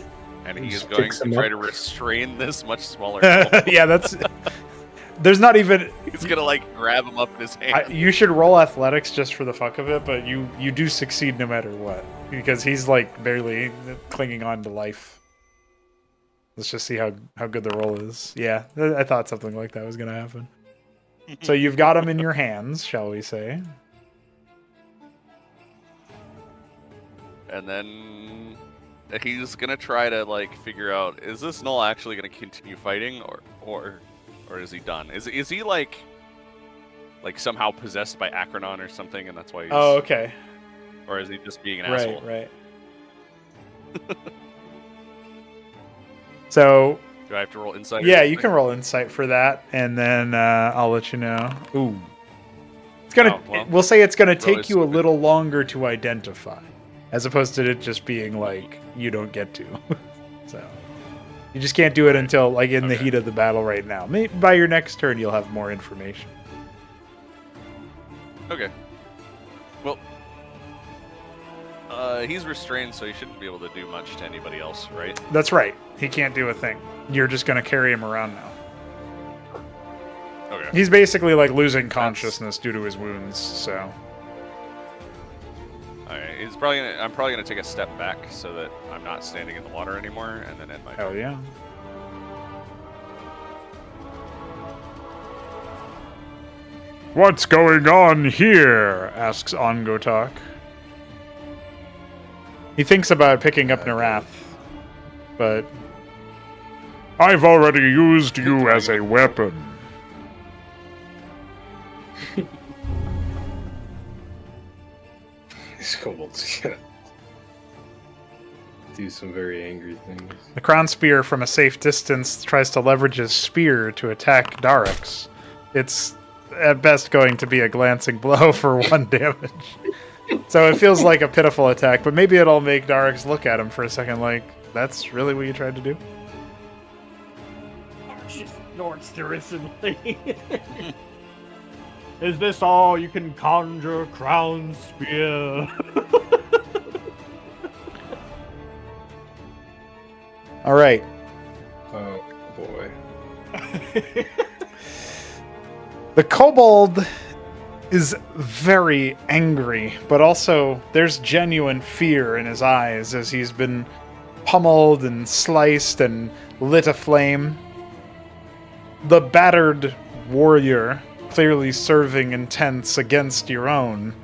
and he is Just going picks to him try up. to restrain this much smaller kobold. Yeah, that's. There's not even. He's gonna like grab him up in his hand. You should roll athletics just for the fuck of it, but you do succeed no matter what, because he's like barely clinging on to life. Let's just see how good the roll is. Yeah, I thought something like that was gonna happen. So you've got him in your hands, shall we say? And then he's gonna try to like figure out, is this Null actually gonna continue fighting, or is he done? Is he like somehow possessed by Acronon or something, and that's why he's... Oh, okay. Or is he just being an asshole? Right. So Do I have to roll insight? or yeah, you something? can roll insight for that, and then I'll let you know. Ooh, it's gonna. Oh, well, we'll say it's gonna roll take is you a stupid. little longer to identify, as opposed to it just being like you don't get to. So you just can't do it until like in the Okay. heat of the battle right now. Maybe by your next turn you'll have more information. Okay. Well, He's restrained, so he shouldn't be able to do much to anybody else, right? That's right. He can't do a thing. You're just going to carry him around now. Okay. He's basically like losing consciousness due to his wounds, so. Alright, I'm probably gonna take a step back so that I'm not standing in the water anymore, and then end my Hell turn. yeah. What's going on here? Asks Ongotak. He thinks about picking up Narath, but I've already used you as a weapon. These kobolds gonna do some very angry things. the Crown Spear from a safe distance tries to leverage his spear to attack Darix. It's at best going to be a glancing blow for 1 damage. So it feels like a pitiful attack, but maybe it'll make Darix look at him for a second like, that's really what you tried to do? She snorts derisively. Is this all you can conjure, Crown Spear? All right. Oh boy. The kobold is very angry, but also there's genuine fear in his eyes as he's been pummeled and sliced and lit aflame. The battered warrior, clearly serving intents against your own,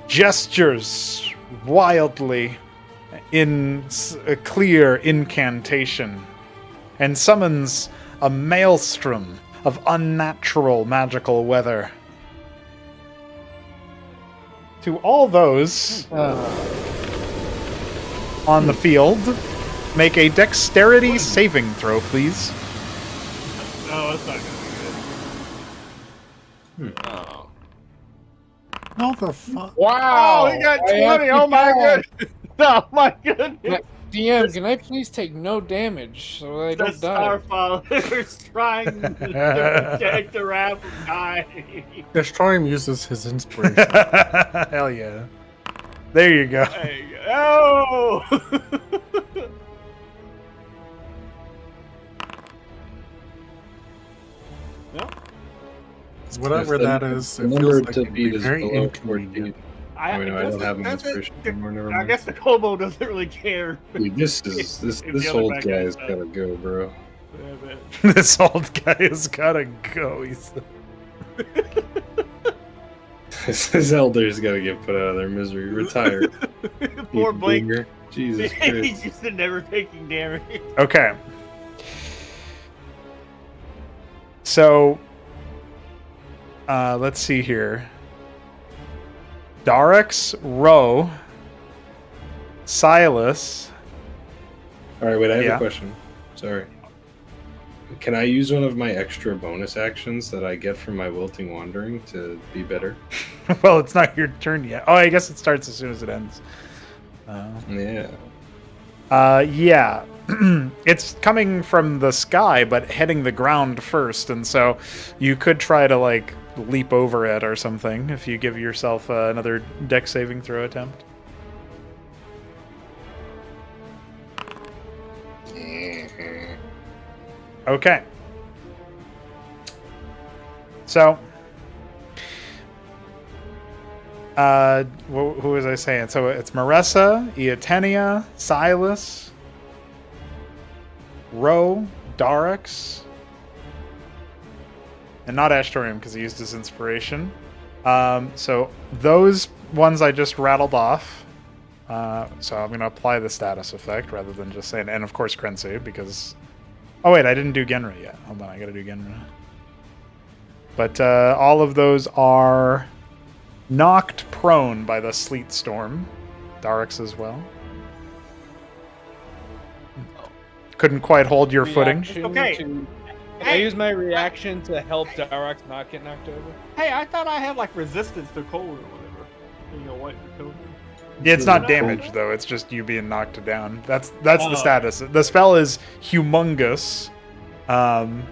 gestures wildly in a clear incantation and summons a maelstrom of unnatural magical weather. To all those on the field, make a dexterity saving throw, please. No, that's not gonna be Oh. No, the fuck. Wow! Oh, he got 20! Oh my goodness! Oh my goodness! DM, can I please take no damage so I The don't die? Starfaller's trying to protect the wrath from dying. Destroy uses his inspiration. Hell yeah. There you go. There you go. Oh! Whatever that is, it Number feels like to it'd be beat is very below inconvenient. 14. I mean, I guess don't have an that's it. inspiration anymore. Never I mind. guess the Kobo doesn't really care. Dude, this If this the other old bad guy's guy's gotta go, bro. This old guy has gotta go. He's This elder's gotta get put out of their misery. Retire. Poor you Blake. boomer. Jesus He's Christ. just never taking damage. okay. So, let's see here. Darix, Ro, Silas. Alright, wait, I have Yeah. a question. Sorry. Can I use one of my extra bonus actions that I get from my Wilting Wandering to be better? Well, it's not your turn yet. Oh, I guess it starts as soon as it ends. Yeah. Yeah. It's coming from the sky, but hitting the ground first, and so you could try to, like, leap over it or something if you give yourself another dex saving throw attempt. Okay. So, who was I saying? So it's Maressa, Eotenia, Silas, Ro, Darix, and not Ashtorium because he used his inspiration. So those ones I just rattled off. So I'm going to apply the status effect rather than just saying, and of course Krense because... Oh wait, I didn't do Genra yet. Hold on, I got to do Genra. But all of those are knocked prone by the sleet storm. Darix as well. Couldn't quite hold your footing. Reaction Okay. Can I use my reaction to help Darix not get knocked over? Hey, I thought I had like resistance to cold or whatever. You know what? Yeah, it's not damage though. It's just you being knocked down. That's the status. The spell is humongous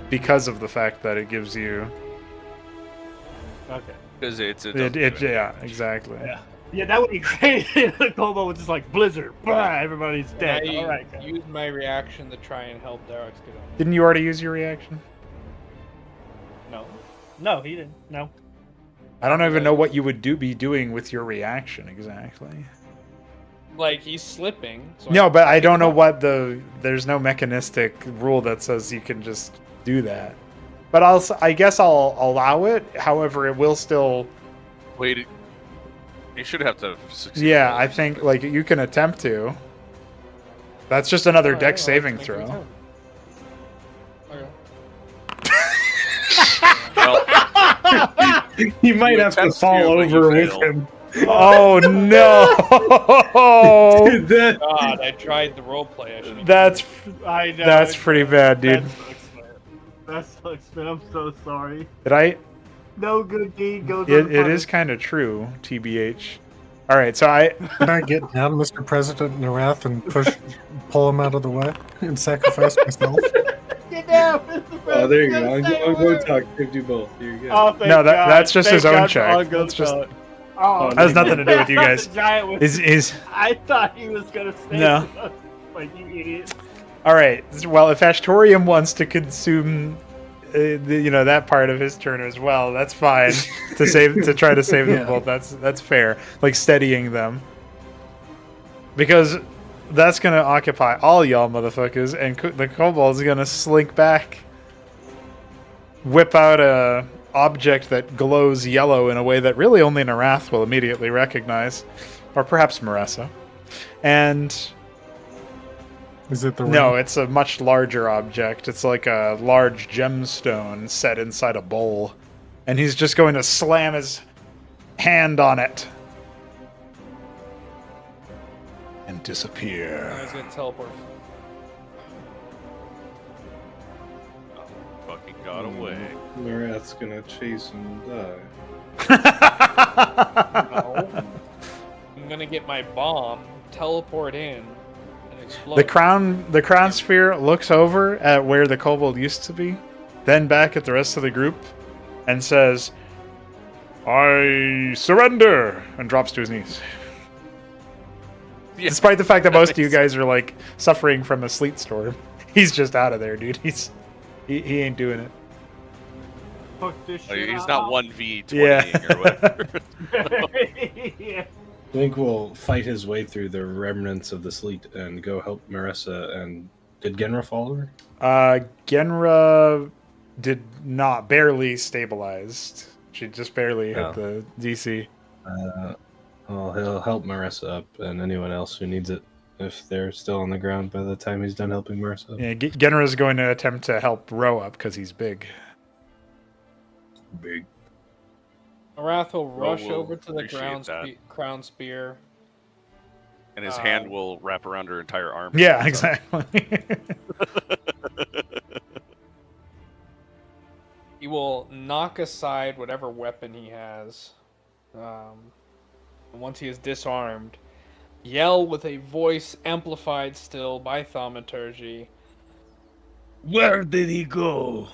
because of the fact that it gives you. Okay. Because it Yeah, exactly. Yeah. Yeah, that would be great. The kobold was just like blizzard. Bah, everybody's dead. I All right, guys. use my reaction to try and help Derek's get on. Didn't you already use your reaction? No. No, he didn't. No. I don't even know what you would be doing with your reaction exactly. Like, he's slipping. So No, but I don't know what there's no mechanistic rule that says you can just do that. But I guess I'll allow it. However, it will still. Wait, you should have to succeed. Yeah, I think like you can attempt to. That's just another Alright, dex well, saving let's make it throw. Well, You might You have to attempt fall to, but you over with fail. him. Oh no! Dude, that- God, I tried the roleplay. I should've- That's I know. that's pretty bad, dude. That sucks, man. That sucks, man. I'm so sorry. Did I? No good deed goes It unpunished. is kind of true, TBH. All right, so I Can I get down, Mr. President Narath, and pull him out of the way and sacrifice myself? Get down, Mr. Oh, there you President, go. I'm say a going to word. talk. You do both. Here you go. Oh, thank No, God. that's just his Thank own God for check. Ungo That's just- Talk. Oh, that has nothing to do with you the guys. giant was- Is I thought he was gonna say No. like you idiot. all right. Well, if Ashtorium wants to consume, that part of his turn as well, that's fine. to try to save them Yeah. both. That's fair. Like steadying them, because that's gonna occupy all y'all motherfuckers, and the kobold's gonna slink back, whip out a object that glows yellow in a way that really only Narath will immediately recognize, or perhaps Maressa. And Is it the no, ring? it's a much larger object. It's like a large gemstone set inside a bowl, and he's just going to slam his hand on it and disappear. I was gonna teleport. fucking got away. Marath's gonna chase and die. No. I'm gonna get my bomb, teleport in, and explode. The crown sphere looks over at where the kobold used to be, then back at the rest of the group, and says, "I surrender," and drops to his knees. Yeah. Despite the fact that most of you guys are like suffering from a sleet storm, he's just out of there, dude. He ain't doing it. Fuck this shit He's out. not 1v20 Yeah. or whatever. Yeah. Link will fight his way through the remnants of the sleet and go help Marissa. And did Genra follow her? Genra did not, barely stabilized. She just barely Oh. hit the DC. Well, he'll help Marissa up and anyone else who needs it if they're still on the ground by the time he's done helping Marissa. Yeah, Genra is going to attempt to help Row up because he's big. Big. Wrath will rush will over to the appreciate that. crown spear. And his hand will wrap around her entire arm. Yeah, exactly. He will knock aside whatever weapon he has. Once he is disarmed, yell with a voice amplified still by thaumaturgy. Where did he go?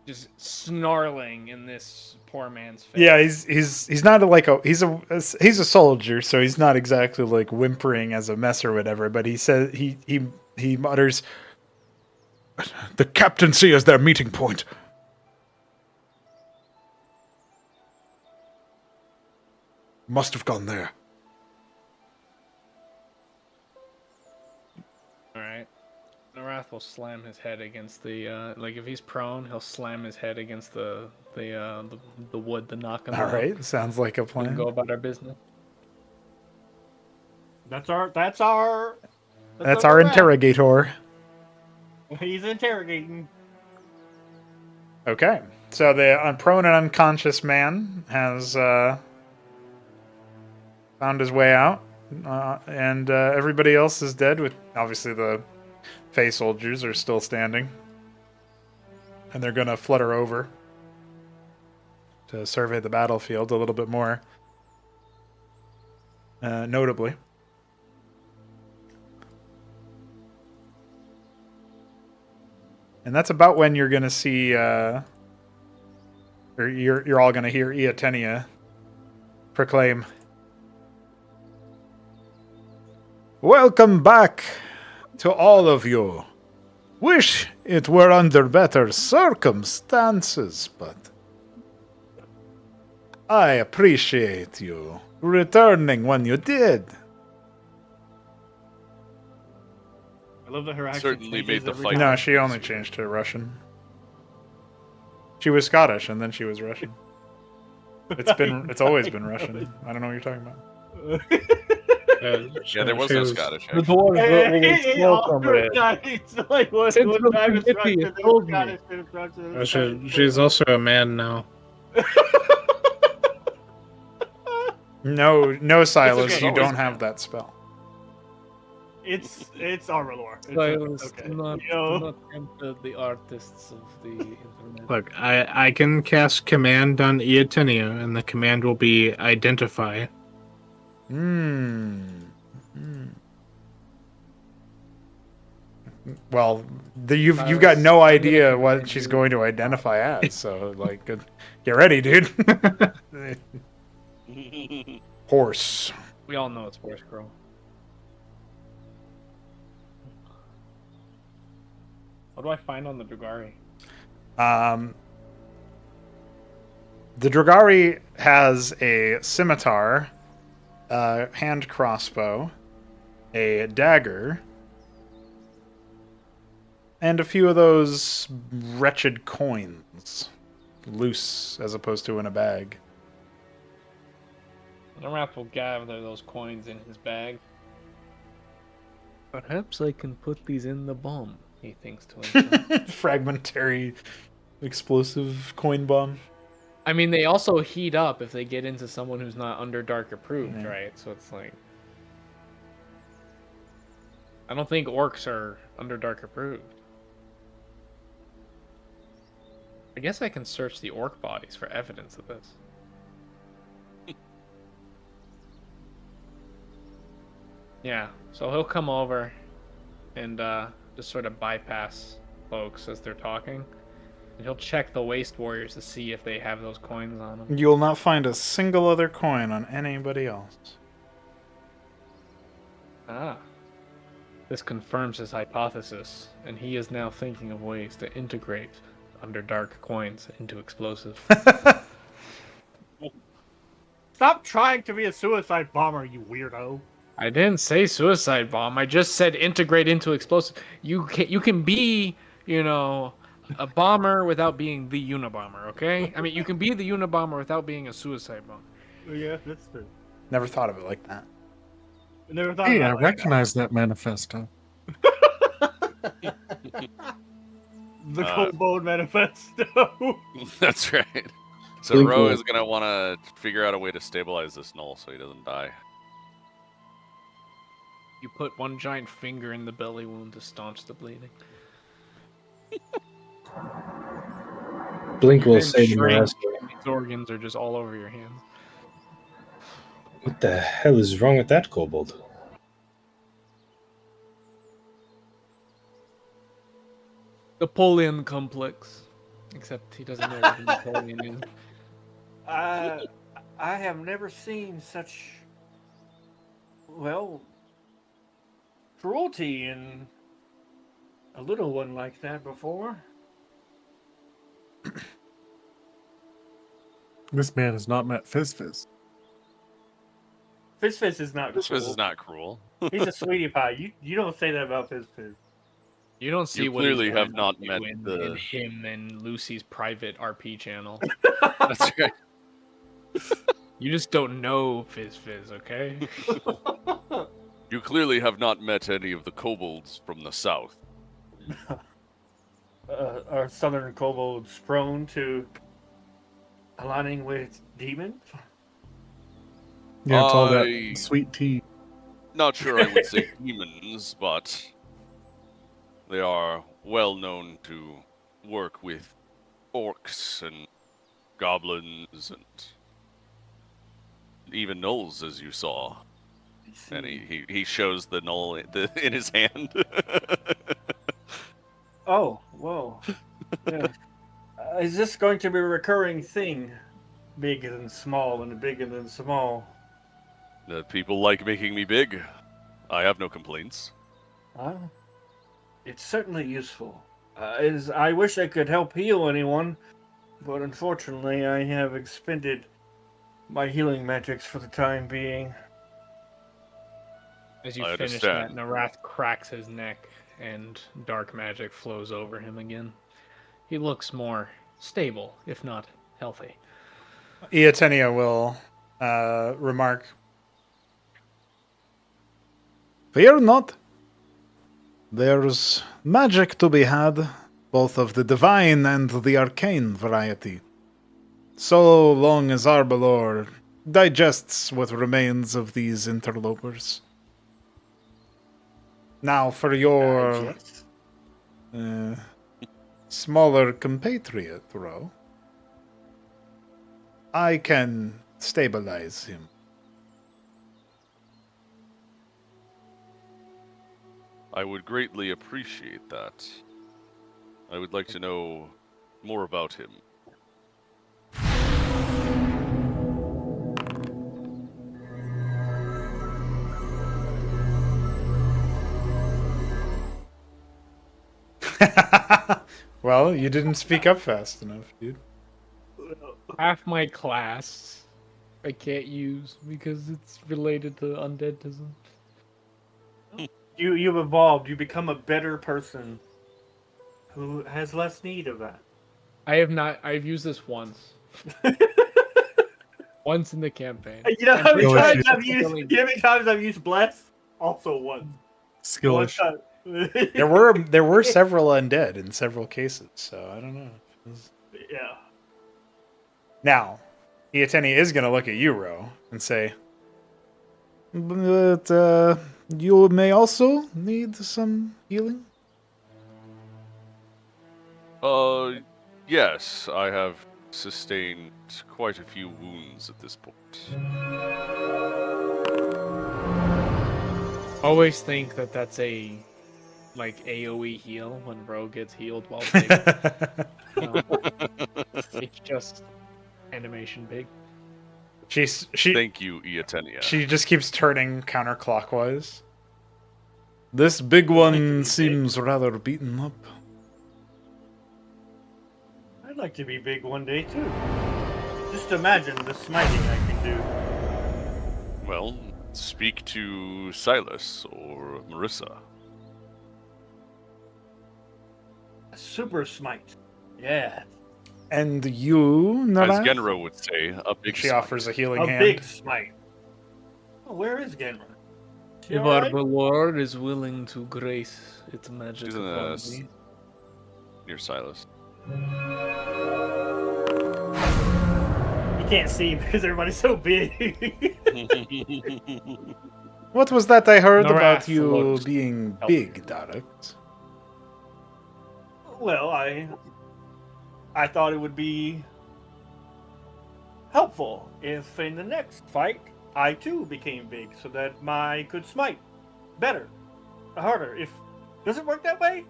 Just snarling in this poor man's face. Yeah, he's not he's a soldier, so he's not exactly like whimpering as a mess or whatever. But he says he mutters, The captaincy is their meeting point. Must have gone there. Alright. Narath will slam his head against the like if he's prone, he'll slam his head against the wood to knock him "All out. right, sounds like a We can plan." go about our business. That's our That's where our we're at. interrogator. He's interrogating. Okay, so the prone and unconscious man has found his way out, and everybody else is dead. With obviously the Fey soldiers are still standing, and they're gonna flutter over to survey the battlefield a little bit more, notably. And that's about when you're gonna see, or you're all gonna hear Iatenia proclaim, "Welcome back to all of you. Wish it were under better circumstances, but I appreciate you returning when you did." I love that her accent Certainly changes made the every fight. time. No, she only changed to Russian. She was Scottish and then she was Russian. It's always been Russian. I don't know what you're talking about. Yeah, there was no Scottish. The Actually. dwarves will welcome it. It's like one Since time it's Yippee Russian, then told it's me. Scottish, then it's Russian, then it's Scottish, She's also a man now. No, Silas, okay. you don't have that spell. It's our lore. It's Silas, okay. do not Yo. tempt the artists of the internet. Look, I can cast command on Iatenia, and the command will be identify. Well, you've got no idea what she's going to identify as, so like, get ready, dude. Horse. We all know it's Horse Girl. What do I find on the Drugari? The Drugari has a scimitar, a hand crossbow, a dagger, and a few of those wretched coins, loose as opposed to in a bag. The Wrath will gather those coins in his bag. Perhaps I can put these in the bomb, he thinks to himself. Fragmentary explosive coin bomb. I mean, they also heat up if they get into someone who's not Underdark approved, Yeah. right? So it's like... I don't think orcs are Underdark approved. I guess I can search the orc bodies for evidence of this. Yeah, so he'll come over and just sort of bypass folks as they're talking. And he'll check the Waste Warriors to see if they have those coins on them. You'll not find a single other coin on anybody else. Ah. This confirms his hypothesis, and he is now thinking of ways to integrate Underdark coins into explosives. Stop trying to be a suicide bomber, you weirdo. I didn't say suicide bomb. I just said integrate into explosive. You can be, a bomber without being the Unabomber, okay? I mean, you can be the Unabomber without being a suicide bomber. Yeah, that's true. Never thought of it like that. I never thought Hey, I about it. recognize that manifesto. The Kobold Manifesto. That's right. So Blink Ro will- is gonna want to figure out a way to stabilize this null so he doesn't die. You put one giant finger in the belly wound to staunch the bleeding. Blink will Then say to shrink, Marissa, and these organs are just all over your hands. "What the hell is wrong with that kobold?" Napoleon complex. Except he doesn't know what a Napoleon is. I have never seen such, cruelty in a little one like that before. This man has not met Fizz. Fizz is not This cruel. is not cruel. He's a sweetie pie. You don't say that about Fizz. You don't see You what he's clearly have going not to met do in the- him and Lucy's private RP channel. That's right. You just don't know Fizz, okay? You clearly have not met any of the kobolds from the south. Are southern kobolds prone to aligning with demons? Yeah, it's all I- that sweet tea. Not sure I would say demons, but they are well known to work with orcs and goblins and even gnolls, as you saw. And he shows the gnoll in his hand. Oh, whoa. Yeah. Is this going to be a recurring thing big and small and big and then small. People like making me big. I have no complaints. It's certainly useful. I wish I could help heal anyone, but unfortunately I have expended my healing magics for the time being. As you I finish that, understand. Narath cracks his neck, and dark magic flows over him again. He looks more stable, if not healthy. Iatenia will remark, "Fear not. There's magic to be had, both of the divine and the arcane variety. So long as Arbalor digests what remains of these interlopers. Now for your smaller compatriot, Ro. I can stabilize him." I would greatly appreciate that. I would like to know more about him. Well, you didn't speak up fast enough, dude. Half my class I can't use because it's related to undeadism. You've evolved. You become a better person who has less need of that. I have not. I've used this once. Once in the campaign. You know how many Skill times issue. I've used? You know how many times I've used bless? Also once. Skill One issue. time. There were several undead in several cases, so I don't know. Yeah. Now, Iateni is going to look at you, Ro, and say, "But you may also need some healing." Yes, I have sustained quite a few wounds at this point. Always think that that's a like AoE heal when Ro gets healed while big. It's just animation big. she Thank you, Iatenia. She just keeps turning counterclockwise. "This big one seems rather beaten up." I'd like to be big one day too. Just imagine the smiting I can do. Well, speak to Silas or Marissa. A super smite. Yeah. And you, As Narath? Genro would say, a big She smite. offers a healing A hand. big smite. Oh, where is Genra? She If alright? our Lord is willing to grace its magic She's in upon a me. near Silas. You can't see because everybody's so big. What was that I heard about Narath you looks being healthy. big, Darek? Well, I thought it would be helpful if in the next fight I too became big, so that I could smite better, harder. Does it work that way?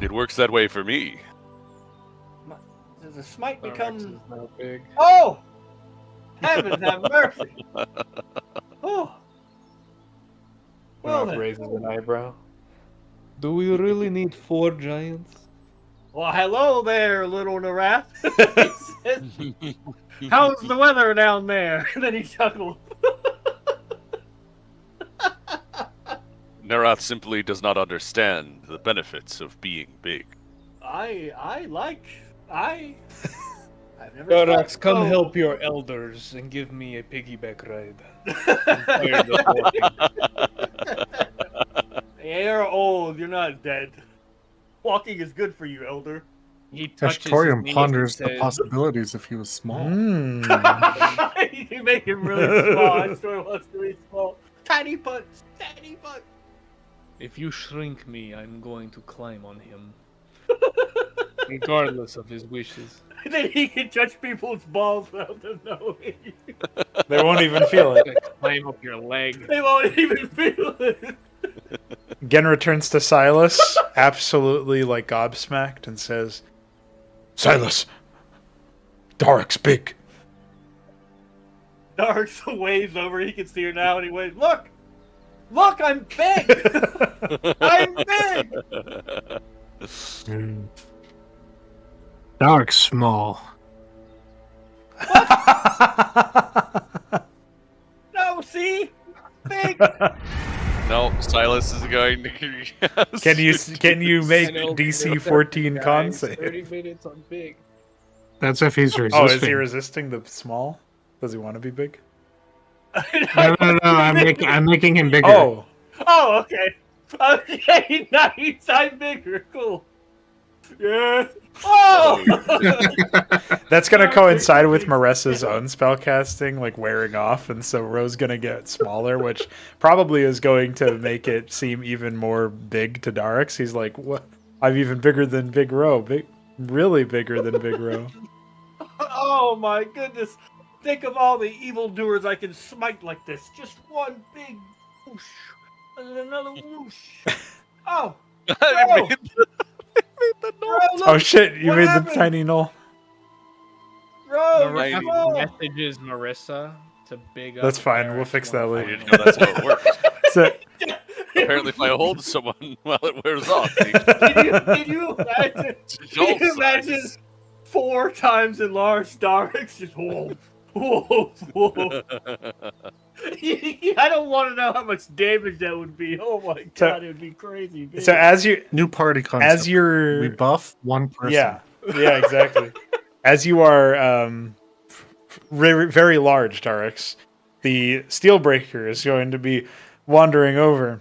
It works that way for me. Does the smite Dark become? is now big. Oh, heavens have mercy! Oh, well Narath then. raises an eyebrow. Do we really need 4 giants? Well, hello there, little Narath. He says, how's the weather down there? And then he chuckled. Narath simply does not understand the benefits of being big. I've never Darax, felt come so- help your elders and give me a piggyback ride. I'm tired of walking. You're old. You're not dead. Walking is good for you, elder. He touches his Ashtorium knees ponders and the says, possibilities if he was small. You make him really small. I'm sure he wants to be small. Tiny punch. Tiny punch. If you shrink me, I'm going to climb on him. Regardless of his wishes. Then he can touch people's balls without them knowing. They won't even feel it. climb up your leg. They won't even feel it. Gen returns to Silas, absolutely like gobsmacked, and says, Silas! Dark's big. Darks waves over. He can see her now, and he waves. Look! Look, I'm big! I'm big! Dark small. No, see? Big! No, Silas is going to. Can you make I know, DC but 14 con guys, save? 30 minutes on big. That's if he's resisting. Oh, is he resisting the small? Does he want to be big? No. I'm making him bigger. Oh, Oh, okay. Okay, nice. I'm bigger. Cool. Yeah. Oh! that's gonna coincide with Maressa's own spellcasting, like wearing off, and so Ro's gonna get smaller, which probably is going to make it seem even more big to Darix. He's like, "What? I'm even bigger than Big Ro. Really bigger than Big Ro." Oh my goodness. Think of all the evildoers I can smite like this. Just one big whoosh. And then another whoosh. Oh! I made the Bro, look, Oh shit! You what made happened? the tiny knoll. Bro, Right. you're small. Messages Marissa to big up. That's fine. We'll Darix fix that I later. didn't know that's how it works. So, Apparently, if I hold someone while it wears off, they Can you imagine? jolt Can you imagine size. 4 times enlarged Darix? Just whoa, whoa, whoa. I don't want to know how much damage that would be. Oh my So- god, it would be crazy. Big. so as you New party concept. as you're we buff one person. yeah exactly. As you are very large, Darix, the Steelbreaker is going to be wandering over,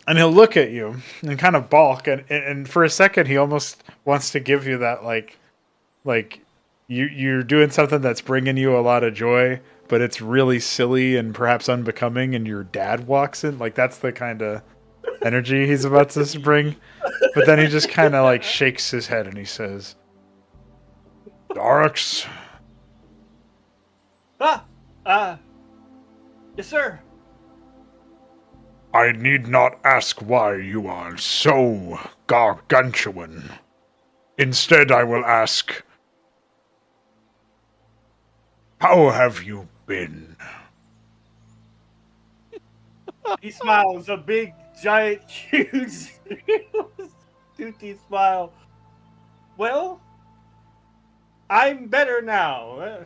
and he'll look at you and kind of balk, and for a second he almost wants to give you that like you're doing something that's bringing you a lot of joy, but it's really silly and perhaps unbecoming, and your dad walks in. Like, that's the kind of energy he's about to bring. But then he just kind of like shakes his head and he says, Darix, Yes, sir. I need not ask why you are so gargantuan. Instead, I will ask, how have you been? He smiles a big, giant, huge, toothy smile. Well, I'm better now.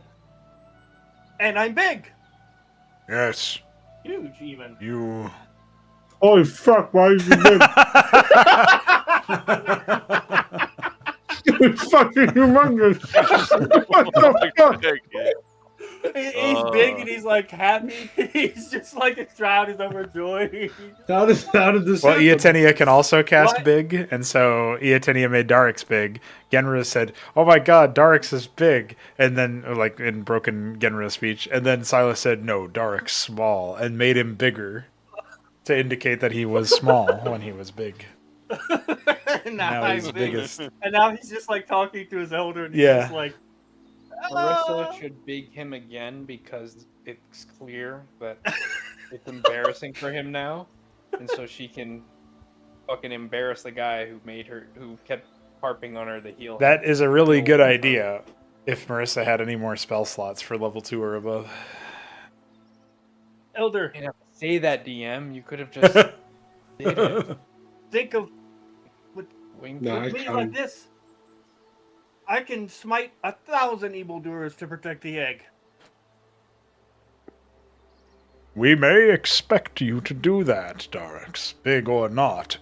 And I'm big. Yes, Huge, even. you... Holy fuck, why is he big? Dude, fucking humongous. What the fuck? He's big and he's like happy. He's just like a crowd is overjoyed. How did this well, happen? Iatenia can also cast What? big, and so Iatenia made Darix big. Genra said, "Oh my god, Darix is big," and then, like, in broken Genra speech, and then Silas said, "No, Darix small," and made him bigger to indicate that he was small when he was big. And Now I'm he's big. biggest. And now he's just like talking to his elder and he's Yeah. just like, Marissa should big him again because it's clear that it's embarrassing for him now, and so she can fucking embarrass the guy who kept harping on her to heal. That is a really good idea. If Marissa had any more spell slots for level 2 or above. Elder, You didn't have to say that, DM. You could have just did it. think of Wink. No, I with me can't. like this. I can smite 1,000 evildoers to protect the egg. We may expect you to do that, Darix, big or not.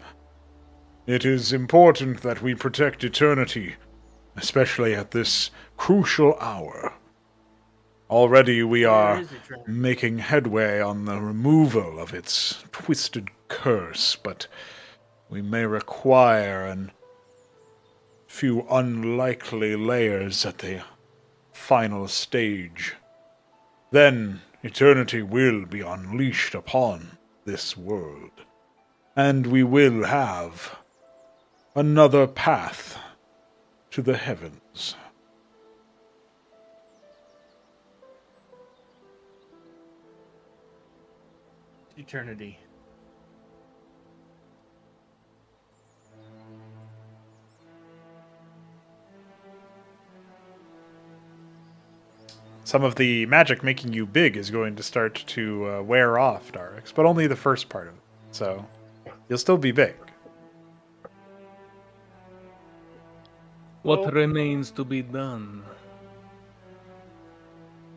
It is important that we protect eternity, especially at this crucial hour. Already we Where are is it, Trevor? making headway on the removal of its twisted curse, but we may require a few unlikely layers at the final stage. Then eternity will be unleashed upon this world, and we will have another path to the heavens. Eternity. some of the magic making you big is going to start to wear off, Darix, but only the first part of it. So you'll still be big. What remains to be done?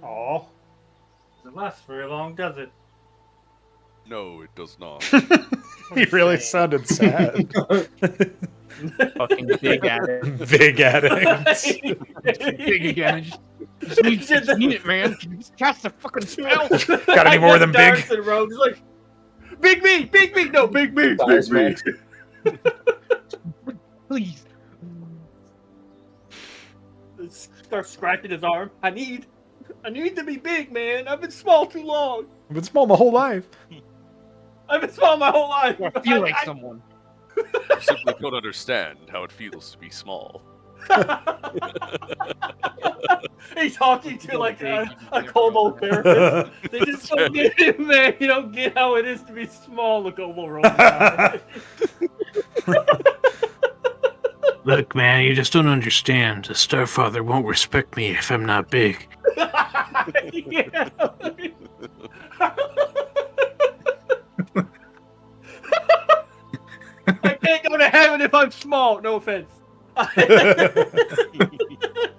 Oh, doesn't last very long, does it? No, it does not. He really sounded sad. Fucking big at it. Big addict. Big again. Just need it, man. Just cast the fucking spell. Got any more than big? Dark's in rogue. He's like, big me, no, big me, Size big me. Please. Starts scratching his arm. I need to be big, man. I've been small too long. I've been small my whole life. I've been small my whole life. I feel like someone. You simply don't understand how it feels to be small. He's talking to like a kobold therapist. They just don't get it, man. You don't get how it is to be small. The kobold rolls out. Look, man, you just don't understand. The Starfather won't respect me if I'm not big. Yeah. I can't go to heaven if I'm small. No offense.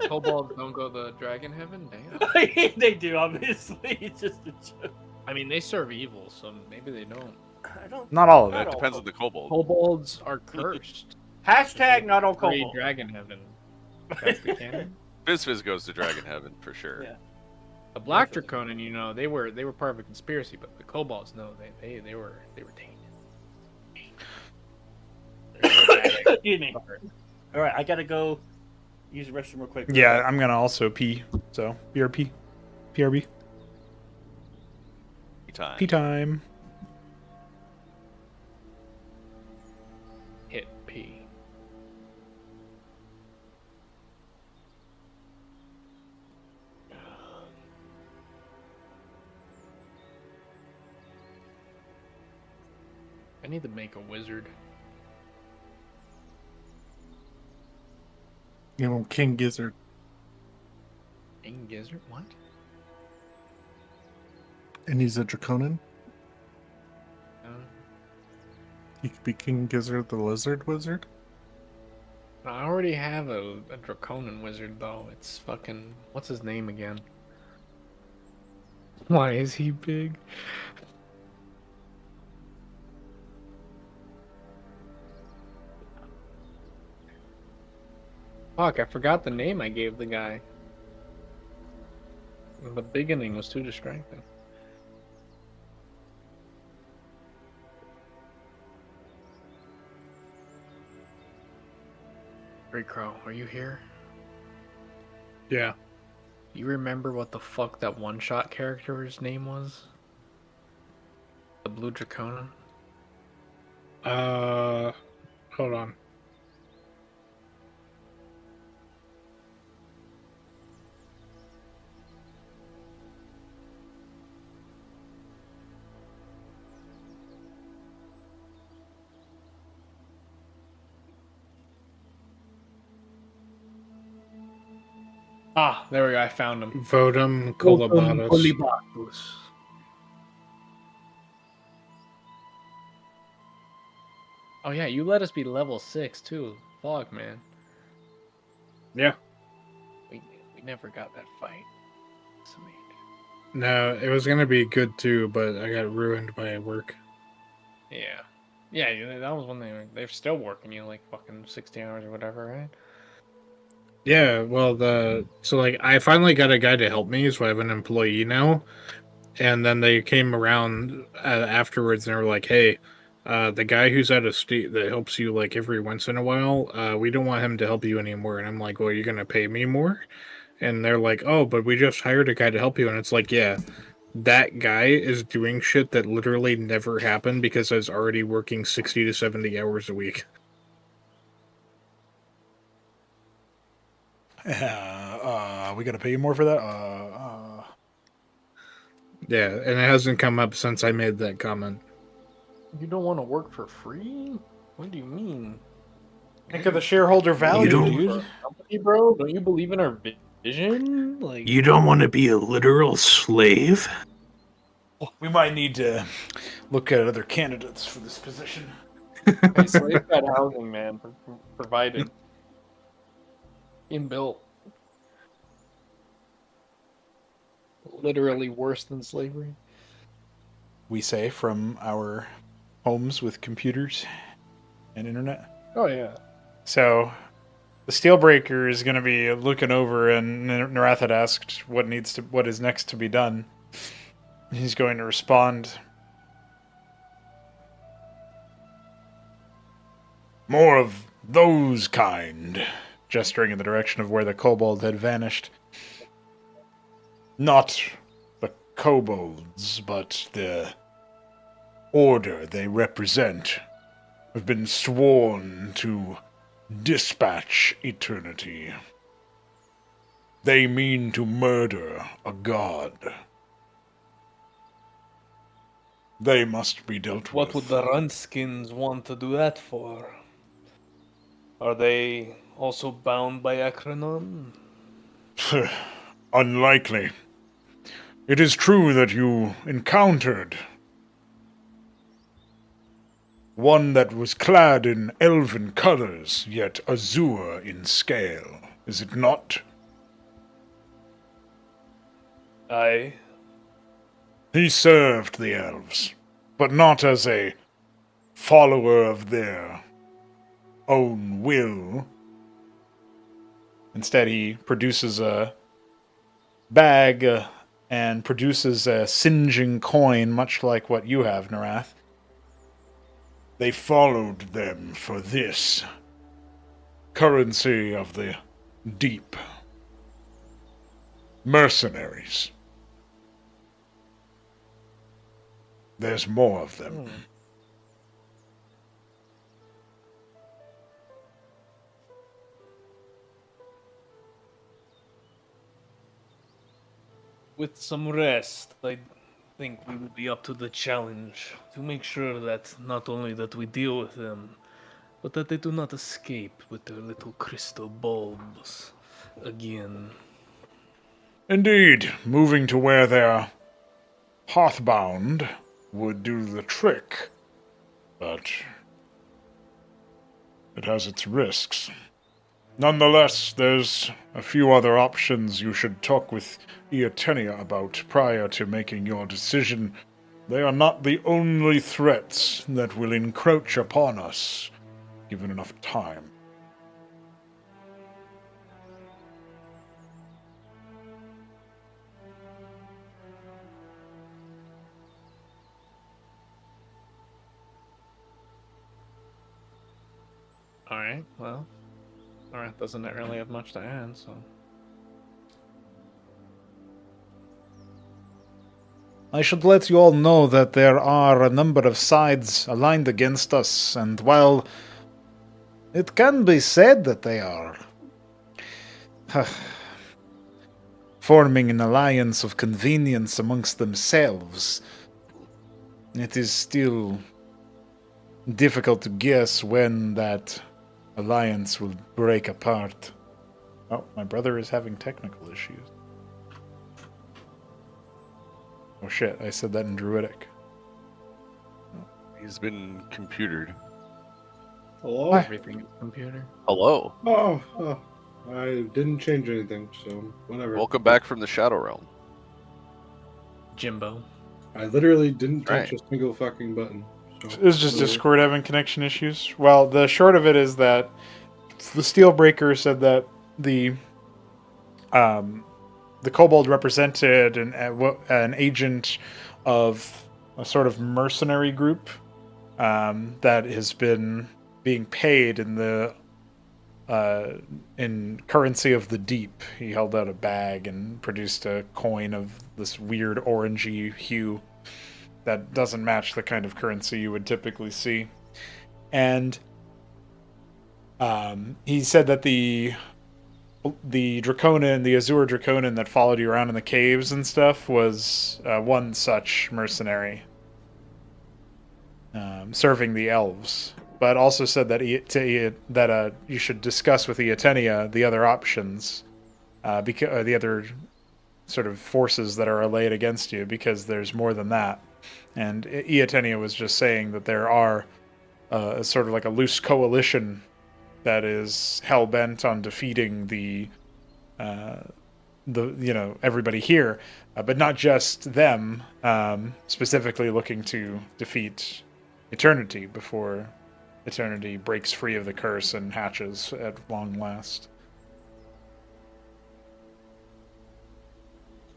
Kobolds don't go to dragon heaven? Damn. They do, obviously. It's just a joke. I mean, they serve evil, so maybe they don't. I don't. Not all of Not it. all Depends on the kobold. Kobolds are cursed. Hashtag not all Free kobold. dragon heaven. That's the canon. Fizz goes to Dragon Heaven for sure. Yeah. The Black Draconin, they were part of a conspiracy, but the kobolds, no, they were tainted. Excuse me. All right, I gotta go use the restroom real quick. Yeah, I'm gonna also pee. So BRP, PRB, Time. pee time. Hit P. I need to make a wizard. You know, King Gizzard. King Gizzard? What? And he's a Draconin. He could be King Gizzard the Lizard Wizard. I already have a Draconin wizard, though. It's fucking... What's his name again? Why is he big? Fuck, I forgot the name I gave the guy. The beginning was too distracting. Great Crow, are you here? Yeah. You remember what the fuck that one-shot character's name was? The Blue Draconin? Hold on. Ah, there we go, I found him. Vodum Colabatus. Colibatus. Oh yeah, you let us be level 6 too. Fuck, man. Yeah. We never got that fight. Sweet. No, it was gonna be good too, but I got ruined by work. Yeah. Yeah, that was when they're still working you like fucking 60 hours or whatever, right? Yeah, well, I finally got a guy to help me, so I have an employee now. And then they came around afterwards and they were like, "Hey, the guy who's out of state that helps you like every once in a while, we don't want him to help you anymore." And I'm like, "Well, you're gonna pay me more?" And they're like, "Oh, but we just hired a guy to help you." And it's like, yeah, that guy is doing shit that literally never happened because I was already working 60 to 70 hours a week. We gotta pay you more for that? Yeah, and it hasn't come up since I made that comment. You don't want to work for free? What do you mean? Think of the shareholder value, don't- dude. Company, bro? Don't you believe in our Vision? Like You don't want to be a literal slave? We might need to look at other candidates for this position. hey, slave got housing, man, provided. Inbuilt. Literally worse than slavery. We say from our homes with computers and internet. Oh yeah. So the Steelbreaker is going to be looking over, and Narath had asked what is next to be done. He's going to respond. More of those kind, gesturing in the direction of where the kobold had vanished. Not the kobolds, but the order they represent have been sworn to dispatch eternity. They mean to murder a god. They must be dealt What would with. the Runskins want to do that for? Are they also bound by Akronon? Unlikely. It is true that you encountered one that was clad in elven colors, yet azure in scale, is it not? Aye. He served the elves, but not as a follower of their own will. Instead, he produces a bag and produces a singeing coin, much like what you have, Narath. They followed them for this currency of the deep. Mercenaries. There's more of them. With some rest, I think we would be up to the challenge to make sure that not only that we deal with them, but that they do not escape with their little crystal bulbs again. Indeed, moving to where they're hearthbound would do the trick, but it has its risks. Nonetheless, there's a few other options you should talk with Iatenia about prior to making your decision. They are not the only threats that will encroach upon us, given enough time. Alright, well. Alright, doesn't really have much to add, so. I should let you all know that there are a number of sides aligned against us, and while it can be said that they are forming an alliance of convenience amongst themselves, it is still difficult to guess when that alliance will break apart. Oh, my brother is having technical issues. Oh shit, I said that in Druidic. He's been computered. Hello? Everything is computer. Hello. Oh, I didn't change anything, so whatever. Welcome back from the Shadow Realm. Jimbo. I literally didn't touch Right. a single fucking button. So, It's just whatever. Discord having connection issues. Well, the short of it is that the Steelbreaker said that the kobold represented an agent of a sort of mercenary group that has been being paid in the in currency of the deep. He held out a bag and produced a coin of this weird orangey hue that doesn't match the kind of currency you would typically see. And he said that the Draconin, the Azure Draconin that followed you around in the caves and stuff was one such mercenary serving the elves. But also said that you should discuss with Iatenia the other options because the other sort of forces that are allayed against you, because there's more than that. And Iatenia was just saying that there are sort of like a loose coalition that is hell bent on defeating the everybody here, but not just them, specifically looking to defeat Eternity before Eternity breaks free of the curse and hatches at long last.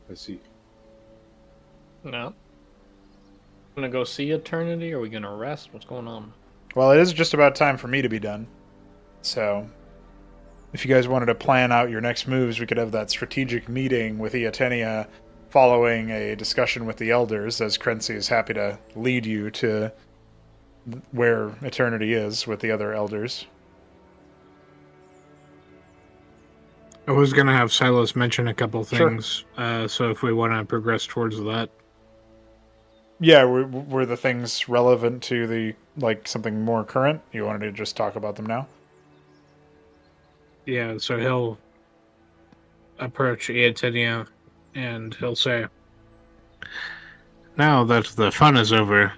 I see. No. Gonna go see Eternity? Or are we gonna rest? What's going on? Well, it is just about time for me to be done. So, if you guys wanted to plan out your next moves, we could have that strategic meeting with Iatenia following a discussion with the elders, as Krenzi is happy to lead you to where Eternity is with the other elders. I was going to have Silas mention a couple Sure. things, so if we want to progress towards that. Yeah, were the things relevant to the, like, something more current? You wanted to just talk about them now? Yeah, so he'll approach Iatenia and he'll say, "Now that the fun is over,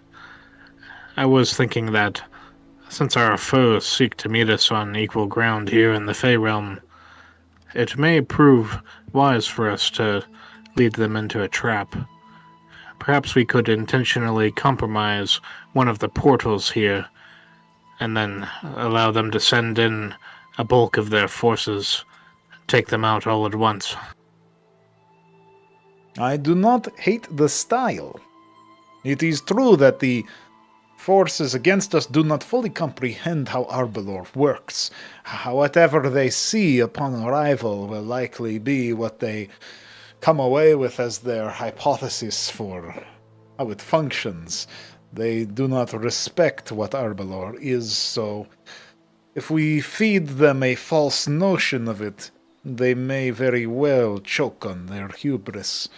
I was thinking that since our foes seek to meet us on equal ground here in the Fey Realm, it may prove wise for us to lead them into a trap. Perhaps we could intentionally compromise one of the portals here, and then allow them to send in a bulk of their forces, take them out all at once." I do not hate the style. It is true that the forces against us do not fully comprehend how Arbelor works. Whatever they see upon arrival will likely be what they come away with as their hypothesis for how it functions. They do not respect what Arbelor is, so if we feed them a false notion of it, they may very well choke on their hubris.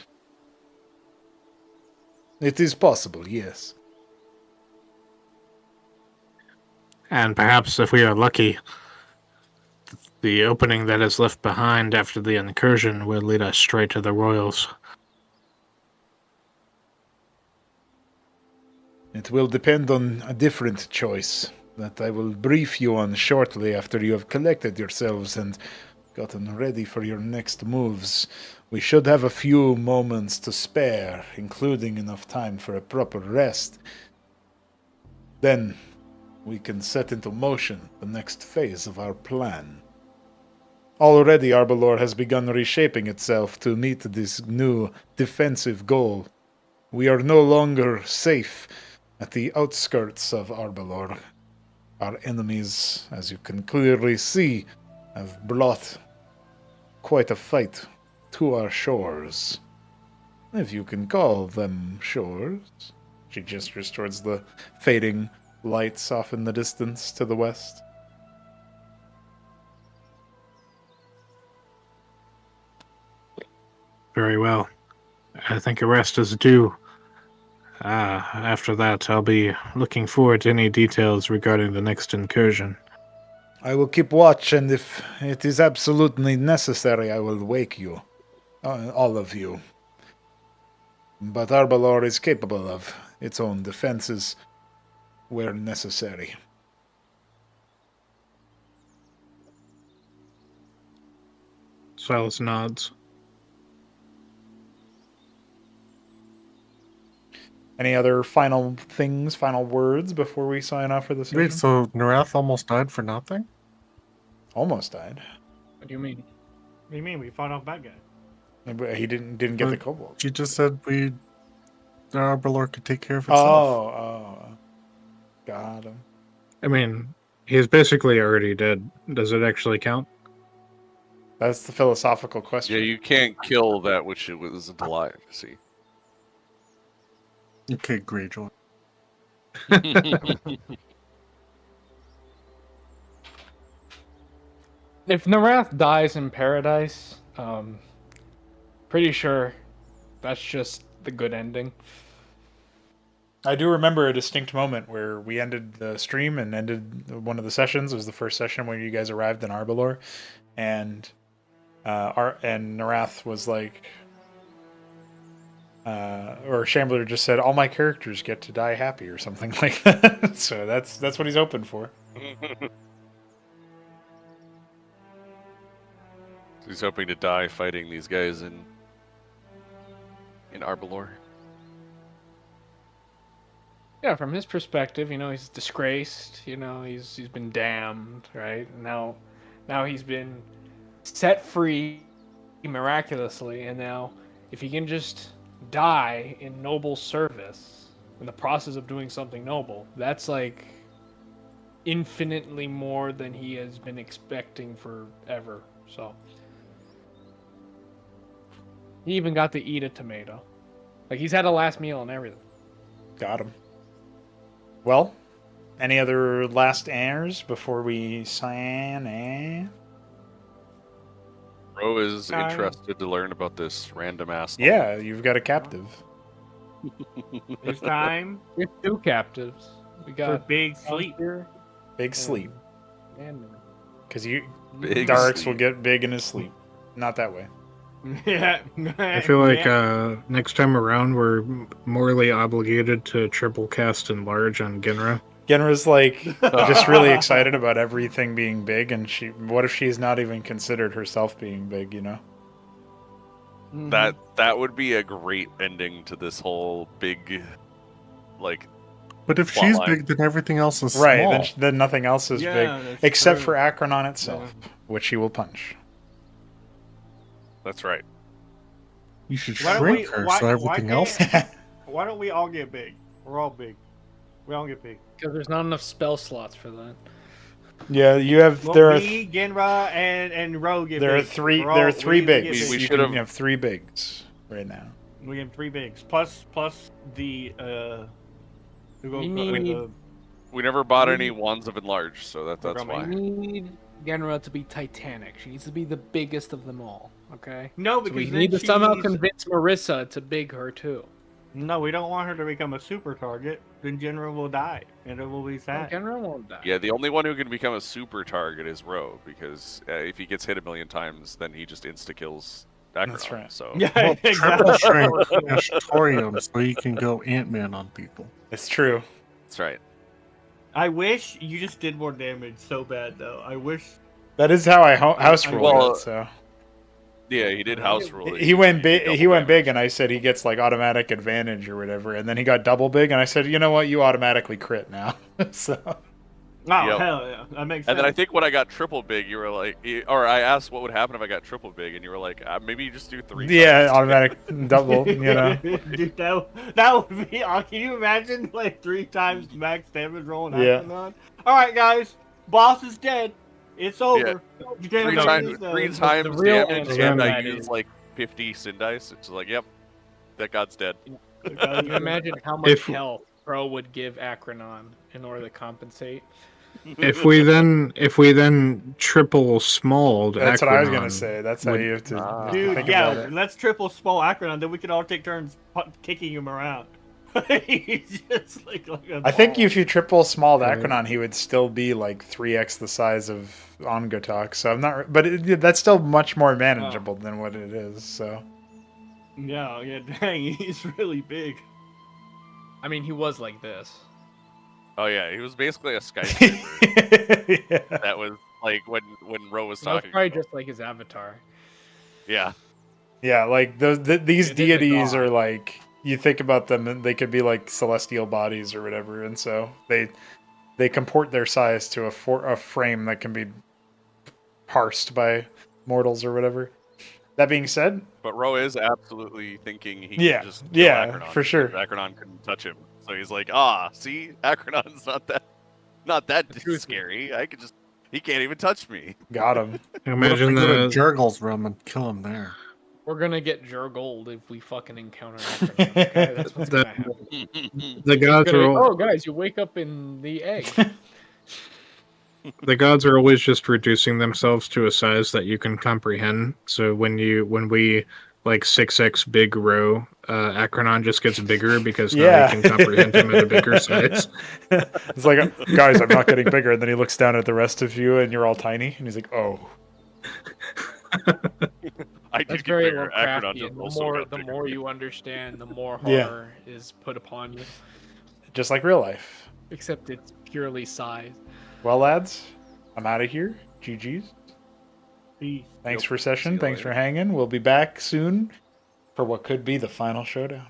It is possible, yes. And perhaps, if we are lucky, the opening that is left behind after the incursion will lead us straight to the Royals. It will depend on a different choice that I will brief you on shortly after you have collected yourselves and gotten ready for your next moves. We should have a few moments to spare, including enough time for a proper rest. Then we can set into motion the next phase of our plan. Already Arbelor has begun reshaping itself to meet this new defensive goal. We are no longer safe at the outskirts of Arbelor. Our enemies, as you can clearly see, have brought quite a fight to our shores. If you can call them shores. She gestures towards the fading lights off in the distance to the west. Very well. I think a rest is due. After that, I'll be looking forward to any details regarding the next incursion. I will keep watch, and if it is absolutely necessary, I will wake you. All of you. But Arbelor is capable of its own defenses where necessary. Silas nods. Any other final things, final words before we sign off for this session? Wait, so Narath almost died for nothing? Almost died. What do you mean? What do you mean? We fought off bad guy. But he didn't get the But kobold. You just said Arbelor could take care of itself. Oh. Got him. I mean, he's basically already dead. Does it actually count? That's the philosophical question. Yeah, you can't kill that which it wasn't alive. See. Okay, Greyjoy. If Narath dies in paradise, pretty sure that's just the good ending. I do remember a distinct moment where we ended the stream and ended one of the sessions. It was the first session when you guys arrived in Arbelor, and And Narath was like, or Shambler just said, all my characters get to die happy or something like that. So that's what he's hoping for. He's hoping to die fighting these guys in Arbalor. Yeah, from his perspective, he's disgraced. He's been damned, right? Now he's been set free miraculously, and now if he can just die in noble service in the process of doing something noble, that's like infinitely more than he has been expecting forever. So he even got to eat a tomato. Like, he's had a last meal and everything. Got him. Well, any other last airs before we sign? Ro is interested to learn about this random ass. Yeah, you've got a captive. It's time. We have 2 captives. We For got big sleep. Big sleep. And Because Big Darks sleep. will get big in his sleep. Not that way. Yeah. I feel like next time around we're morally obligated to triple cast enlarge on Genra. Genra's like just really excited about everything being big, and what if she's not even considered herself being big, That would be a great ending to this whole big, like. But if plot she's line. big, then everything else is Right, small. then nothing else is Yeah, big that's except true. for Acheron itself, which he will punch. That's right. You should Why don't shrink we- her why- so why everything can't- else. Why don't we all get big? We're all big. We all get big. because there's not enough spell slots for that. Yeah, you have Well, there are me, Genra, and Ro get there are big. three We're there all- are 3 we bigs. get big. We You should've- can have 3 bigs right now. We have 3 bigs plus the we go- We need- We never bought any wands of enlarge, so that's Program why. We need Genra to be Titanic. She needs to be the biggest of them all. Okay. no So because we then need to she somehow needs- convince Marissa to big her too. No, we don't want her to become a super target. Then Genra will die, and it will be sad. Genra won't die. Yeah, the only one who can become a super target is Ro, because if he gets hit 1,000,000 times, then he just insta kills Acheron. That's right. So Yeah, Well, triple exactly. shrink Ashtorium so you can go Ant-Man on people. It's true. that's right. I wish you just did more damage so bad, though. I wish. That is how I house ruled Well, it. So Yeah, he did house rule. he went big. double He went damage. big, and I said he gets like automatic advantage or whatever. And then he got double big, and I said, you know what, you automatically crit now. So Oh Yep. hell yeah, that makes sense. And then I think when I got triple big, you were like, or I asked what would happen if I got triple big, and you were like, maybe you just do 3 yeah, times. automatic double. Dude, that would be. Can you imagine like 3 times max damage rolling Yeah. Acheron? All right, guys, boss is dead. It's over. Three Damage times, is dead. 3 times real damage, answer and to I that use is- like 50 sin dice. It's like, yep, that god's dead. Can you imagine how much If- health Pro would give Acheron in order to compensate? If we then triple smalled That's what I was gonna Acheron, say. That's how would- you have to, Ah. Dude, think yeah, about it. let's triple small Acheron, then we can all take turns kicking him around. He's just like a I think ball. if you triple small Right. Acheron, he would still be like 3x the size of Ongotok. So I'm not, but that's still much more manageable than what it is. So Yeah, dang, he's really big. I mean, he was like this. Oh yeah, he was basically a skyscraper. yeah. That was like when Ro was That was talking. probably about- just like his avatar. Yeah, Yeah, like these It is a deities god. are like, you think about them and they could be like celestial bodies or whatever, and so they comport their size to a frame that can be parsed by mortals or whatever. That being said, but Ro is absolutely thinking he Yeah, can just kill yeah, Acheron, for sure. because Acheron couldn't touch him, so he's like, see, Acheron's not that truth is- scary. He can't even touch me. got him. imagine Go to the Jurgle's room and kill him there. We're gonna get Jurgold if we fucking encounter Acheron. Okay? That's what's gonna happen. the gods We're are gonna- all, oh, guys, you wake up in the egg. the gods are always just reducing themselves to a size that you can comprehend. So when we like 6x big Ro, Acheron just gets bigger because now Yeah. you can comprehend him at a bigger size. It's like, guys, I'm not getting bigger. And then he looks down at the rest of you and you're all tiny. And he's like, oh. I do That's get very bigger. Acrodon Lovecraftian. just The also more, got the bigger. more you understand, the more Yeah. horror is put upon you. Just like real life. Except it's purely size. Well, lads, I'm out of here. GG's. Peace. Thanks Yep. for See session. you Thanks for later. hanging. We'll be back soon for what could be the final showdown.